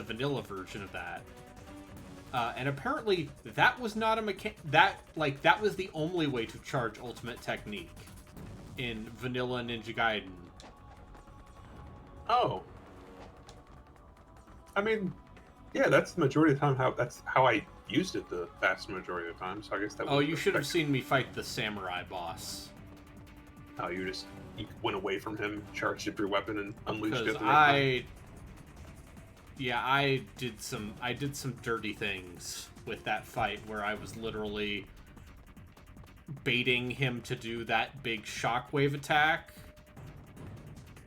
vanilla version of that. And apparently, that was not a that was the only way to charge Ultimate Technique in vanilla Ninja Gaiden. Oh. I mean, yeah, that's the majority of the time that's how I used it the vast majority of the time, so I guess that Oh, was you should have seen me fight the samurai boss. Oh, you went away from him, charged up your weapon, and unleashed it. Because at the right time. I did some dirty things with that fight where I was literally baiting him to do that big shockwave attack,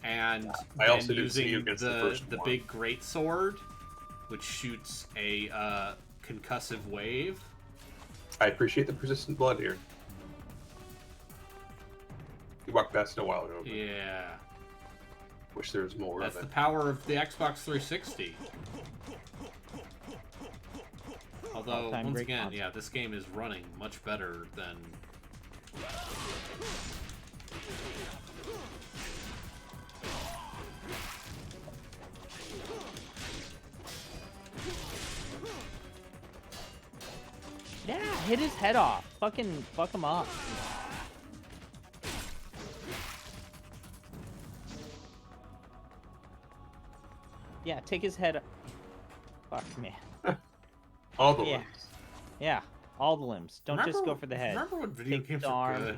and I then also didn't see you using against the first the one. big great sword, which shoots a concussive wave. I appreciate the persistent blood here. You walked past it a while ago. But Yeah, wish there was more that's of the it. power of the Xbox 360. Although, All-time once great again, console. yeah, this game is running much better than... Yeah, hit his head off. Fucking fuck him up. Yeah, take his head. Fuck man. All the Yeah. limbs. Yeah, all the limbs. Don't just go for the head. Remember when video Take games the were arm.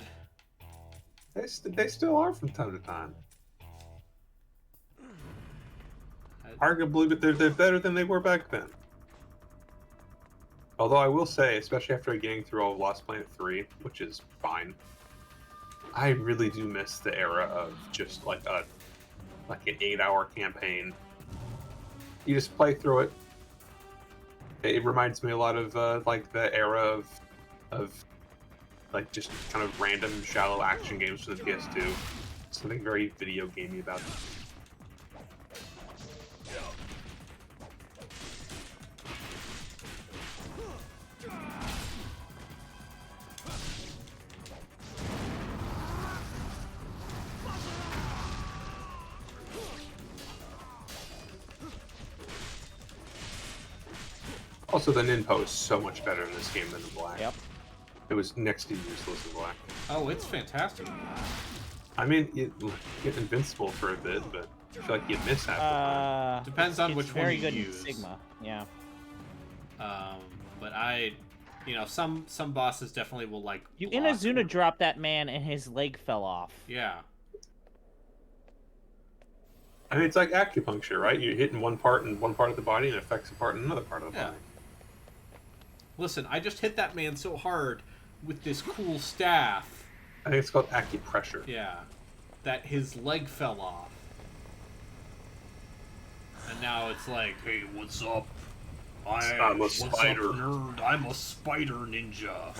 good? They still are from time to time. Arguably, but they're better than they were back then. Although I will say, especially after getting through all of Lost Planet 3, which is fine, I really do miss the era of just like a like an 8-hour campaign. You just play through it. It reminds me a lot of like the era of like just kind of random shallow action games for the PS2. Something very video gamey about it. Also, the Ninpo is so much better in this game than in Black. Yep. It was next to useless in Black. Oh, it's fantastic. I mean, you get invincible for a bit, but I feel like you miss half the time. Depends on it's which one very you good use. in Sigma. Yeah. But some bosses definitely will like. You block Inazuna it. dropped that man and his leg fell off. Yeah. I mean, it's like acupuncture, right? You're hitting one part in one part of the body and it affects a part in another part of the Yeah. body. Listen, I just hit that man so hard with this cool staff. I think it's called acupressure. Yeah. That his leg fell off. And now it's like, hey, what's up? I'm a what's spider. up, nerd? I'm a spider ninja.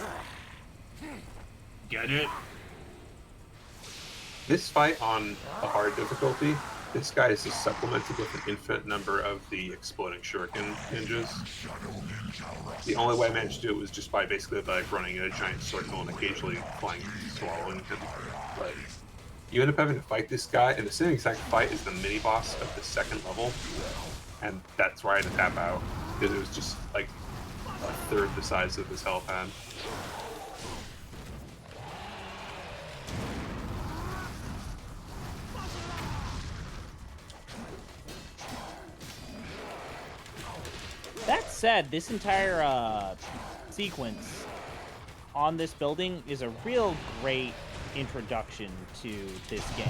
Get it? This fight on a hard difficulty, this guy is just supplemented with an infinite number of the exploding shuriken ninjas. The only way I managed to do it was just by basically like running in a giant circle and occasionally flying, swallowing him. But you end up having to fight this guy, and the same exact fight is the mini boss of the second level, and that's where I had to tap out because it was just like a third the size of his health pad. That said, this entire sequence on this building is a real great introduction to this game.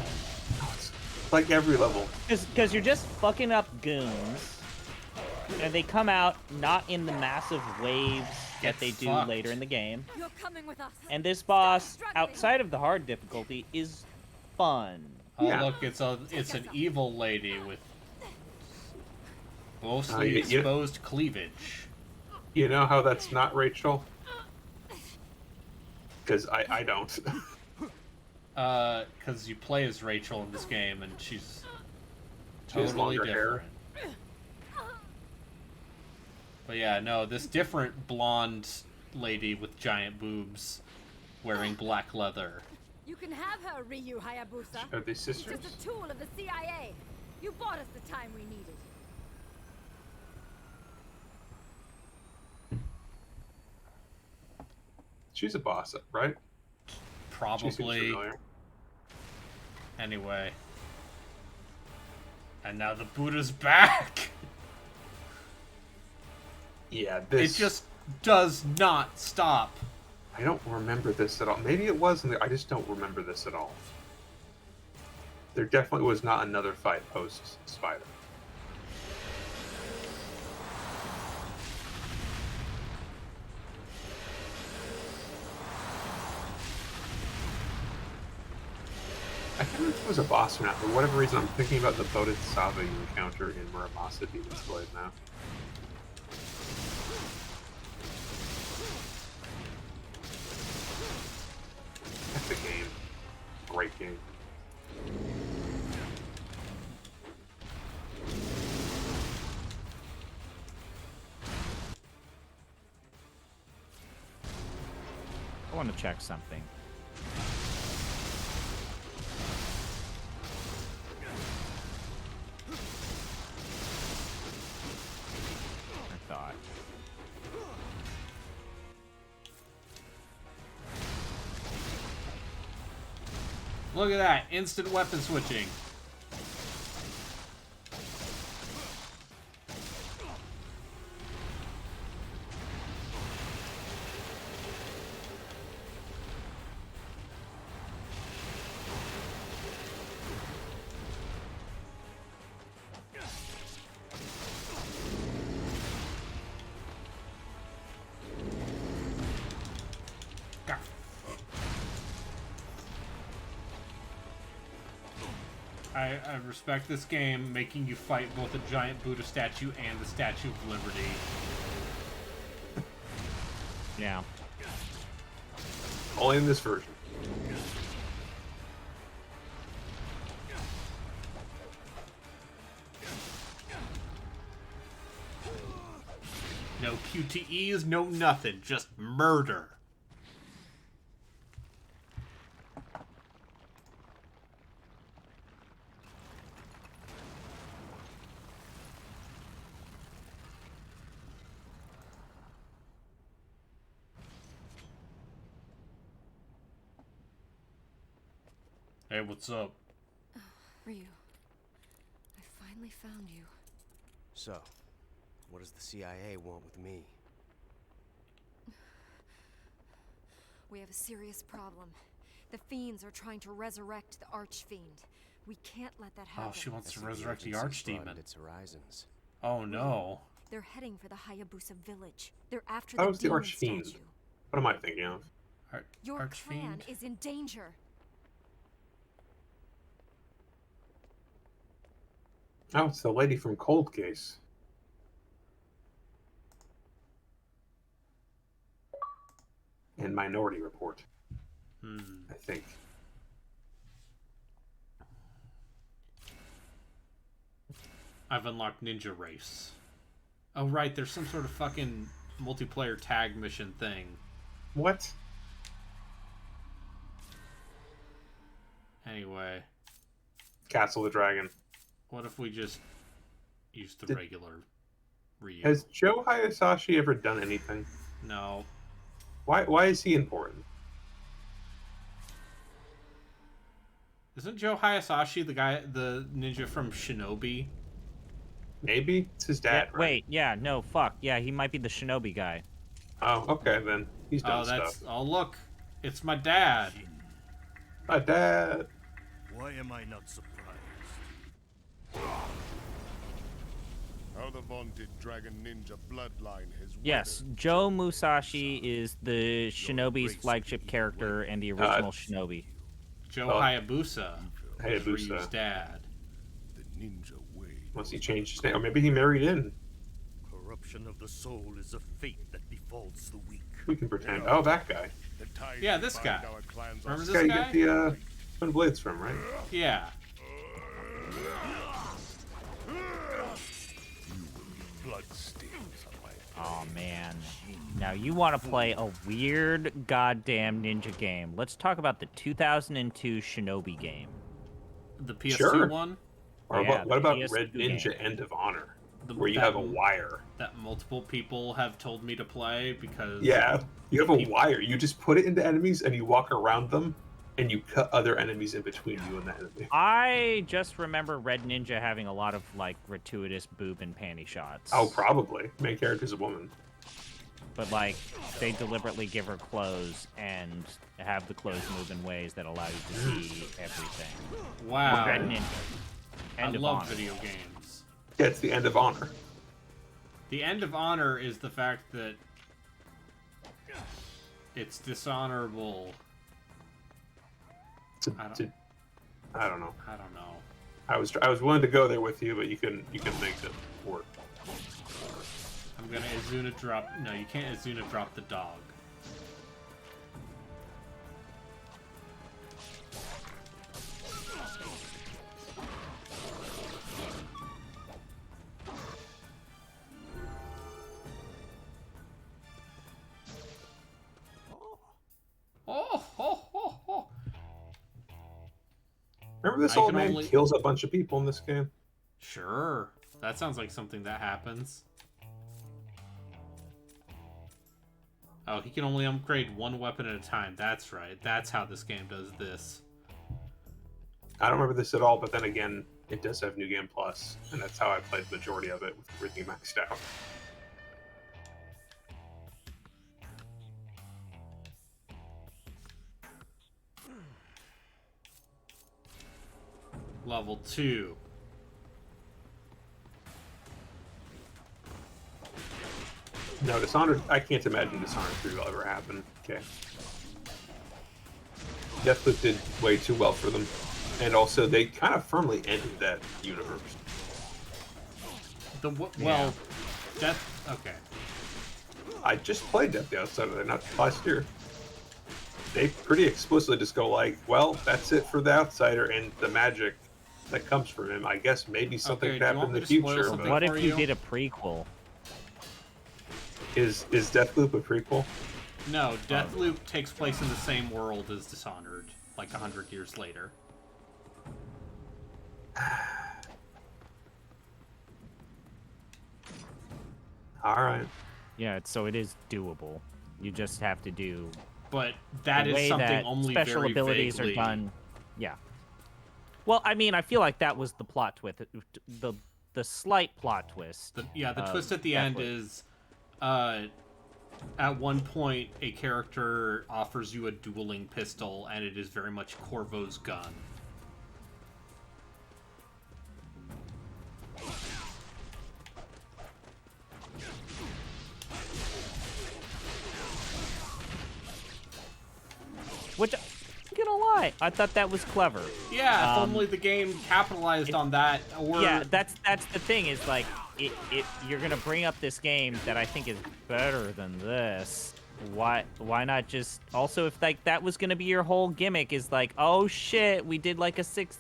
Like every level. Because you're just fucking up goons, and they come out not in the massive waves Get that they do fucked. later in the game. You're coming with us. And this boss, outside of the hard difficulty, is fun. Oh, Yeah. look, it's an evil lady with mostly you- exposed cleavage. You know how that's not Rachel? Because I don't. Because you play as Rachel in this game, and she's She has totally longer hair. different. But yeah, no, this different blonde lady with giant boobs wearing black leather. You can have her, Ryu Hayabusa. Are they It's sisters? just a tool of the CIA. You bought us the time we needed. She's a boss, right? She seems Probably. familiar. Anyway. And now the Buddha's back! Yeah, this. It just does not stop. I don't remember this at all. Maybe it was, I just don't remember this at all. There definitely was not another fight post Spider. I can't remember if it was a boss or not. For whatever reason, I'm thinking about the Bodhisattva you encounter in Muramasa Demon's Blade now. That's a game. Great game. I want to check something. I thought. Look at that, instant weapon switching. I respect this game making you fight both a giant Buddha statue and the Statue of Liberty. Yeah. Only in this version. No QTEs, no nothing, just murder. Hey, what's up? Ryu, I finally found you. So, what does the CIA want with me? We have a serious problem. The fiends are trying to resurrect the Archfiend. We can't let that happen. Oh, she wants I to think resurrect the urgency's Archdemon. broadened its horizons. Oh no. They're heading for the Hayabusa village. They're after That the was the demon Archfiend. statue. What am I thinking of? Your clan Archfiend? is in danger. Oh, it's the lady from Cold Case. And Minority Report, I think. I've unlocked Ninja Race. Oh right, there's some sort of fucking multiplayer tag mission thing. What? Anyway, Castle the Dragon. what if we just use the Did- regular Ryu? Has Joe Hayasashi ever done anything? No. Why is he important? Isn't Joe Hayasashi the guy, the ninja from Shinobi? Maybe it's his dad. Yeah, right? wait, yeah, no, fuck. Yeah, he might be the shinobi guy. Oh, okay then. He's done Oh, that's. stuff. Oh, look. It's my dad. My dad. Why am I not surprised? How the vaunted Dragon Ninja bloodline has Yes, withered. Joe Musashi is the shinobi's flagship character and the original shinobi. Joe Oh. Hayabusa. is Hayabusa. Ryu's dad. The ninja way. Unless he changed his name, or maybe he married in. Corruption of the soul is a fate that befalls the weak. We can pretend. Oh, that guy. The ties Yeah, that this bind guy. our clans Remember are This this guy guy? you get the twin blades from, right? Yeah. bloodstains on my Oh man. Now you want to play a weird goddamn ninja game. Let's talk about the 2002 Shinobi game. The PS2 Sure. one. Or Yeah, what about the Red PS2 Ninja game. End of Honor? The- Where you that- have a wire. That multiple people have told me to play because. Yeah, you have a People- wire. You just put it into enemies and you walk around them and you cut other enemies in between you and the enemy. I just remember Red Ninja having a lot of like gratuitous boob and panty shots. Oh, probably. Main character's a woman. But like they deliberately give her clothes and have the clothes move in ways that allow you to see everything. Wow. Red Ninja. I End of love honor. video games. Yeah, it's the End of Honor. The end of honor is the fact that it's dishonorable. I don't- I don't know. I don't know. I was willing to go there with you, but you couldn't make it work. I'm gonna Izuna drop. No, you can't Izuna drop the dog. Oh, ho, ho, ho. Remember this I old can man only- kills a bunch of people in this game? Sure. That sounds like something that happens. Oh, he can only upgrade one weapon at a time. That's right. That's how this game does this. I don't remember this at all, but then again, it does have New Game Plus, and that's how I played the majority of it with everything maxed out. Level 2. No, Dishonored, I can't imagine Dishonored 3 will ever happen. Okay. Deathloop did way too well for them. And also, they kind of firmly ended that universe. Well, Death. Okay. I just played Death the Outsider, not last year. They pretty explicitly just go like, well, that's it for the Outsider and the magic that comes from him. I guess maybe something Okay, could do you happen want in me the to spoil future. something? But What for if you you? did a prequel? is Deathloop a prequel? No, Deathloop takes place in the same world as Dishonored, like 100 years later. All right. Yeah, so it is doable. You just have to do But that the is way something that only special very abilities vaguely. are done. Yeah. Well, I mean, I feel like that was the plot twist. The slight plot twist. The of twist at the end Deathloop. is, at one point, a character offers you a dueling pistol, and it is very much Corvo's gun. Which, I'm gonna lie, I thought that was clever. Yeah, if only the game capitalized on that. Or Yeah, that's the thing is like, you're gonna bring up this game that I think is better than this. Why not just also if like that was gonna be your whole gimmick is like, oh shit, we did like a six.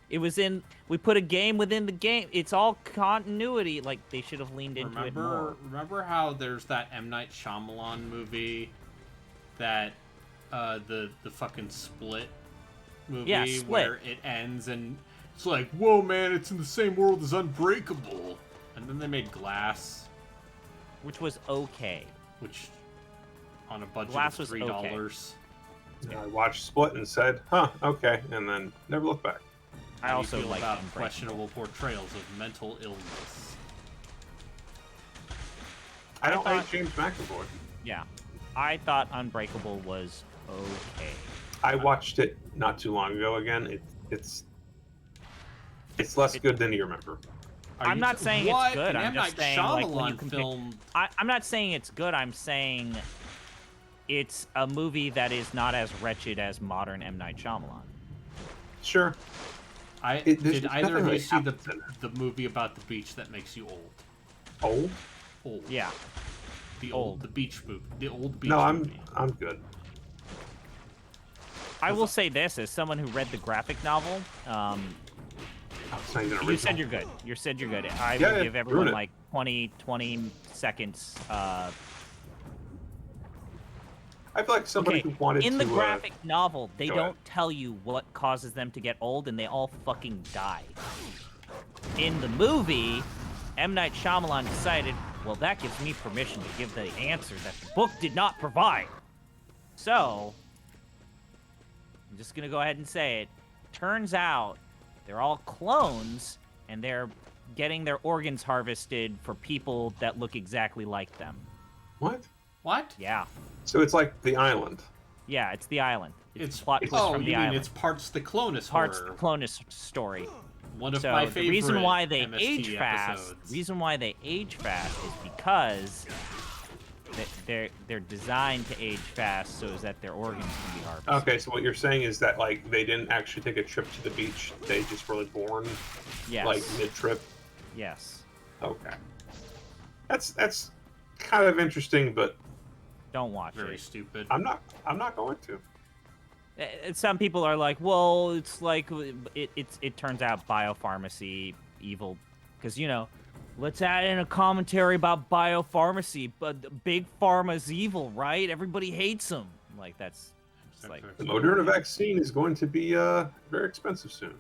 We put a game within the game. It's all continuity. Like they should have leaned into it more. Remember how there's that M. Night Shyamalan movie that the fucking Split movie Yeah, Split. where it ends and it's like, whoa man, it's in the same world as Unbreakable. And then they made Glass, Which was okay. which on a budget Glass of was $3. I watched Split and said, huh, okay, and then never looked back. I How do you also feel like about Unbreakable. questionable portrayals of mental illness. I don't thought- like James McAvoy. Yeah, I thought Unbreakable was okay. I watched it not too long ago again. It's less good than you remember. I'm not saying what? it's good. An I'm M. just Night saying like when you Shyamalan compare. film. I'm not saying it's good. I'm saying it's a movie that is not as wretched as modern M. Night Shyamalan. Sure. Did there's either nothing of you really see the happens in the movie about the beach that makes you old? Old? Old. Yeah. The beach movie. The old beach No, movie. I'm good. I will say this as someone who read the graphic novel. It's not even original. You said you're good. You said you're good. I Yeah, will yeah, give ruin everyone it. like 20 seconds. I feel like somebody Okay, who wanted in to. the graphic novel, they go don't ahead. tell you what causes them to get old, and they all fucking die. In the movie, M. Night Shyamalan decided, well, that gives me permission to give the answer that the book did not provide. So, I'm just gonna go ahead and say it. Turns out, they're all clones, and they're getting their organs harvested for people that look exactly like them. What? What? Yeah. So it's like The Island. Yeah, it's the island. It's plot twist oh, from you the mean island. it's parts the Clonus Parts horror. the Clonus story. One of So my the favorite reason why they MST age fast, episodes. reason why they age fast is because they're designed to age fast so that their organs can be harvested. Okay, so what you're saying is that like they didn't actually take a trip to the beach; they just were born Yes. like mid-trip. Yes. Okay, that's kind of interesting, but Don't watch Very it. stupid. I'm not going to. Some people are like, well, it's like it turns out biopharmacy evil because let's add in a commentary about biopharmacy, but big pharma's evil, right? Everybody hates them. Like that's it's like The Moderna vaccine is going to be very expensive soon.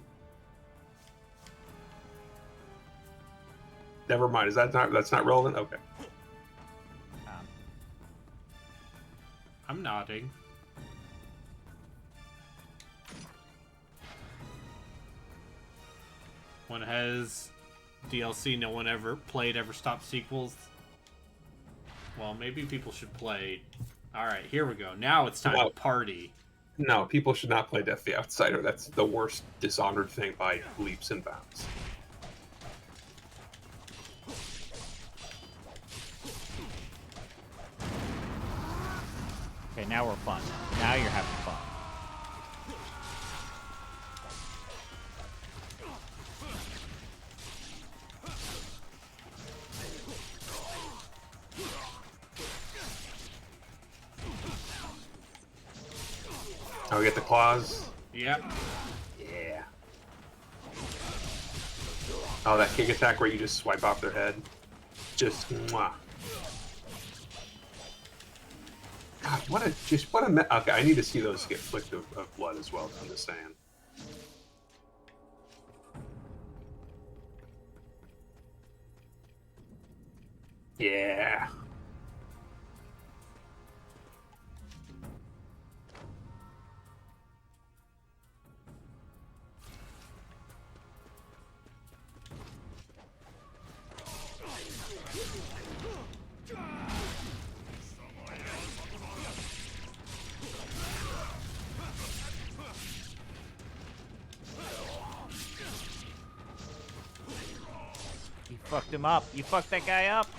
Never mind. That's not relevant? Okay. I'm nodding. One has DLC no one ever played, ever stopped sequels. Well, maybe people should play. Alright, here we go. Now it's time No. to party. No, people should not play Death the Outsider. That's the worst Dishonored thing by leaps and bounds. okay, now we're fun. Now you're having fun. Oh, we get the claws. Yep. Yeah. Oh, that kick attack where you just swipe off their head. Just mwah. God, what a okay, I need to see those get flicked of blood as well, I'm just saying. Yeah. You fucked him up. You fucked that guy up.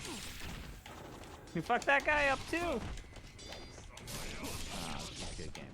You fucked that guy up too. Ah, this is a good game.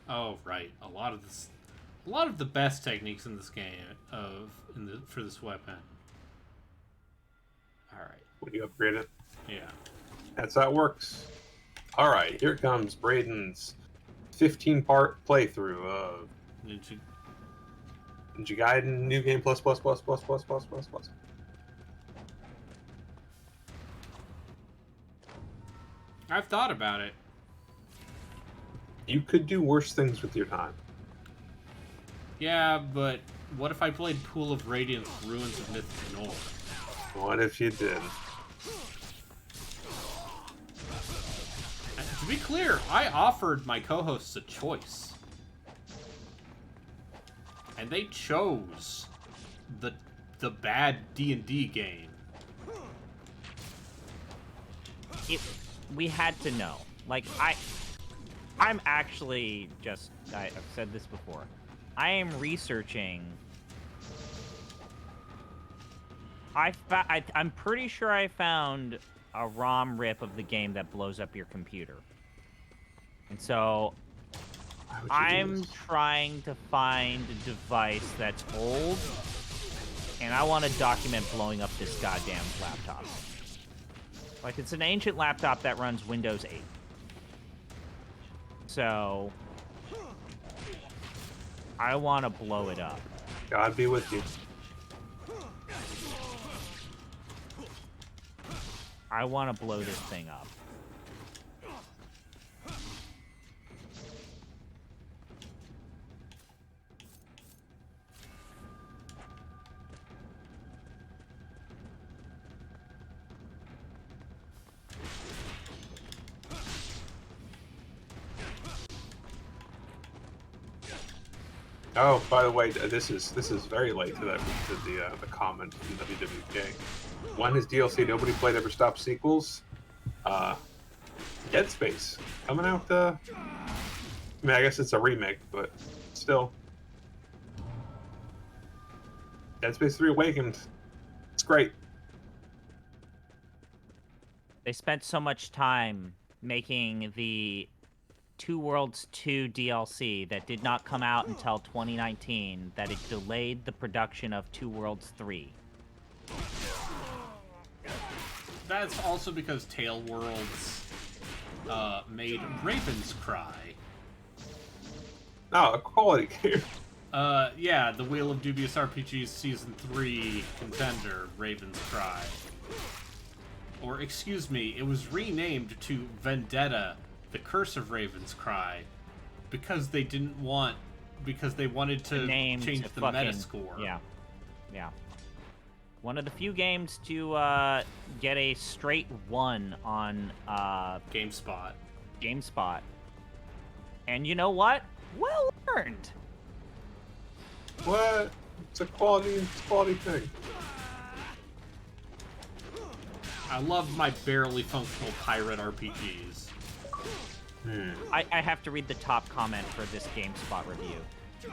Oh, right. A lot of the best techniques in this game for this weapon. All right. When you upgrade it. Yeah. That's how it works. All right, here comes Braden's 15-part playthrough of Ninja Gaiden New Game Plus. I've thought about it. You could do worse things with your time. Yeah, but what if I played Pool of Radiance Ruins of Mythic North? What if you did? And to be clear, I offered my co-hosts a choice. And they chose the bad D&D game. We had to know. Like, I'm actually just... I've said this before. I am researching... I'm pretty sure I found a ROM rip of the game that blows up your computer. And so... I'm trying to find a device that's old, and I want to document blowing up this goddamn laptop. Like, it's an ancient laptop that runs Windows 8. So, I want to blow it up. God be with you. I want to blow this thing up. Oh, by the way, this is very late to the comment from WWK. When is DLC nobody played ever stopped sequels? Dead Space coming out. I mean, I guess it's a remake, but still. Dead Space 3 Awakened. It's great. They spent so much time making the Two Worlds 2 DLC that did not come out until 2019 that it delayed the production of Two Worlds 3. That's also because Tale Worlds made Ravens Cry. Oh, a quality game. Yeah, the Wheel of Dubious RPG's Season 3 contender, Ravens Cry. Or, excuse me, it was renamed to Vendetta, The Curse of Raven's Cry, because they wanted to change the Metascore. Yeah. Yeah. One of the few games to get a straight 1 on GameSpot. GameSpot. And you know what? Well earned. What? It's a quality thing. I love my barely functional pirate RPGs. I have to read the top comment for this GameSpot review.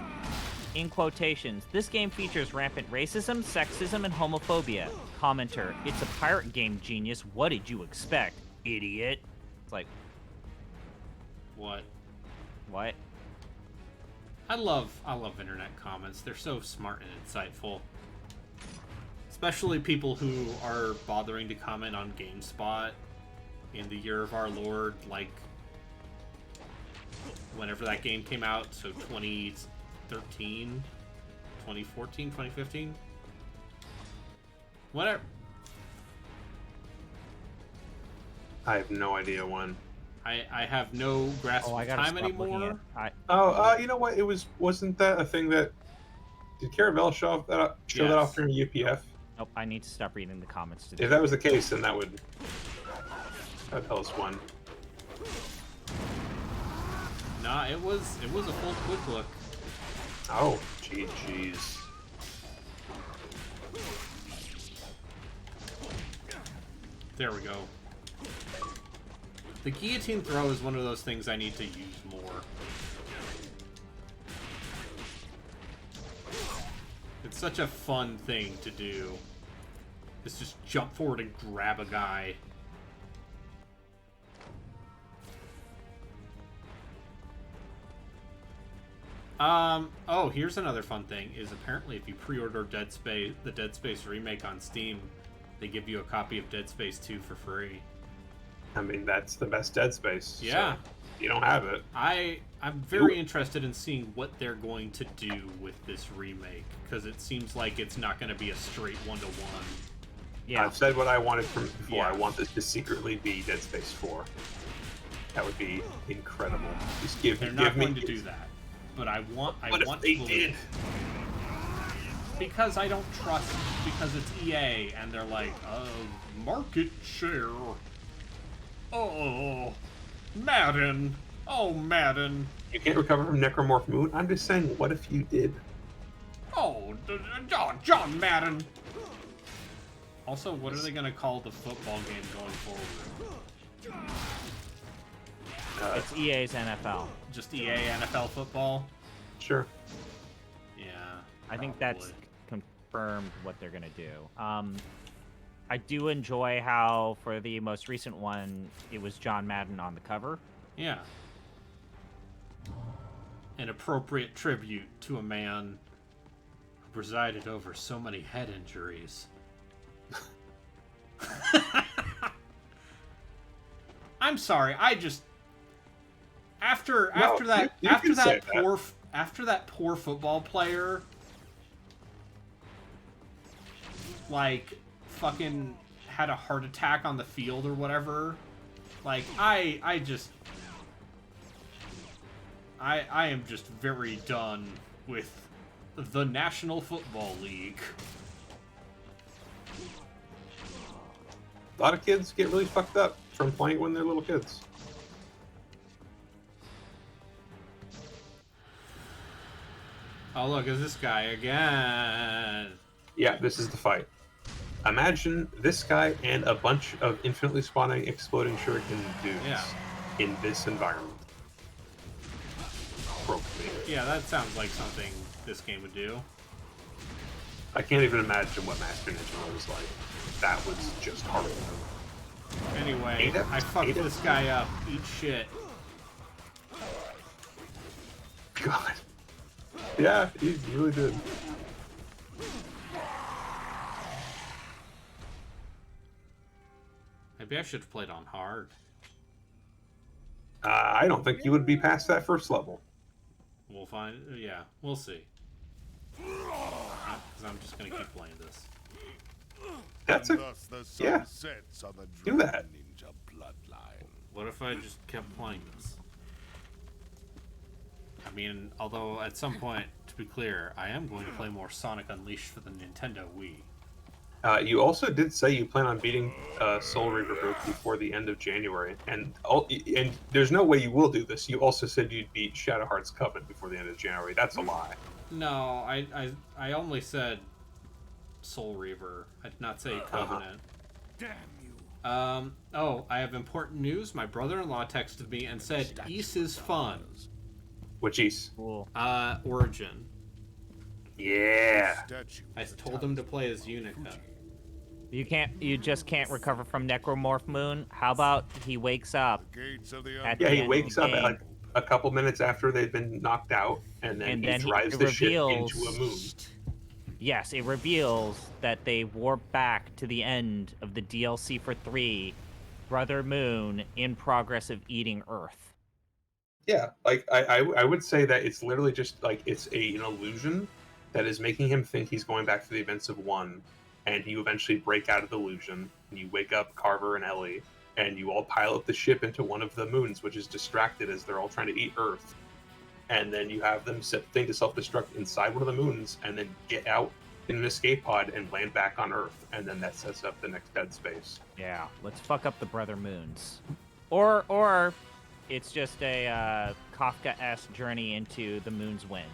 In quotations, this game features rampant racism, sexism, and homophobia. Commenter, it's a pirate game, genius. What did you expect, idiot? It's like, What? what? I love internet comments. They're so smart and insightful. Especially people who are bothering to comment on GameSpot in the year of our Lord, like whenever that game came out, so 2013, 2014, 2015? Whatever. I have no idea when. I have no grasp Oh, I of gotta time stop looking anymore. at. You know what? Wasn't that a thing that did Caravelle show that Yes. off during UPF? Nope, I need to stop reading the comments today. If that was the case, then that would tell us when. Nah, it was a full quick look. Oh, jeez. There we go. The guillotine throw is one of those things I need to use more. It's such a fun thing to do. Is just jump forward and grab a guy. Oh, here's another fun thing, is apparently if you pre-order the Dead Space remake on Steam, they give you a copy of Dead Space 2 for free. I mean, that's the best Dead Space. Yeah. So you don't have it. I'm very interested in seeing what they're going to do with this remake, because it seems like it's not going to be a straight one-to-one. Yeah. I've said what I wanted from it before. Yeah. I want this to secretly be Dead Space 4. That would be incredible. Just give They're give not me going to do that. But I want What if they to did? Because I don't trust, because it's EA, and they're like, market share. Oh, Madden. Oh, Madden. You can't recover from Necromorph Moon. I'm just saying, what if you did? Oh, John Madden. Also, what are they going to call the football game going forward? It's EA's NFL. Just EA NFL football? Sure. Yeah. I think that's confirmed what they're gonna do. I do enjoy how for the most recent one, it was John Madden on the cover. Yeah. An appropriate tribute to a man who presided over so many head injuries. I'm sorry, I just after that poor football player like fucking had a heart attack on the field or whatever, like I am just very done with the National Football League. A lot of kids get really fucked up from playing when they're little kids. Oh, look, it's this guy again. Yeah, this is the fight. Imagine this guy and a bunch of infinitely spawning exploding shuriken dudes in this environment. Broke me. Yeah, that sounds like something this game would do. I can't even imagine what Master Ninja was like. That was just horrible. Anyway, I fucked this guy up. Eat shit. God. Yeah, he really did. Maybe I should have played on hard. I don't think you would be past that first level. We'll find. Yeah, we'll see. Because I'm just gonna keep playing this. That's a yeah. Do that. What if I just kept playing this? I mean, although at some point, to be clear, I am going to play more Sonic Unleashed for the Nintendo Wii. You also did say you plan on beating Soul Reaver before the end of January, and there's no way you will do this. You also said you'd beat Shadowheart's Covenant before the end of January. That's a lie. No, I only said Soul Reaver. I did not say Covenant. Damn you. Oh, I have important news. My brother-in-law texted me and said Ys is fun. Which Ys? Cool. Origin. Yeah. I told him to play as Unica. You just can't recover from Necromorph Moon. How about he wakes up? At Yeah, the he end wakes of up the at game, like a couple minutes after they've been knocked out, and then he drives the ship into a moon. Yes, it reveals that they warp back to the end of the DLC for 3, Brother Moon in progress of eating Earth. Yeah, like I would say that it's literally just like it's an illusion that is making him think he's going back to the events of 1, and you eventually break out of the illusion, and you wake up Carver and Ellie, and you all pilot the ship into one of the moons, which is distracted as they're all trying to eat Earth. And then you have them set thing to self-destruct inside one of the moons, and then get out in an escape pod and land back on Earth, and then that sets up the next Dead Space. Yeah, let's fuck up the Brother Moons. Or it's just a Kafka-esque journey into the Moon's Wind.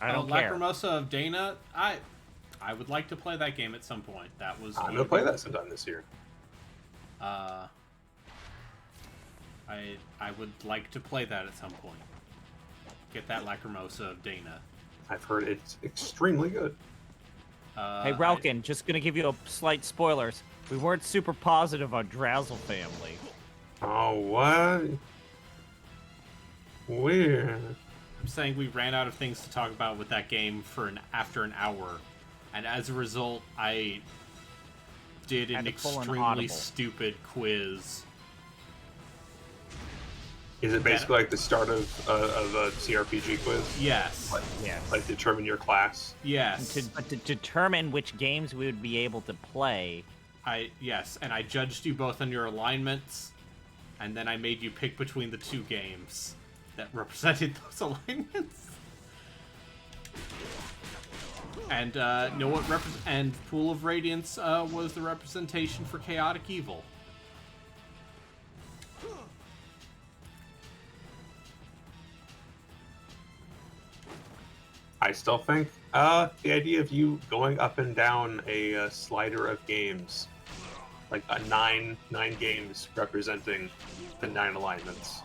I don't care. Lacrimosa of Dana, I would like to play that game at some point. That was. I'm gonna play that sometime this year. I would like to play that at some point. Get that Lacrimosa of Dana. I've heard it's extremely good. Hey, Ralkin, just gonna give you a slight spoilers. We weren't super positive on Drazzle Family. Oh, what? Weird. I'm saying we ran out of things to talk about with that game after an hour, and as a result, I did an extremely stupid quiz. Is it basically like the start of a CRPG quiz? Yes. Like determine your class? Yes. To determine which games we would be able to play. Yes, and I judged you both on your alignments, and then I made you pick between the 2 games that represented those alignments. And know what? And Pool of Radiance was the representation for Chaotic Evil. I still think the idea of you going up and down a slider of games, like a nine games representing the 9 alignments,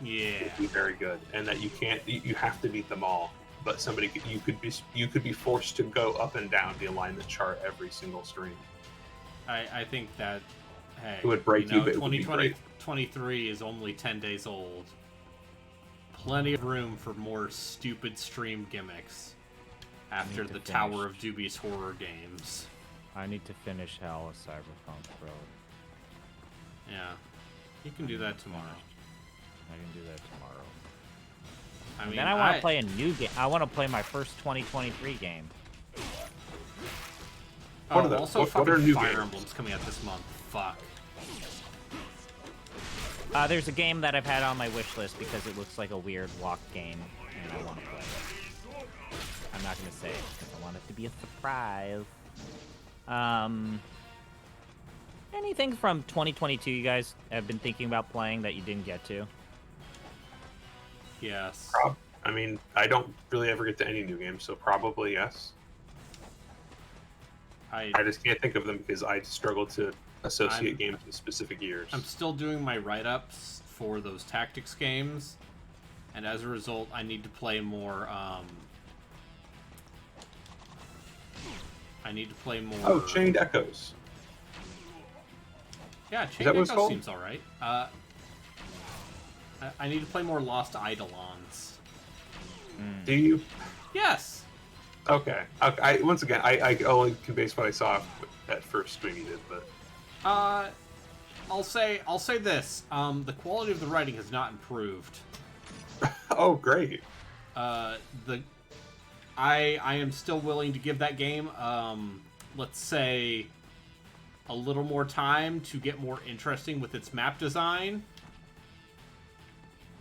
would be very good, and that you have to beat them all. But you could be forced to go up and down the alignment chart every single stream. I think that hey, it would break you, but it would be great. 2023 is only 10 days old. Plenty of room for more stupid stream gimmicks after the Tower of Dubious Horror games. I need to finish Hell Cyberpunk Road. Yeah, you can do that tomorrow. I can do that tomorrow. I mean, then I want to play a new game. I want to play my first 2023 game. Also, what are new Fire Emblems coming out this month? Fuck. There's a game that I've had on my wish list because it looks like a weird walk game, and I want to play it. I'm not going to say it because I want it to be a surprise. Anything from 2022 you guys have been thinking about playing that you didn't get to? Yes. I mean, I don't really ever get to any new games, so probably yes. I just can't think of them because I struggle to associate games with specific years. I'm still doing my write-ups for those tactics games, and as a result, I need to play more. Oh, Chained Echoes. Yeah, Chained Echoes seems alright. I need to play more Lost Eidolons. Do you? Yes. Okay. Once again, I only can base what I saw that first stream you did, but. I'll say this. The quality of the writing has not improved. Oh, great. I am still willing to give that game, let's say, a little more time to get more interesting with its map design.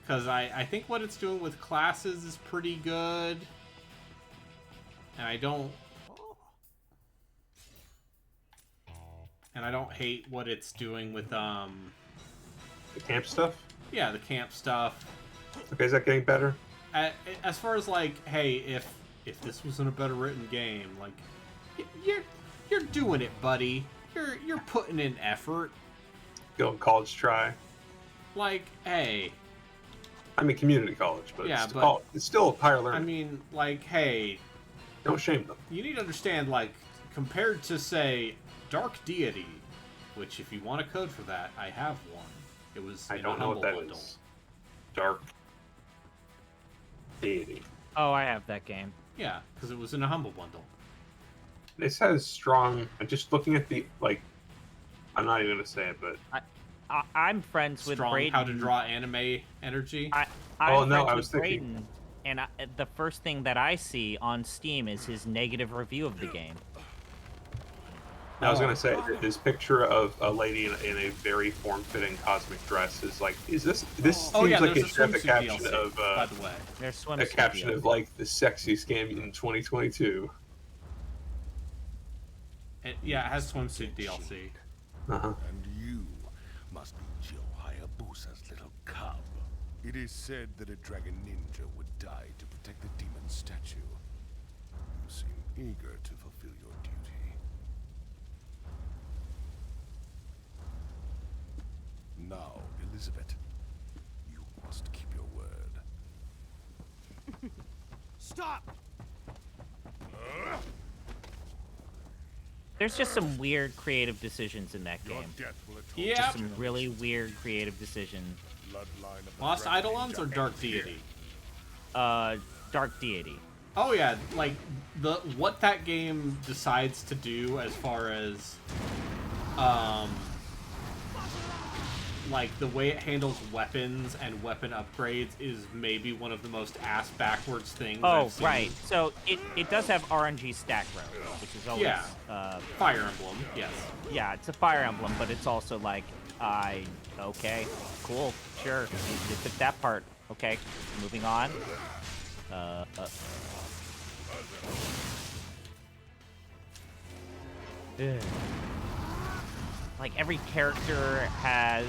Because I think what it's doing with classes is pretty good. And I don't... and I don't hate what it's doing with The camp stuff? yeah, the camp stuff. Okay, is that getting better? As far as like, hey, if this wasn't a better written game, like you're doing it, buddy. You're putting in effort. Going college try. Like, hey. I mean, community college, but, Yeah, it's still higher learning. I mean, like, hey. Don't shame them. You need to understand, like, compared to, say, Dark Deity, which if you want a code for that, I have one. It was I in don't a know Humble what that bundle. is. Dark Deity. Oh, I have that game. Yeah, because it was in a Humble bundle. This has strong. I'm just looking at the like. I'm not even gonna say it, but I'm friends with Strong Braden. how to draw anime energy. I'm Oh, no, friends I with was thinking- Braden, and the first thing that I see on Steam is his negative review of the game. I was gonna say his picture of a lady in a very form-fitting cosmic dress is like. Is this? This Oh seems yeah, like there's it a should have a swimsuit caption DLC, of by the way. There's a swimsuit caption DLC. of like the sexiest game in 2022. Yeah, it has swimsuit DLC. Uh-huh. And you must be Joe Hayabusa's little cub. It is said that a dragon ninja would die to protect the demon statue. You seem eager to fulfill your duty. Now, Elizabeth, you must keep your word. Stop! There's just some weird creative decisions in that Your game. death will atone Yeah. Just some really weird creative decisions. bloodline of the Lost dragon Eidolons ninja or Dark ends here. Deity? Dark Deity. Oh yeah, like what that game decides to do as far as like the way it handles weapons and weapon upgrades is maybe one of the most ass backwards things Oh, I've seen. right. So it does have RNG stack row, which is always Yeah. Fire Emblem, yes. yeah, it's a Fire Emblem, but it's also like okay, cool, sure. You took that part. Okay, moving on. Yeah. Like every character has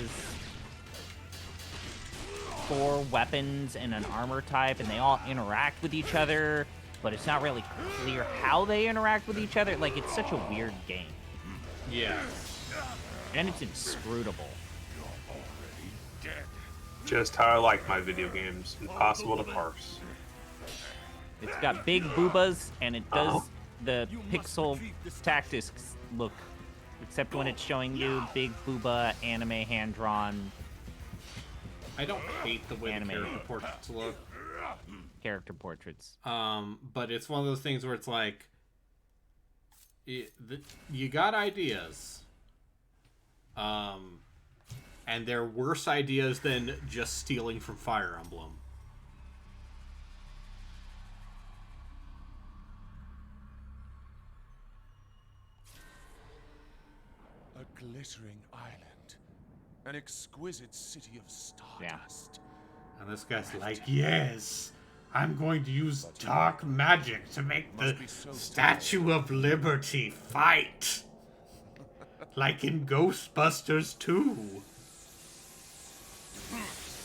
4 weapons and an armor type, and they all interact with each other, but it's not really clear how they interact with each other. Like, it's such a weird game. Yeah. And it's inscrutable. Just how I like my video games. Impossible to parse. It's got big boobas, and it does the pixel tactics look, except when it's showing you big booba anime hand-drawn I don't hate the way Anime. the character portraits look. character portraits. But it's one of those things where it's like you got ideas. And they're worse ideas than just stealing from Fire Emblem. A glittering island. An exquisite city of stardust. And this guy's like, yes, I'm going to use dark magic to make the Statue of Liberty fight. Like in Ghostbusters 2.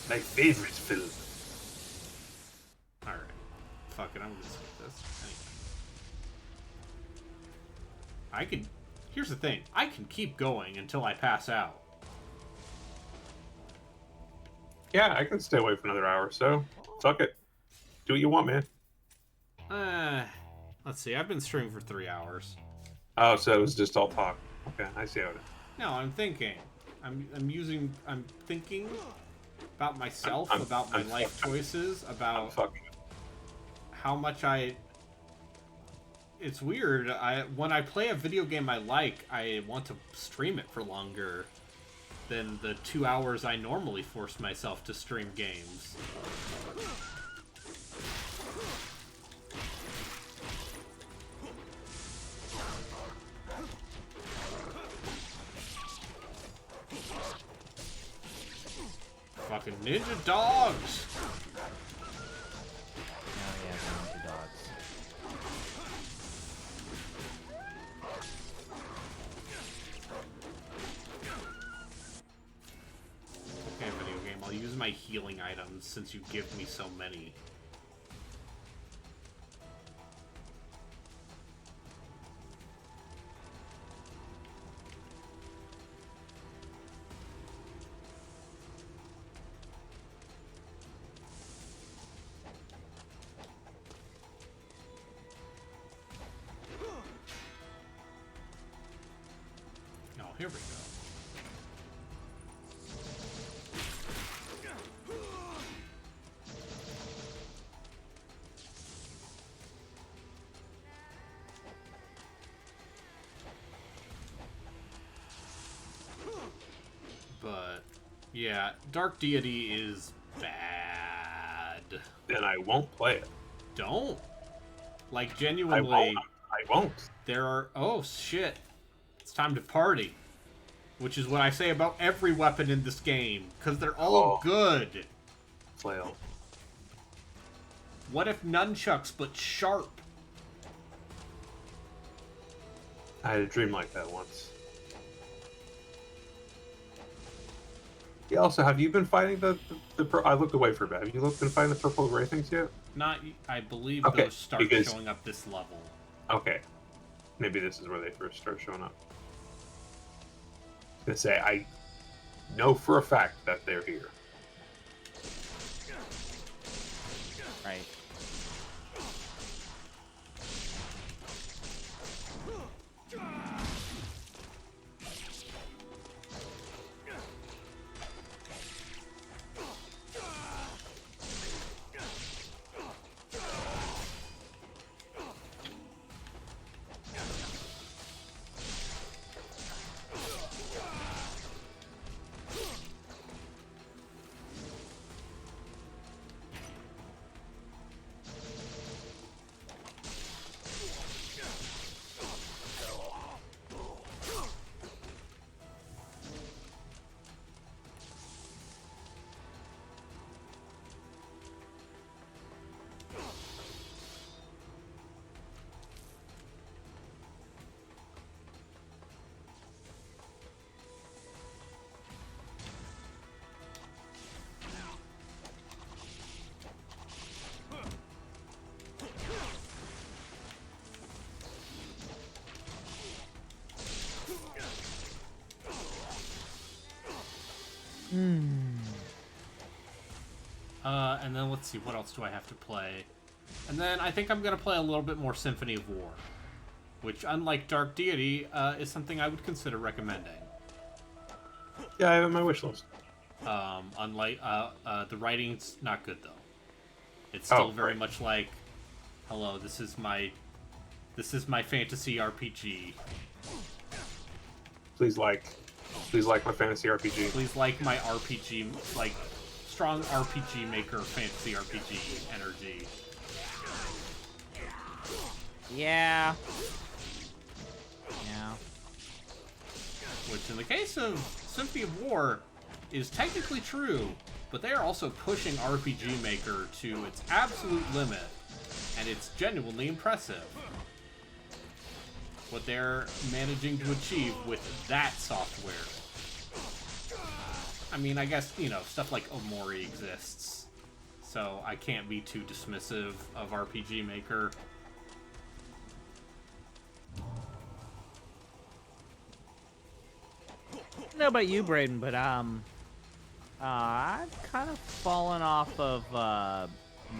My favorite film. Alright. Fuck it, I'm gonna skip this. Anyway. Here's the thing. I can keep going until I pass out. Yeah, I can stay away for another hour or so. Fuck it. Do what you want, man. Let's see. I've been streaming for 3 hours. Oh, so it was just all talk. Okay, I see how it is. No, I'm thinking. I'm thinking about myself, about my life choices, about how much it's weird. When I play a video game I like, I want to stream it for longer than the 2 hours I normally force myself to stream games. Fucking ninja dogs! Oh yeah, the ninja dogs. my healing items since you give me so many. Oh, here we go. But, yeah, Dark Deity is bad. Then I won't play it. Don't. Like, I genuinely, won't. I won't. there are... Oh, shit. It's time to party. Which is what I say about every weapon in this game. Because they're all good. Flail. What if nunchucks, but sharp? I had a dream like that once. Yeah, also, have you been fighting the I looked away for a bit. Have you been fighting the purple gray things yet? Not... I believe Okay, those start because- showing up this level. Okay. Maybe this is where they first start showing up. I was gonna say, I know for a fact that they're here. Right. And then let's see, what else do I have to play? And then I think I'm going to play a little bit more Symphony of War, which, unlike Dark Deity, is something I would consider recommending. Yeah, I have it on my wish list. Unlike, the writing's not good, though. It's still very right. much like, hello, this is my fantasy RPG. Please like my fantasy RPG. Please like my RPG, like, strong RPG maker, fantasy RPG energy. Yeah. Yeah. Which, in the case of Symphony of War, is technically true, but they are also pushing RPG Maker to its absolute limit, and it's genuinely impressive what they're managing to achieve with that software. I mean, I guess, you know, stuff like Omori exists, so I can't be too dismissive of RPG Maker. I don't know about you, Braden, but I've kind of fallen off of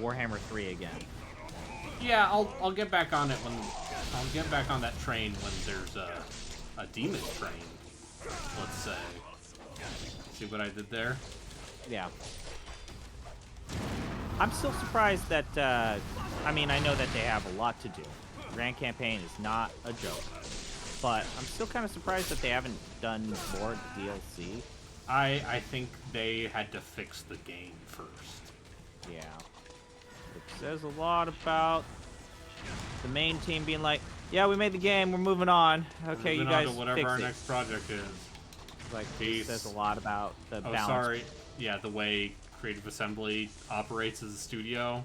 Warhammer 3 again. Yeah, I'll get back on it when I'll get back on that train when there's a demon train. Let's say. See what I did there? Yeah. I'm still surprised that, I mean, I know that they have a lot to do. Grand Campaign is not a joke. But I'm still kind of surprised that they haven't done more DLC. I think they had to fix the game first. Yeah. It says a lot about the main team being like, yeah, we made the game, we're moving on. Okay, Moving you guys on to whatever fix our it. next project is. Like, Peace. it says a lot about the Oh, balance. sorry. Yeah, the way Creative Assembly operates as a studio.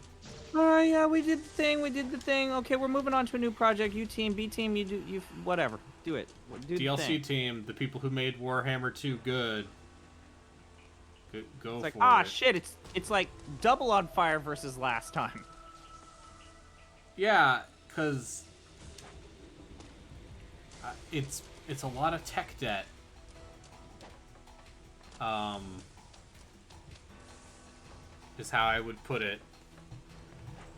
Oh, yeah, we did the thing. Okay, we're moving on to a new project. You team, B team, you whatever. Do it. Do the DLC thing. team, the people who made Warhammer 2 good. Go It's like, for ah, it. shit, it's like double on fire versus last time. Yeah, because it's a lot of tech debt. Is how I would put it.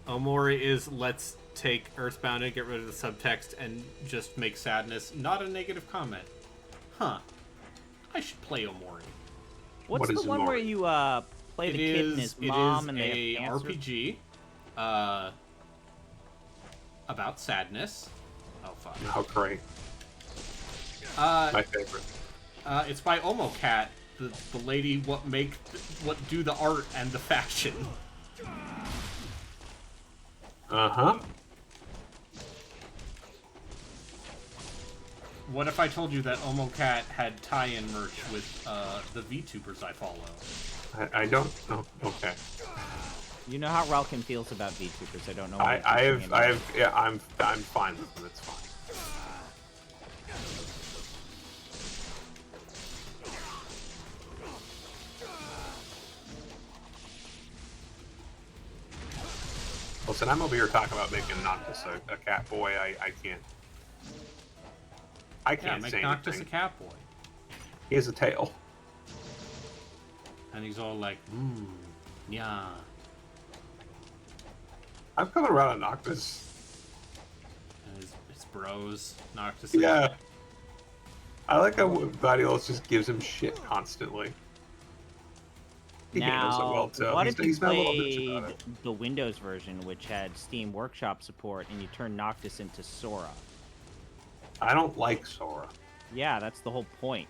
Omori is let's take Earthbound and get rid of the subtext and just make sadness not a negative comment. Huh. I should play Omori. What's What the is one where Omori? you play the kid and his mom and they have It is cancer? a RPG about sadness. Oh fuck. Oh, great. Uh, My favorite. It's by Omocat, the lady what do the art and the fashion. Uh-huh. What if I told you that Omocat had tie-in merch with the VTubers I follow? I don't. Oh, okay. You know how Ralkin feels about VTubers. I don't know. Yeah, I'm fine with them. It's fine. Listen, I'm over here talking about making Noctis a cat boy. I can't. I Yeah, can't make say Noctis anything. a cat boy. He has a tail. And he's all like, yeah. I'm coming around on Noctis. And his bros, Noctis. Yeah. I like how Gladiolus just gives him shit constantly. He handles it Now, well too. what He's, if you he's not a little bitch about played it. the Windows version, which had Steam Workshop support, and you turned Noctis into Sora? I don't like Sora. Yeah, that's the whole point.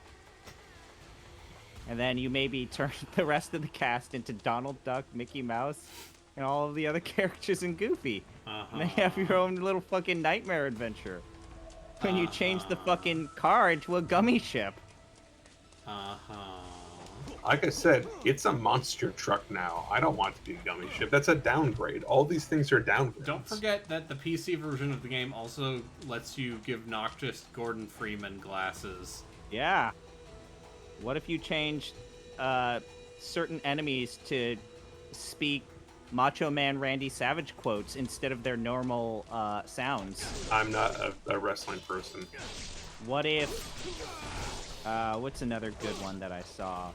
And then you maybe turn the rest of the cast into Donald Duck, Mickey Mouse, and all of the other characters in Goofy. And they have your own little fucking nightmare adventure. When you change the fucking car into a gummy ship. Like I said, it's a monster truck now. I don't want it to be a gummy ship. That's a downgrade. All these things are downgrades. Don't forget that the PC version of the game also lets you give Noctis Gordon Freeman glasses. Yeah. What if you changed certain enemies to speak Macho Man Randy Savage quotes instead of their normal sounds? I'm not a wrestling person. What if... what's another good one that I saw?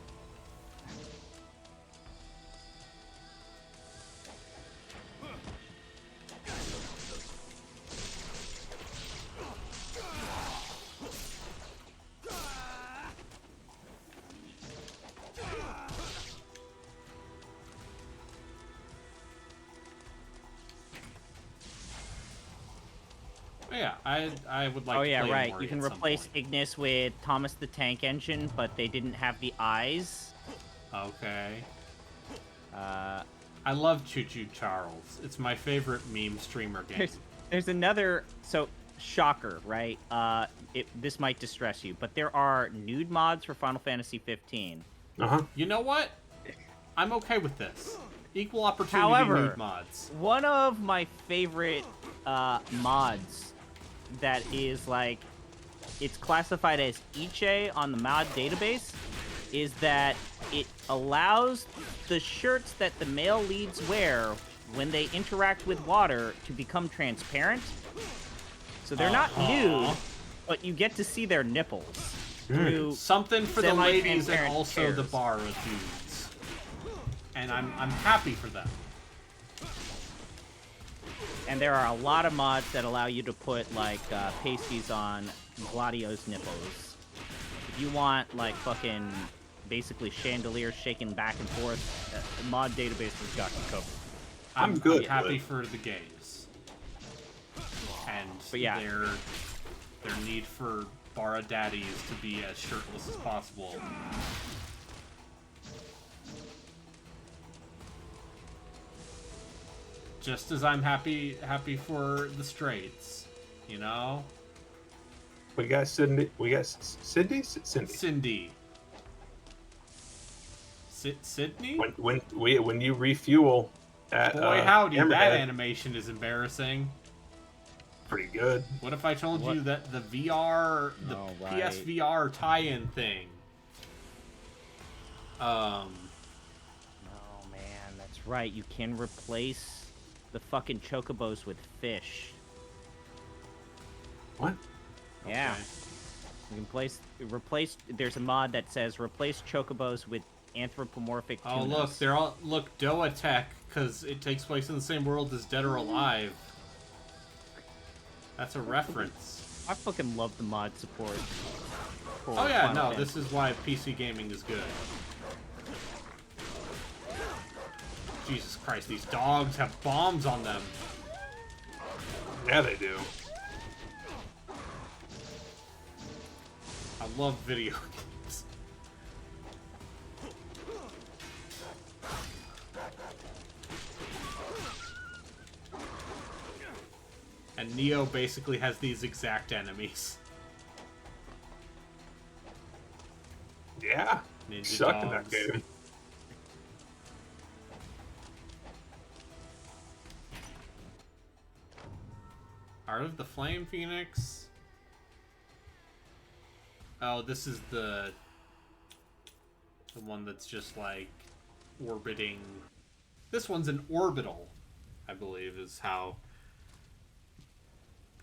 Yeah, I would like Oh to yeah, play right. Omori You can at some replace point. Ignis with Thomas the Tank Engine, but they didn't have the eyes. Okay. Uh, I love Choo Choo Charles. It's my favorite meme streamer game. there's another... So, shocker, right? This might distress you, but there are nude mods for Final Fantasy 15. Uh-huh. You know what? I'm okay with this. Equal opportunity However, nude mods. One of my favorite mods that is like, it's classified as Iche on the mod database, is that it allows the shirts that the male leads wear when they interact with water to become transparent. So they're not nude, but you get to see their nipples through Something for the ladies and semi-transparent also the tears. bar dudes. And I'm happy for them. And there are a lot of mods that allow you to put, like, pasties on Gladio's nipples. If you want, like, fucking, basically chandeliers shaking back and forth, mod database has got you covered. I'm good. I'm happy for the gays. And But yeah. their need for Bara daddies to be as shirtless as possible. Just as I'm happy for the straights, you know? We got Sydney. We got Cindy. Cindy. Sydney? When you refuel at Boy, howdy, that Hammerhead, animation is embarrassing. pretty good. What if I told you that the VR, the Oh, right. PSVR tie-in thing, Right, you can replace the fucking chocobos with fish. What? Yeah. Okay. You can replace. There's a mod that says replace chocobos with anthropomorphic Oh, tunas. look, they're all... Look, Doa Tech, because it takes place in the same world as Dead or Alive. That's a reference. I fucking love the mod support. For Oh yeah, Final no, Fantasy. this is why PC gaming is good. Jesus Christ, these dogs have bombs on them. Yeah, they do. I love video games. And Neo basically has these exact enemies. Yeah. Ninja Sucked in that dogs. game. Art of the Flame Phoenix. Oh, this is the one that's just like orbiting. This one's an orbital, I believe, is how.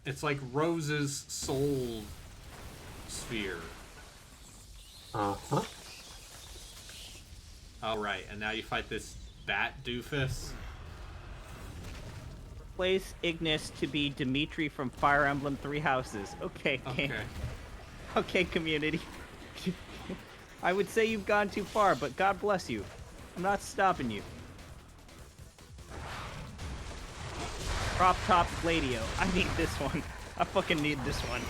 It's like Rose's soul sphere. Uh-huh. Oh, right, and now you fight this bat doofus. Replace Ignis to be Dimitri from Fire Emblem Three Houses. Okay, game. Okay. Okay, community. I would say you've gone too far, but God bless you. I'm not stopping you. Crop top Gladio. I need this one. I fucking need this one.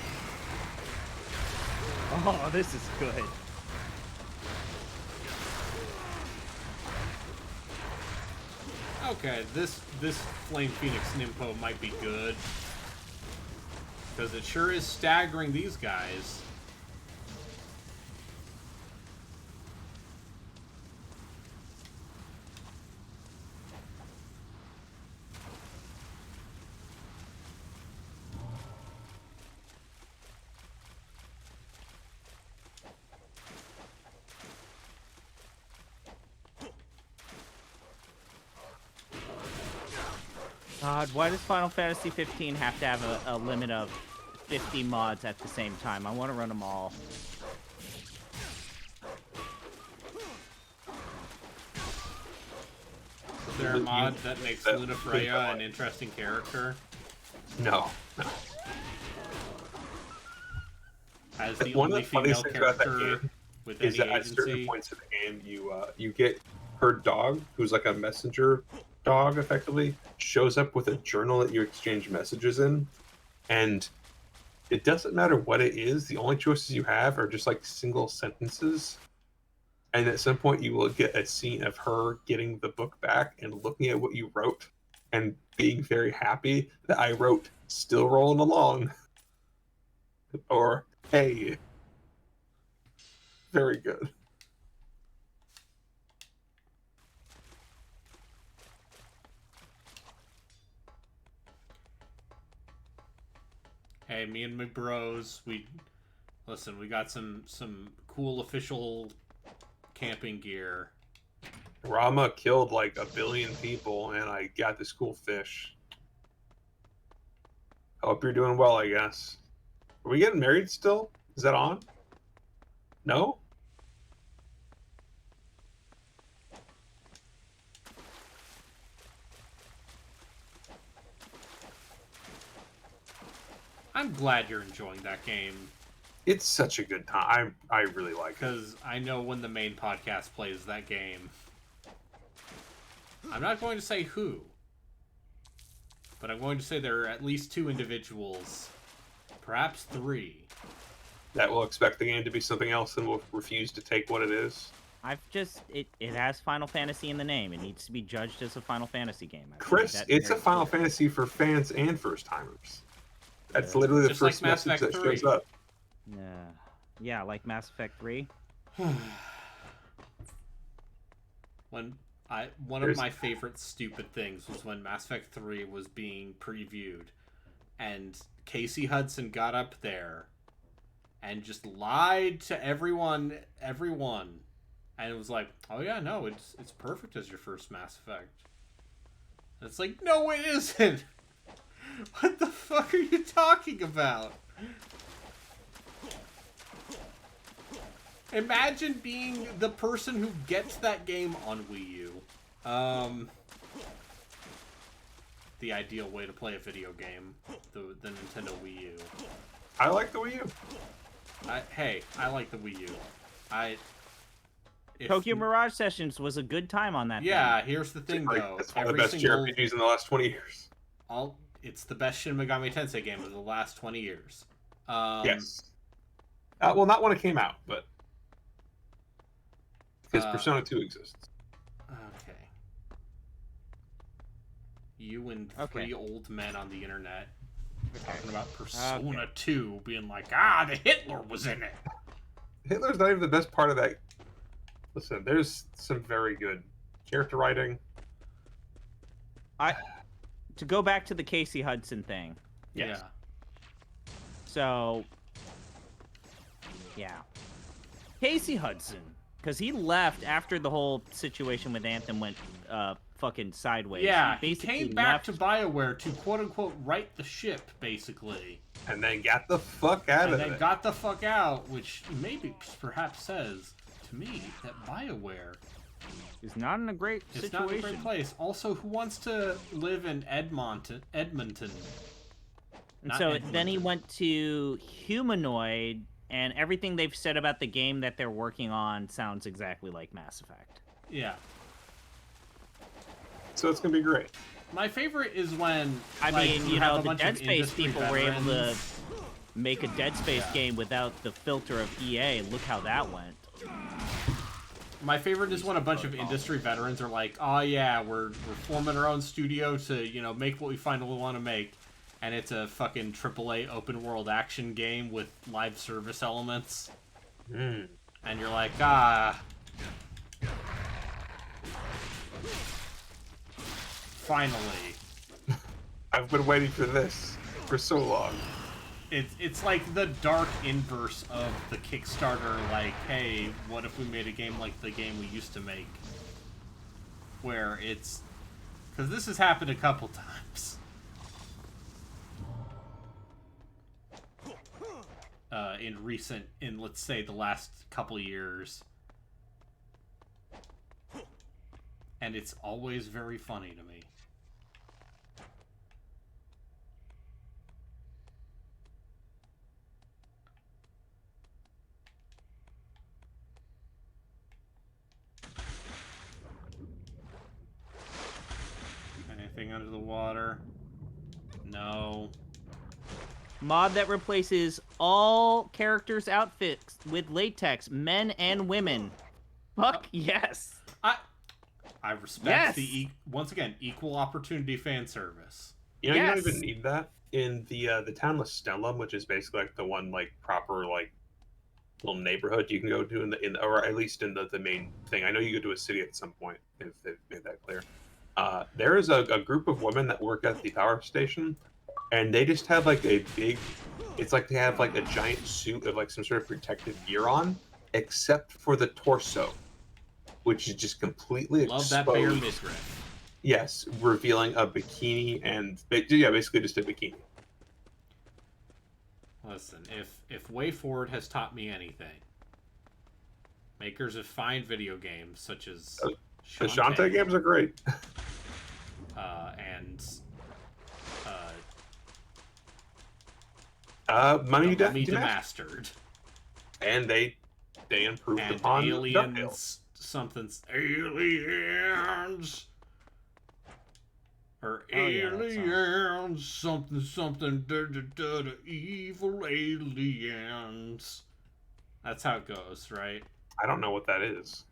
Oh, this is good. Okay, this Flame Phoenix Nympho might be good. Because it sure is staggering these guys. God, why does Final Fantasy 15 have to have a limit of 50 mods at the same time? I want to run them all. Is there a mod that makes Luna Freya an interesting character? No. No. As the One of only the funniest female things about that character game with is any that at certain agency. points in the game, you get her dog, who's like a messenger dog, effectively, shows up with a journal that you exchange messages in, and it doesn't matter what it is. The only choices you have are just like single sentences, and at some point you will get a scene of her getting the book back and looking at what you wrote and being very happy that I wrote "still rolling along" or "hey." Very good. Hey, me and my bros, we got some cool official camping gear. Rama killed like 1 billion people, and I got this cool fish. Hope you're doing well, I guess. Are we getting married still? Is that on? No? I'm glad you're enjoying that game. It's such a good time. I really like it. Because I know when the main podcast plays that game. I'm not going to say who. But I'm going to say there are at least 2 individuals. Perhaps 3. That will expect the game to be something else and will refuse to take what it is. It has Final Fantasy in the name. It needs to be judged as a Final Fantasy game. Chris, it's a Final Fantasy for fans and first timers. That's literally the Just first like Mass message that Effect shows 3. up. Yeah, like Mass Effect 3. One of my favorite stupid things was when Mass Effect 3 was being previewed, and Casey Hudson got up there and just lied to everyone And it was like, oh yeah, no, it's perfect as your first Mass Effect. And it's like, no, it isn't. What the fuck are you talking about? Imagine being the person who gets that game on Wii U. The ideal way to play a video game, the Nintendo Wii U. I like the Wii U. I like the Wii U. Tokyo Mirage Sessions was a good time on that Yeah, thing. here's the thing, though. It's one of the best JRPGs in the last 20 years. It's the best Shin Megami Tensei game of the last 20 years. Yes. Well, not when it came out, but... Because Persona 2 exists. Okay. You and three old men on the internet talking about Persona 2 being like, the Hitler was in it. Hitler's not even the best part of that. Listen, there's some very good character writing. To go back to the Casey Hudson thing. Yes. Yeah. So, yeah. Casey Hudson, because he left after the whole situation with Anthem went fucking sideways. Yeah, he came back to BioWare to quote-unquote right the ship, basically. And then got the fuck out of it. And then got the fuck out, which maybe perhaps says to me that BioWare is not in a great situation. It's not in a great place. Also, who wants to live in Edmonton? And so then he went to Humanoid, and everything they've said about the game that they're working on sounds exactly like Mass Effect. Yeah. So it's gonna be great. My favorite is when the Dead Space people were able to make a Dead Space game without the filter of EA. Look how that went. My favorite is when a bunch of industry veterans are like, "Oh yeah, we're forming our own studio to make what we finally want to make," and it's a fucking AAA open world action game with live service elements. And you're like, finally. I've been waiting for this for so long. It's like the dark inverse of the Kickstarter, like, hey, what if we made a game like the game we used to make? Where it's... Because this has happened a couple times. In let's say, the last couple years. And it's always very funny to me. Anything under the water? No. Mod that replaces all characters' outfits with latex, men and women. Fuck yes. I respect the once again equal opportunity fan service. You don't even need that in the town Stellum, which is basically like the one proper little neighborhood you can go to in or at least in the main thing. I know you go to a city at some point if they've made that clear. There is a group of women that work at the power station, and they just have a big. It's like they have a giant suit of some sort of protective gear on, except for the torso, which is just completely Love exposed. that bare midriff. Yes, revealing a bikini and basically just a bikini. Listen, if WayForward has taught me anything, makers of fine video games such as the Shantae games are great. Mummy Demastered. And they improved and upon Aliens, Aliens. Or aliens, something, evil aliens. That's how it goes, right? I don't know what that is.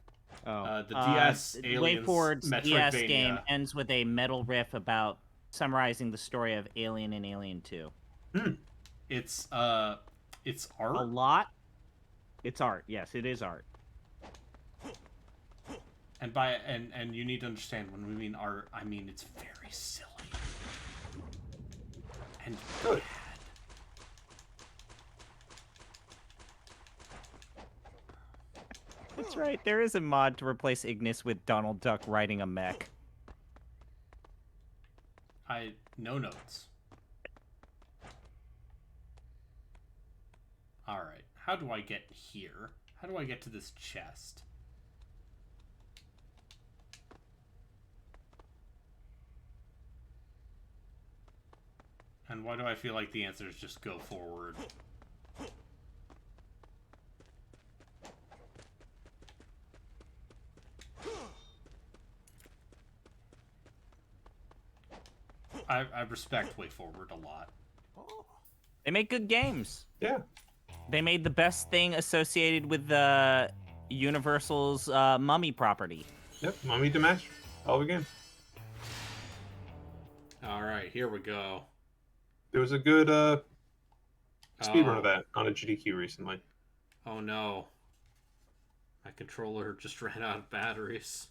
The DS Aliens WayForward's DS Metroidvania game ends with a metal riff about summarizing the story of Alien and Alien 2. It's art. A lot. It's art. Yes, it is art. And and you need to understand, when we mean art, I mean it's very silly and good. That's right. There is a mod to replace Ignis with Donald Duck riding a mech. No notes. Alright, how do I get here? How do I get to this chest? And why do I feel like the answer is just go forward? I respect Way Forward a lot. They make good games. Yeah. They made the best thing associated with Universal's Mummy property. Yep, Mummy Dimash. Hell of a game. Alright, here we go. There was a good speedrun of that on a GDQ recently. Oh no. My controller just ran out of batteries.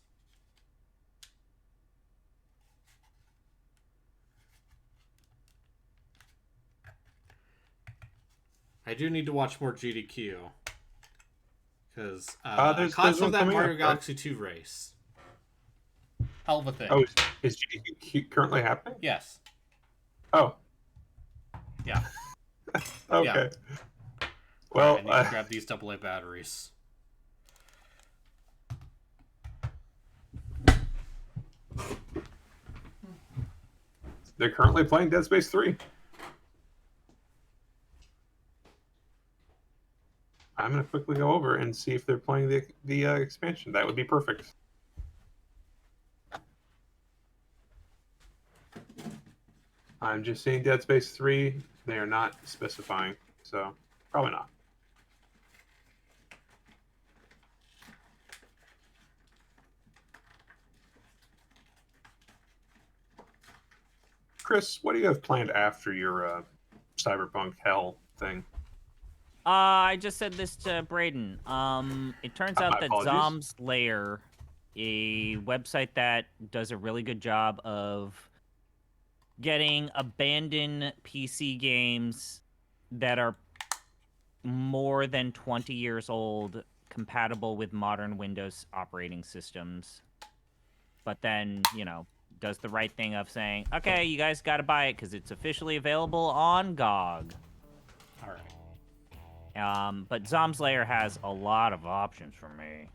I do need to watch more GDQ. Because I caught some of that Mario Galaxy 2 race. Hell of a thing. Oh, is GDQ currently happening? Yes. Oh. Yeah. Okay. Yeah. Well, I need to grab these AA batteries. They're currently playing Dead Space 3. I'm going to quickly go over and see if they're playing the expansion. That would be perfect. I'm just seeing Dead Space 3. They are not specifying, so probably not. Chris, what do you have planned after your Cyberpunk Hell thing? I just said this to Braden. It turns out that apologies. Zom's Lair, a website that does a really good job of getting abandoned PC games that are more than 20 years old compatible with modern Windows operating systems. But then, you know, does the right thing of saying, okay, you guys got to buy it because it's officially available on GOG. All right. But Zom's Lair has a lot of options for me.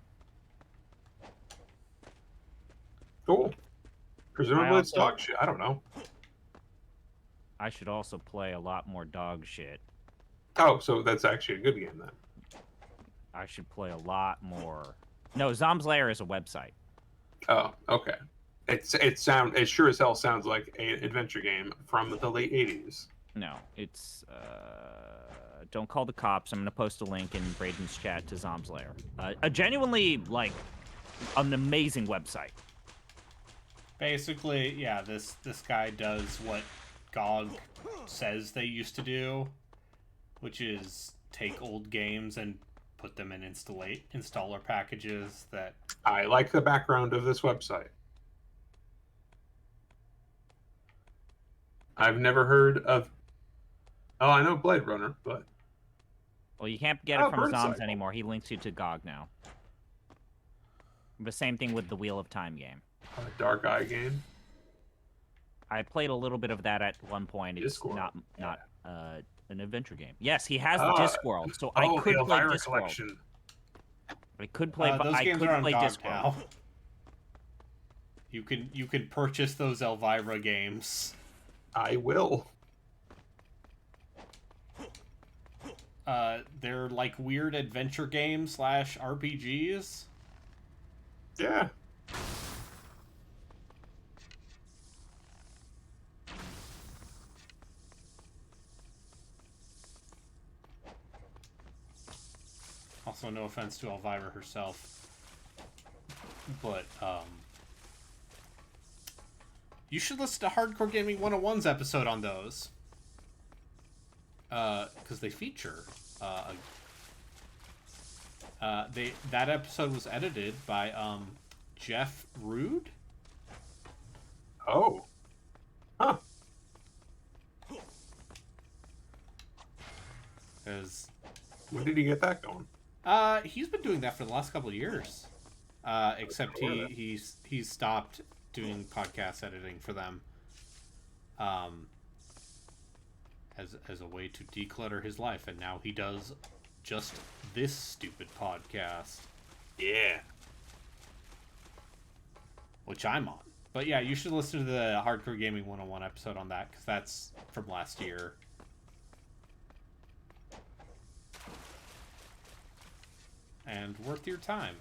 Cool. Presumably it's also- dog shit. I don't know. I should also play a lot more dog shit. Oh, so that's actually a good game then. I should play a lot more. No, Zom's Lair is a website. Oh, okay. It sure as hell sounds like an adventure game from the late 80s. No, it's don't call the cops. I'm gonna post a link in Braden's chat to Zom's Lair. A genuinely like an amazing website. Basically, yeah, this guy does what GOG says they used to do, which is take old games and put them in installer packages that... I like the background of this website. I've never heard of... Oh, I know Blade Runner, but... Well, you can't get it from Bird Zoms Cycle. anymore. He links you to GOG now. The same thing with the Wheel of Time game. A Dark Eye game. I played a little bit of that at one point. It's Discworld. not an adventure game. Yes, he has the Discworld, so I could the play Elvira Discworld. collection. I could play. those I games could are on play GOG Discworld. now. You can purchase those Elvira games. I will. They're like weird adventure games / RPGs. Yeah. Also, no offense to Elvira herself, but you should listen to Hardcore Gaming 101's episode on those, because they feature that episode was edited by Jeff Rude. Oh. Huh. As When did he get that going? He's been doing that for the last couple of years. Except he's stopped doing podcast editing for them. As a way to declutter his life, and now he does just this stupid podcast. Yeah. Which I'm on. But yeah, you should listen to the Hardcore Gaming 101 episode on that, because that's from last year. And worth your time.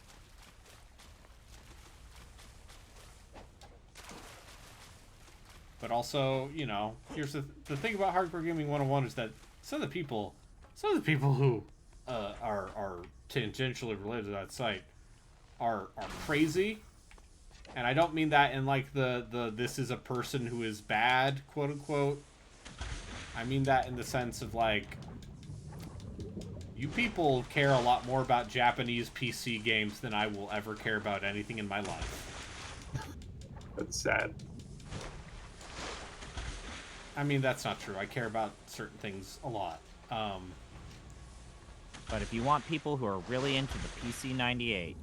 But also, you know, here's the thing about Hardcore Gaming 101 is that some of the people who are tangentially related to that site are crazy. And I don't mean that in like the this is a person who is bad, quote unquote. I mean that in the sense of like, you people care a lot more about Japanese PC games than I will ever care about anything in my life. That's sad. I mean, that's not true. I care about certain things a lot. But if you want people who are really into the PC-98...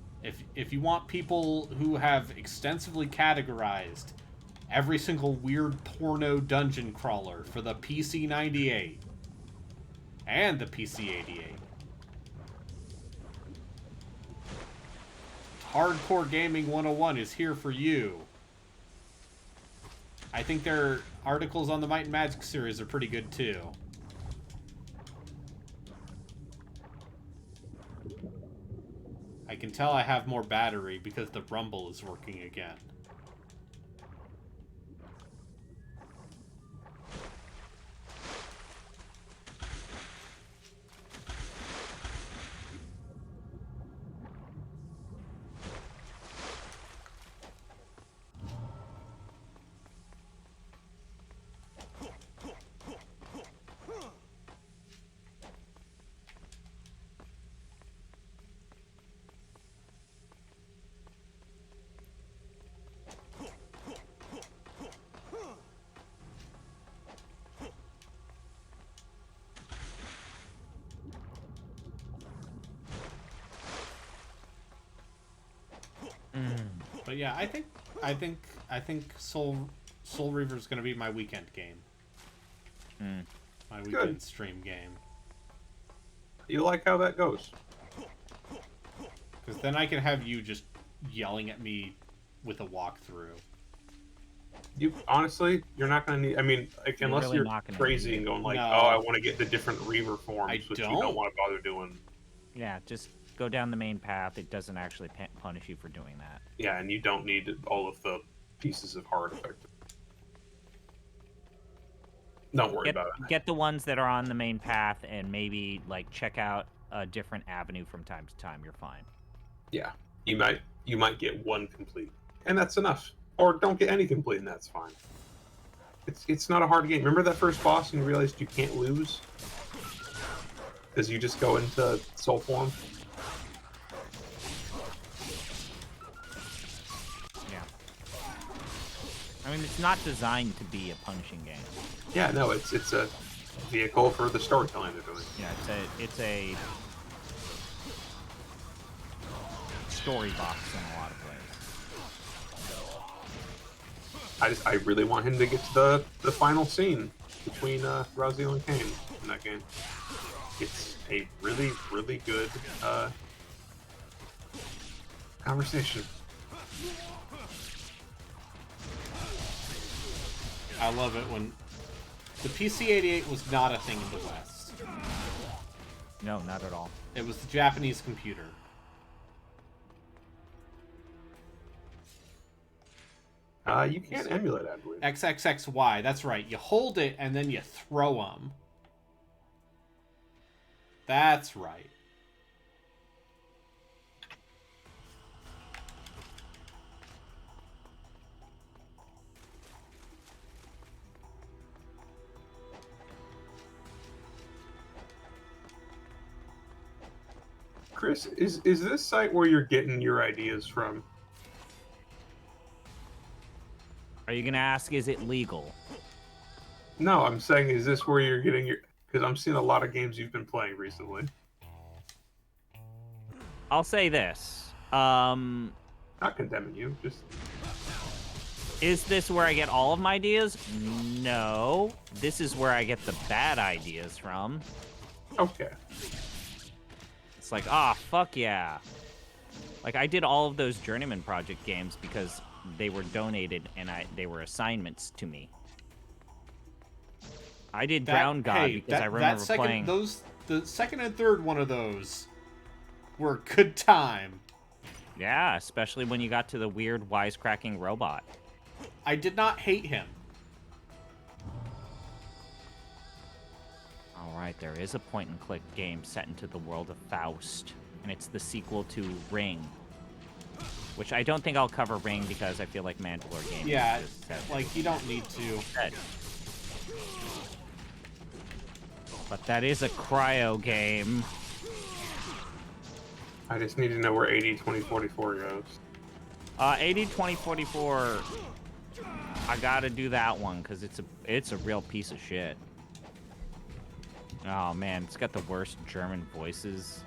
If you want people who have extensively categorized every single weird porno dungeon crawler for the PC-98 and the PC-88, Hardcore Gaming 101 is here for you. I think their articles on the Might and Magic series are pretty good too. I can tell I have more battery because the rumble is working again. But yeah, I think Soul Reaver is gonna be my weekend game. My weekend stream game. You like how that goes? Because then I can have you just yelling at me with a walkthrough. You honestly, you're not gonna need. I mean, like, unless really you're not gonna crazy need and going like, No. "Oh, I want to get the different Reaver forms," I which you don't. don't want to bother doing. Yeah, just go down the main path. It doesn't actually punish you for doing that. Yeah, and you don't need all of the pieces of hard effect. Don't worry about it. Get the ones that are on the main path and maybe like check out a different avenue from time to time. You're fine. Yeah, you might get one complete, and that's enough. Or don't get any complete, and that's fine. It's not a hard game. Remember that first boss and you realized you can't lose because you just go into soul form. Yeah. I mean, it's not designed to be a punishing game. Yeah, no, it's a vehicle for the storytelling they're doing. Yeah, it's a story box in a lot of ways. I really want him to get to the final scene between Raziel and Kane in that game. It's a really, really good conversation. I love it when the PC-88 was not a thing in the West. No, not at all. It was the Japanese computer. You can't emulate, I believe. XXXY, that's right. You hold it and then you throw them. That's right. Chris, is this site where you're getting your ideas from? Are you gonna ask, is it legal? No, I'm saying, is this where you're getting your... Because I'm seeing a lot of games you've been playing recently. I'll say this. Not condemning you, just Is this where I get all of my ideas? No. This is where I get the bad ideas from. okay. It's like, ah, fuck yeah. Like, I did all of those Journeyman Project games because they were donated and they were assignments to me. I did Ground God because I remember playing... The second and third one of those were a good time. Yeah, especially when you got to the weird wisecracking robot. I did not hate him. Alright, there is a point-and-click game set into the world of Faust, and it's the sequel to Ring. Which I don't think I'll cover Ring because I feel like Mandalore Games Yeah, just said like, you don't need to. But that is a cryo game. I just need to know where 80-20-44 goes. 80-20-44, I gotta do that one because it's a real piece of shit. Oh man, it's got the worst German voices.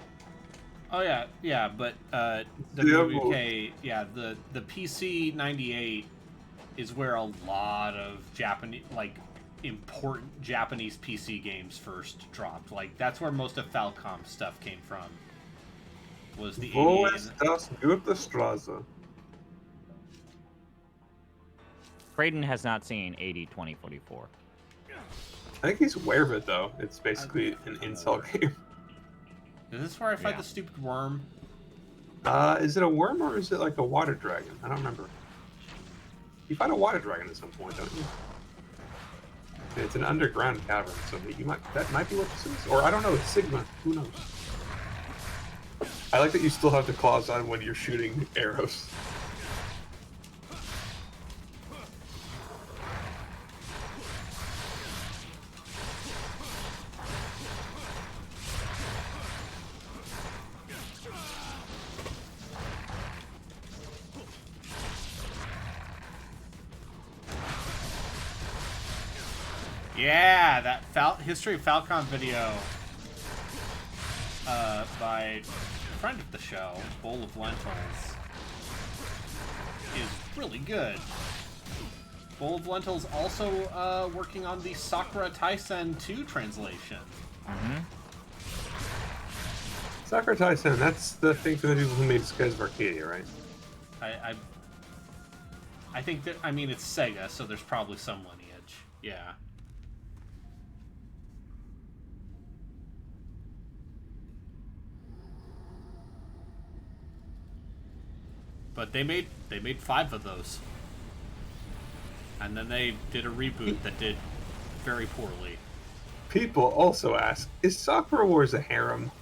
Oh yeah, but WWK, yeah, the PC 98 is where a lot of Japanese, like, important Japanese PC games first dropped. Like, that's where most of Falcom stuff came from. Was the 88. Wo ist das Goethestraße? Creighton has not seen 80-20-44. I think he's aware of it though. It's basically an incel game. Is this where I fight the stupid worm? Is it a worm or is it like a water dragon? I don't remember. You fight a water dragon at some point, don't you? And it's an underground cavern, so that might be what this is. Or I don't know, it's Sigma. Who knows? I like that you still have the claws on when you're shooting arrows. Yeah, that History of Falcon video by a friend of the show, Bowl of Lentils, is really good. Bowl of Lentils also working on the Sakura Taisen 2 translation. Mm-hmm. Sakura Taisen, that's the thing for the people who made Skies of Arcadia, right? I think that, I mean, it's Sega, so there's probably some lineage. Yeah. But they made 5 of those. And then they did a reboot that did very poorly. People also ask, is Sakura Wars a harem?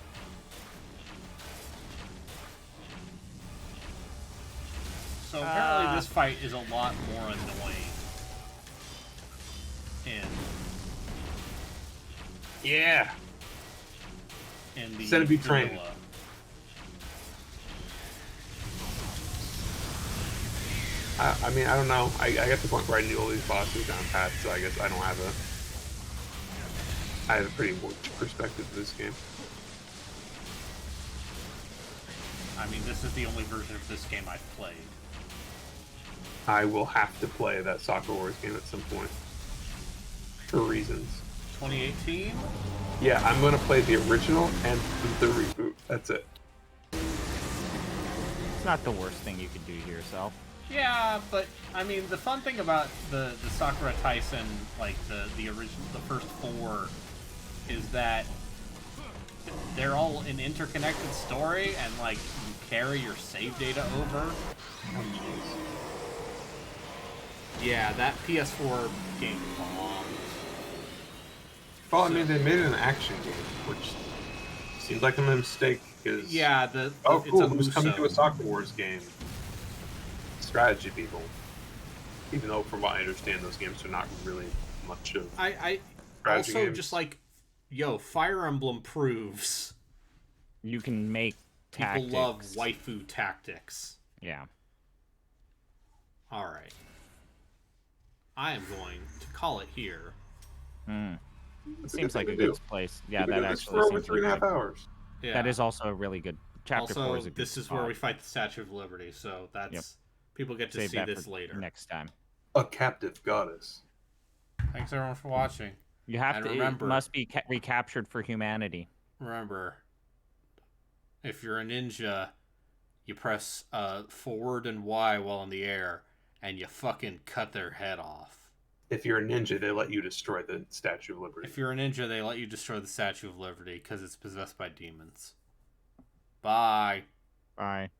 So apparently this fight is a lot more annoying. Yeah. In the Centipede train. vanilla. I mean, I don't know. I got to the point where I knew all these bosses down pat, so I guess I don't have I have a pretty warped perspective of this game. I mean, this is the only version of this game I've played. I will have to play that Sakura Wars game at some point. For reasons. 2018? Yeah, I'm going to play the original and the reboot. That's it. It's not the worst thing you could do to yourself. Yeah, but I mean, the fun thing about the Sakura Taisen, like the original, the first 4, is that they're all an interconnected story, and like you carry your save data over. Yeah, that PS4 game bombed. Well, I mean, they made it an action game, which seems like a mistake. Because yeah, oh, it's cool! a Who's coming to a Musou. Sakura Wars game? Strategy people. Even though, from what I understand, those games are not really much of. I strategy also games. just like, yo, Fire Emblem proves You can make tactics. people love waifu tactics. Yeah. All right. I am going to call it here. Seems like a good place. Yeah, We've been that doing this actually for over seems 3.5 like hours. Yeah. that is also a really good Chapter 4 is Also, a good this is spot. where we fight the Statue of Liberty, so that's Yep. people get to Save see that this for later. next time. A captive goddess. Thanks everyone for watching. You have And to. remember, It must be recaptured for humanity. Remember, if you're a ninja, you press forward and Y while in the air, and you fucking cut their head off. If you're a ninja, they let you destroy the Statue of Liberty. If you're a ninja, they let you destroy the Statue of Liberty because it's possessed by demons. Bye. Bye.